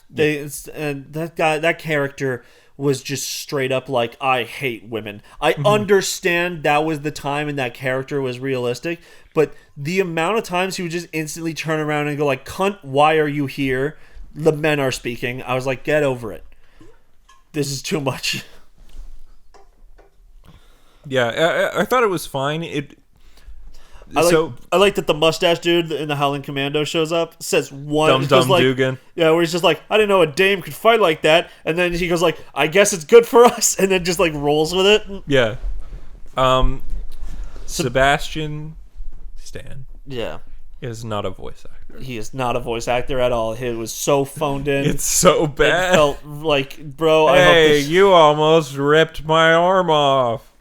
that character was just straight up like, I hate women. I understand that was the time and that character was realistic, but the amount of times he would just instantly turn around and go like, cunt, why are you here? The men are speaking. I was like, get over it. This is too much. Yeah, I thought it was fine. I like that the mustache dude in the Howling Commando shows up, says one Dum Dum like, Dugan. Yeah, where he's just like, I didn't know a dame could fight like that, and then he goes like, I guess it's good for us, and then just like rolls with it. Yeah. Sebastian Stan Yeah. is not a voice actor. He is not a voice actor at all. It was so phoned in. It's so It bad. felt like, bro, I hope Hey, this... you almost ripped my arm off.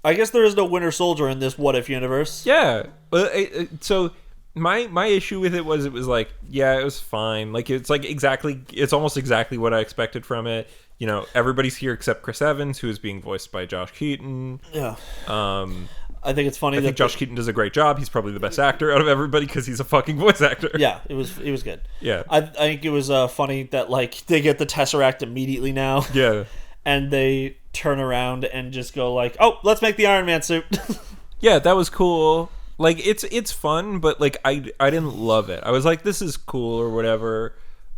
I guess there is no Winter Soldier in this What If universe. Yeah. So my issue with it was like, yeah, it was fine. Like it's almost exactly what I expected from it. You know, everybody's here except Chris Evans, who is being voiced by Josh Keaton. Yeah. I think it's funny I think Josh Keaton does a great job. He's probably the best actor out of everybody because he's a fucking voice actor. Yeah, it was good. Yeah. I think it was funny that like they get the Tesseract immediately now. Yeah. And they turn around and just go like, "Oh, let's make the Iron Man suit." Yeah, that was cool. Like it's fun, but like I didn't love it. I was like, this is cool or whatever.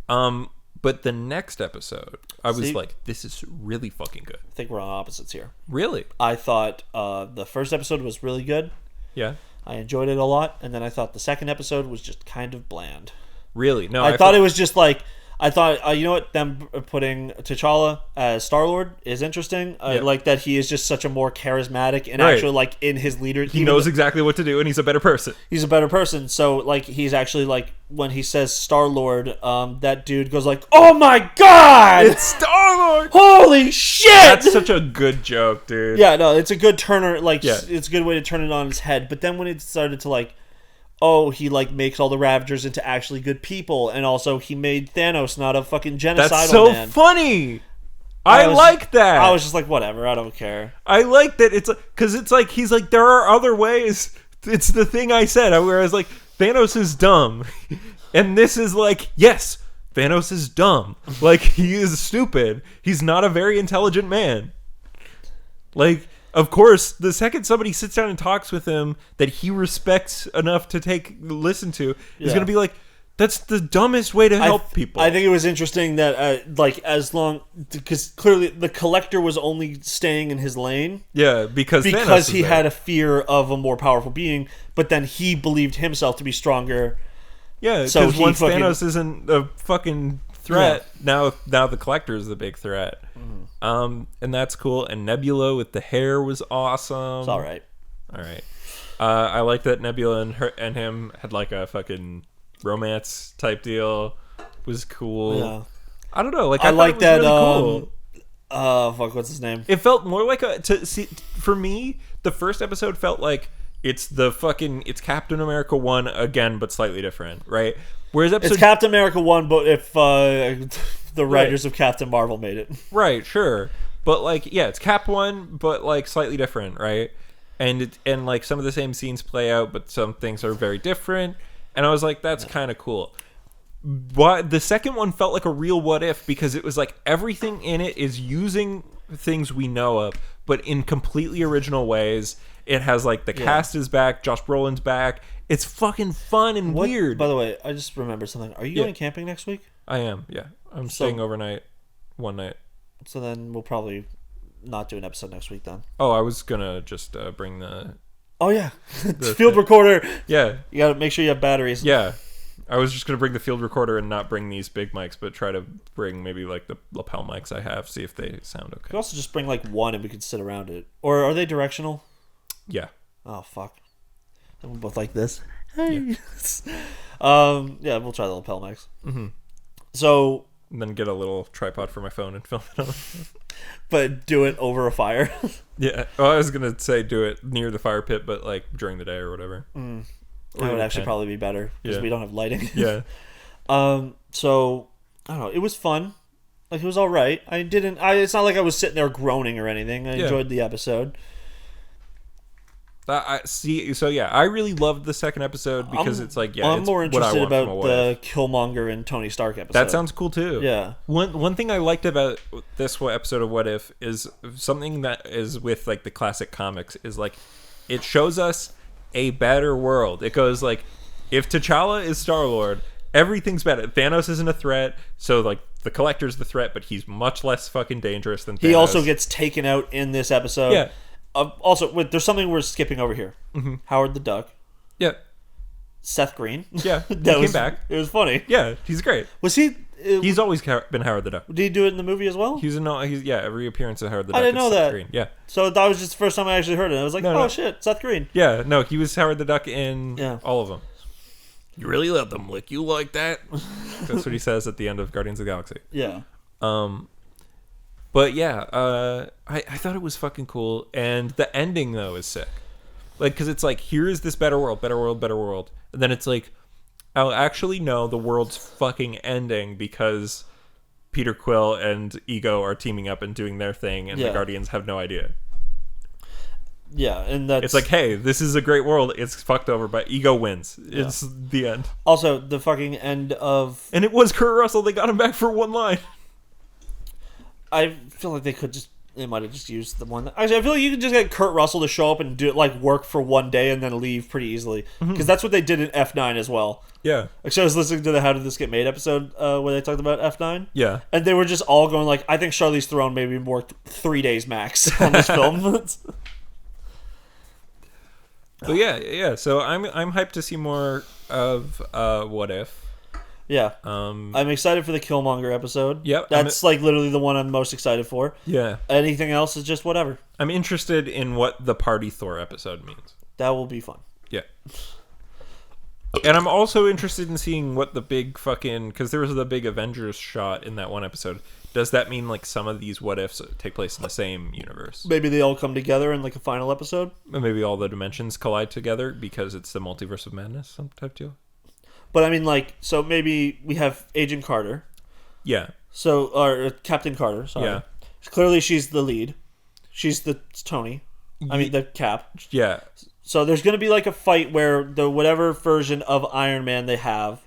But the next episode, I was like, this is really fucking good. I think we're on opposites here. Really? I thought the first episode was really good. Yeah. I enjoyed it a lot, and then I thought the second episode was just kind of bland. Really? No, I thought it was just like I thought, you know what, them putting T'Challa as Star-Lord is interesting. I like that he is just such a more charismatic and actually, like, in his leader. He knows exactly what to do, and he's a better person. He's a better person. So, like, he's actually, like, when he says Star-Lord, that dude goes like, oh my god! It's Star-Lord! Holy shit! That's such a good joke, dude. Yeah, no, it's a good turner, like, it's a good way to turn it on his head. But then when it started to, like, oh, he, like, makes all the Ravagers into actually good people, and also he made Thanos not a fucking genocidal That's so man. funny! I like that! I was just like, whatever, I don't care. I like that it's... Because it's like, he's like, there are other ways. It's the thing I said, where I was like, Thanos is dumb. And this is like, yes, Thanos is dumb. Like, he is stupid. He's not a very intelligent man. Like... Of course, the second somebody sits down and talks with him that he respects enough to listen to is going to be like, that's the dumbest way to help people. I think it was interesting that, because clearly the Collector was only staying in his lane. Yeah, because he had a fear of a more powerful being, but then he believed himself to be stronger. Yeah, because once Thanos isn't a fucking threat, now the Collector is the big threat. And that's cool. And Nebula with the hair was awesome. It's all right. I like that Nebula and him had like a fucking romance type deal. It was cool. Yeah. I don't know. Like I like that. Really cool. What's his name? It felt more like for me. The first episode felt like it's Captain America 1 again, but slightly different, right? Whereas it's Captain America 1, but if the writers of Captain Marvel made it. Right, sure. But, like, yeah, it's Cap 1, but, like, slightly different, right? And like, some of the same scenes play out, but some things are very different. And I was like, that's kind of cool. But the second one felt like a real what if, because it was like everything in it is using things we know of, but in completely original ways. It has, like, the cast is back, Josh Brolin's back. It's fucking fun and weird. By the way, I just remembered something. Are you going camping next week? I am, yeah. I'm staying overnight, one night. So then we'll probably not do an episode next week then. Oh, I was going to just bring the... Oh, yeah. The field recorder. Yeah. You got to make sure you have batteries. Yeah. I was just going to bring the field recorder and not bring these big mics, but try to bring maybe, like, the lapel mics I have, see if they sound okay. You could also just bring, like, one and we could sit around it. Or are they directional? Yeah. Oh, fuck. And we're both like this. Hey. Yeah, we'll try the lapel mics. Mm-hmm. So... And then get a little tripod for my phone and film it on. But do it over a fire. Yeah. Well, I was going to say do it near the fire pit, but like during the day or whatever. That would actually probably be better because we don't have lighting. Yeah. So, I don't know. It was fun. Like, it was all right. It's not like I was sitting there groaning or anything. I enjoyed the episode. I see. So yeah, I really loved the second episode because it's like I'm more interested about the Killmonger and Tony Stark episode. That sounds cool too. Yeah. One thing I liked about this episode of What If is something that is with like the classic comics is like it shows us a better world. It goes like if T'Challa is Star-Lord, everything's better. Thanos isn't a threat, so like the Collector's the threat, but he's much less fucking dangerous than Thanos. He also gets taken out in this episode. Yeah. Also, there's something we're skipping over here. Mm-hmm. Howard the Duck. Yeah. Seth Green. Yeah. He came back. It was funny. Yeah, he's great. Was he? He's always been Howard the Duck. Did he do it in the movie as well? Every appearance of Howard the Duck. I didn't know that. Green. Yeah. So that was just the first time I actually heard it. I was like, shit, Seth Green. Yeah, no, he was Howard the Duck in all of them. You really let them lick you like that? That's what he says at the end of Guardians of the Galaxy. Yeah. But yeah, I thought it was fucking cool, and the ending though is sick. Like, because it's like, here is this better world, and then it's like, oh, actually no, the world's fucking ending because Peter Quill and Ego are teaming up and doing their thing, and the Guardians have no idea. Yeah, and that's... It's like, hey, this is a great world. It's fucked over, but Ego wins. It's the end. Also, the fucking end of... And it was Kurt Russell. They got him back for one line. I feel like they might have just used the one. Actually, I feel like you could just get Kurt Russell to show up and do like work for one day and then leave pretty easily. Because that's what they did in F9 as well. Yeah. Actually, I was listening to the How Did This Get Made episode where they talked about F9. Yeah. And they were just all going like, I think Charlize Theron maybe worked 3 days max on this film. But yeah. So I'm hyped to see more of What If. Yeah. I'm excited for the Killmonger episode. Yep. That's like literally the one I'm most excited for. Yeah. Anything else is just whatever. I'm interested in what the Party Thor episode means. That will be fun. Yeah. And I'm also interested in seeing what the big fucking... Because there was the big Avengers shot in that one episode. Does that mean like some of these what ifs take place in the same universe? Maybe they all come together in like a final episode. Maybe all the dimensions collide together because it's the multiverse of madness, some type deal. But I mean, like, so maybe we have Agent Carter. Yeah. So, or Captain Carter, sorry. Yeah. Clearly she's the lead. She's the Tony. I mean, the Cap. Yeah. So there's going to be like a fight where the whatever version of Iron Man they have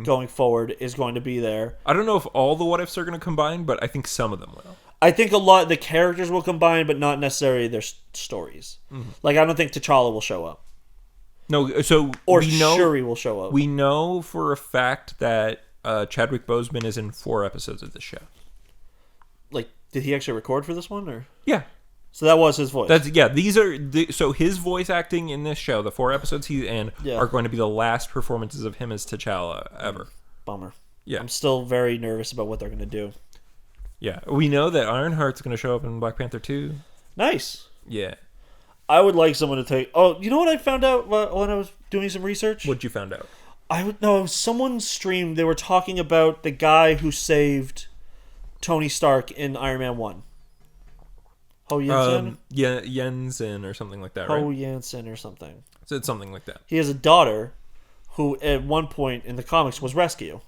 going forward is going to be there. I don't know if all the what ifs are going to combine, but I think some of them will. I think a lot of the characters will combine, but not necessarily their stories. Like, I don't think T'Challa will show up. No, so Or we know, Shuri will show up. We know for a fact that Chadwick Boseman is in 4 episodes of this show. Like, did he actually record for this one? Or Yeah. So that was his voice. These are so his voice acting in this show, the 4 episodes he's in, are going to be the last performances of him as T'Challa ever. Bummer. Yeah. I'm still very nervous about what they're going to do. Yeah. We know that Ironheart's going to show up in Black Panther 2. Nice. Yeah. I would like someone to take... Oh, you know what I found out when I was doing some research? What'd you find out? Someone streamed, they were talking about the guy who saved Tony Stark in Iron Man 1. Ho Yinsen? Jensen or something like that, right? Ho Yinsen or something. So it's something like that. He has a daughter who, at one point in the comics, was Rescue.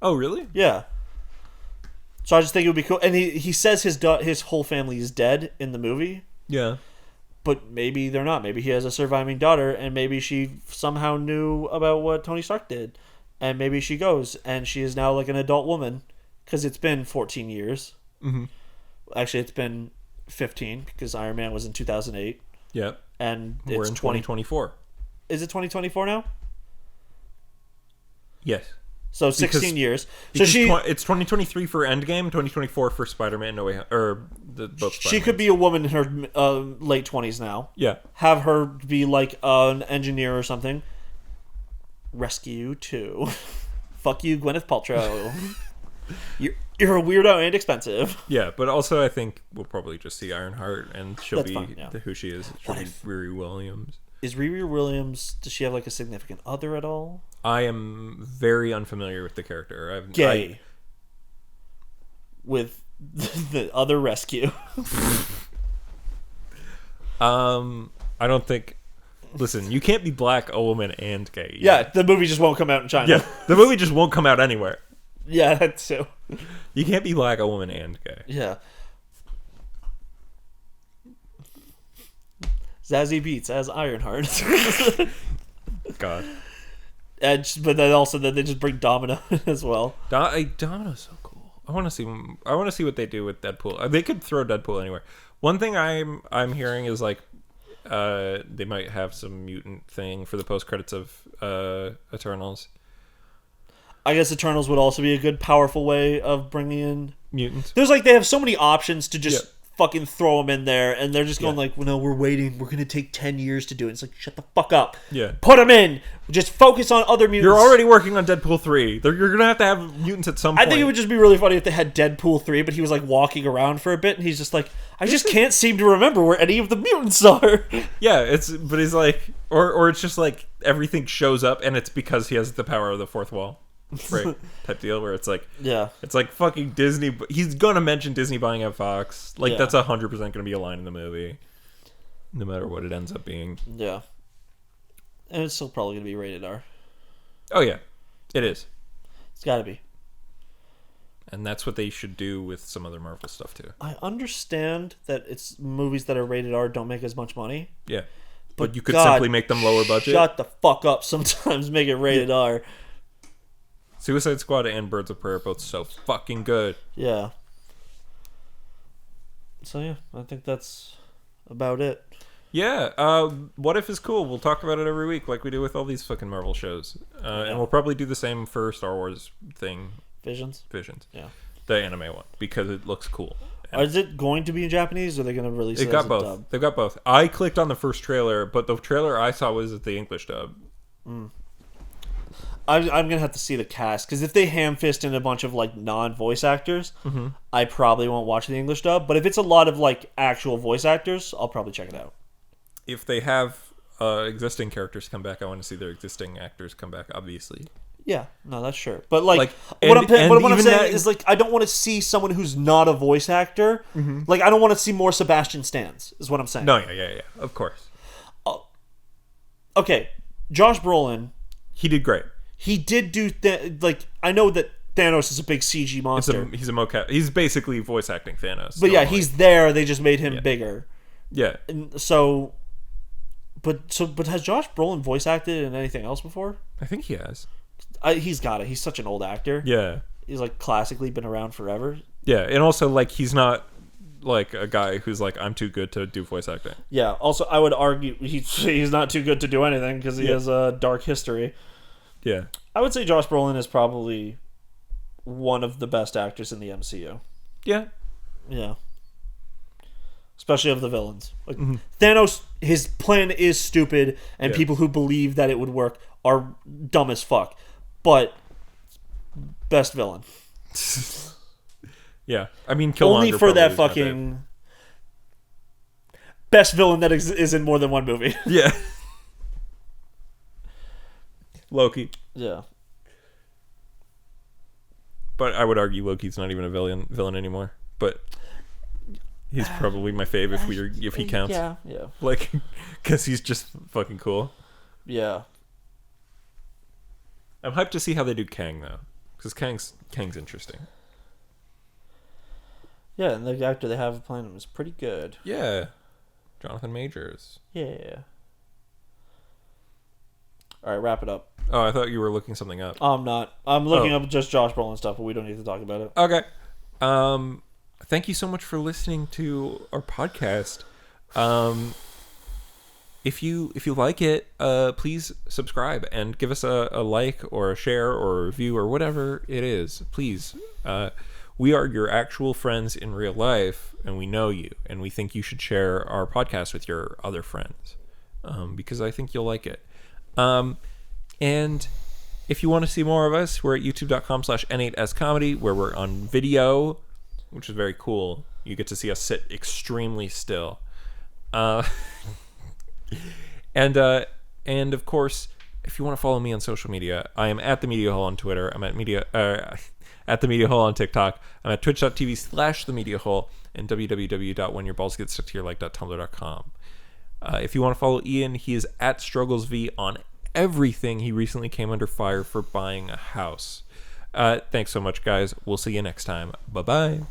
Oh, really? Yeah. So I just think it would be cool. And he says his whole family is dead in the movie. Yeah. But maybe they're not. Maybe he has a surviving daughter, and maybe she somehow knew about what Tony Stark did. And maybe she goes, and she is now like an adult woman. Because it's been 14 years. Mm-hmm. Actually, it's been 15, because Iron Man was in 2008. Yep. And we're it's in 2024. Is it 2024 now? Yes. So 16 years. So it's 2023 for Endgame, 2024 for Spider-Man No Way Home, or both. She could be a woman in her late 20s now. Yeah. Have her be like an engineer or something. Rescue 2. Fuck you, Gwyneth Paltrow. You're a weirdo and expensive. Yeah, but also I think we'll probably just see Ironheart, and she'll be who she is. She'll be Riri Williams. Is Riri Williams? Does she have like a significant other at all? I am very unfamiliar with the character. Gay. With the other rescue. I don't think. Listen, you can't be black, a woman, and gay. Yeah, the movie just won't come out in China. Yeah, the movie just won't come out anywhere. Yeah, that's too. You can't be black, a woman, and gay. Yeah. Zazie Beetz as Ironheart. God. But then also that they just bring Domino as well. Domino's so cool. I want to see what they do with Deadpool. They could throw Deadpool anywhere. One thing I'm hearing is like they might have some mutant thing for the post credits of Eternals. I guess Eternals would also be a good, powerful way of bringing in mutants. There's like they have so many options to just fucking throw them in there, and they're just going like, well, no, we're waiting. We're gonna take 10 years to do it. It's like, shut the fuck up. Yeah, put them in. Just focus on other mutants. You're already working on Deadpool 3. You're gonna have mutants at some point. I think it would just be really funny if they had Deadpool 3, but he was like walking around for a bit, and he's just like, I just can't seem to remember where any of the mutants are. Yeah, but he's like, or it's just like everything shows up, and it's because he has the power of the fourth wall. Right, type deal where it's like, it's like fucking Disney. He's gonna mention Disney buying out Fox. Like that's 100% gonna be a line in the movie, no matter what it ends up being. Yeah, and it's still probably gonna be rated R. Oh yeah, it is. It's gotta be. And that's what they should do with some other Marvel stuff too. I understand that it's movies that are rated R don't make as much money. Yeah, but you could simply make them lower budget. Shut the fuck up. Sometimes make it rated R. Suicide Squad and Birds of Prey are both so fucking good. Yeah. So yeah, I think that's about it. Yeah, What If is cool. We'll talk about it every week like we do with all these fucking Marvel shows. And we'll probably do the same for Star Wars thing. Visions? Yeah. The anime one, because it looks cool. Is it going to be in Japanese, or are they going to release it got as both. a dub? They've got both. I clicked on the first trailer, but the trailer I saw was the English dub. I'm gonna have to see the cast, because if they ham-fist in a bunch of like non-voice actors, I probably won't watch the English dub. But if it's a lot of like actual voice actors, I'll probably check it out. If they have existing characters come back, I want to see their existing actors come back. Obviously. Yeah, no, that's sure. But like, and what I'm even saying that is like, I don't want to see someone who's not a voice actor. Like, I don't want to see more Sebastian Stans. Is what I'm saying. No, yeah, of course. Okay, Josh Brolin. He did great. He did do like, I know that Thanos is a big CG monster. He's a mocap. He's basically voice acting Thanos. But yeah, he's there. They just made him bigger. Yeah. And so, but has Josh Brolin voice acted in anything else before? I think he has. He's got it. He's such an old actor. Yeah. He's like classically been around forever. Yeah, and also like he's not like a guy who's like, I'm too good to do voice acting. Yeah. Also, I would argue he's not too good to do anything because he has a dark history. Yeah. I would say Josh Brolin is probably one of the best actors in the MCU. Yeah. Yeah. Especially of the villains. Like, Thanos, his plan is stupid, and people who believe that it would work are dumb as fuck. But best villain. Yeah. I mean, Killmonger only for that probably fucking best villain that is in more than one movie. Yeah. Loki. Yeah. But I would argue Loki's not even a villain anymore. But he's probably my fave if he counts. Yeah. Like, because he's just fucking cool. Yeah. I'm hyped to see how they do Kang though, because Kang's interesting. Yeah, and the actor they have playing him is pretty good. Yeah, Jonathan Majors. Yeah. All right, wrap it up. Oh, I thought you were looking something up. I'm not. I'm looking up just Josh Brolin stuff, but we don't need to talk about it. Okay. Thank you so much for listening to our podcast. If you like it, please subscribe and give us a like or a share or a review or whatever it is. Please. We are your actual friends in real life, and we know you, and we think you should share our podcast with your other friends, because I think you'll like it. And if you want to see more of us, we're at youtube.com/N8SComedy, where we're on video, which is very cool. You get to see us sit extremely still. And of course, if you want to follow me on social media, I am at the Media Hole on Twitter. I'm at the Media Hole on TikTok. I'm at twitch.tv/the Media Hole and www.whenyourballs.get-stuck-to-your-leg.tumblr.com. If you want to follow Ian, he is at StrugglesV on everything. He recently came under fire for buying a house. Thanks so much, guys. We'll see you next time. Bye-bye.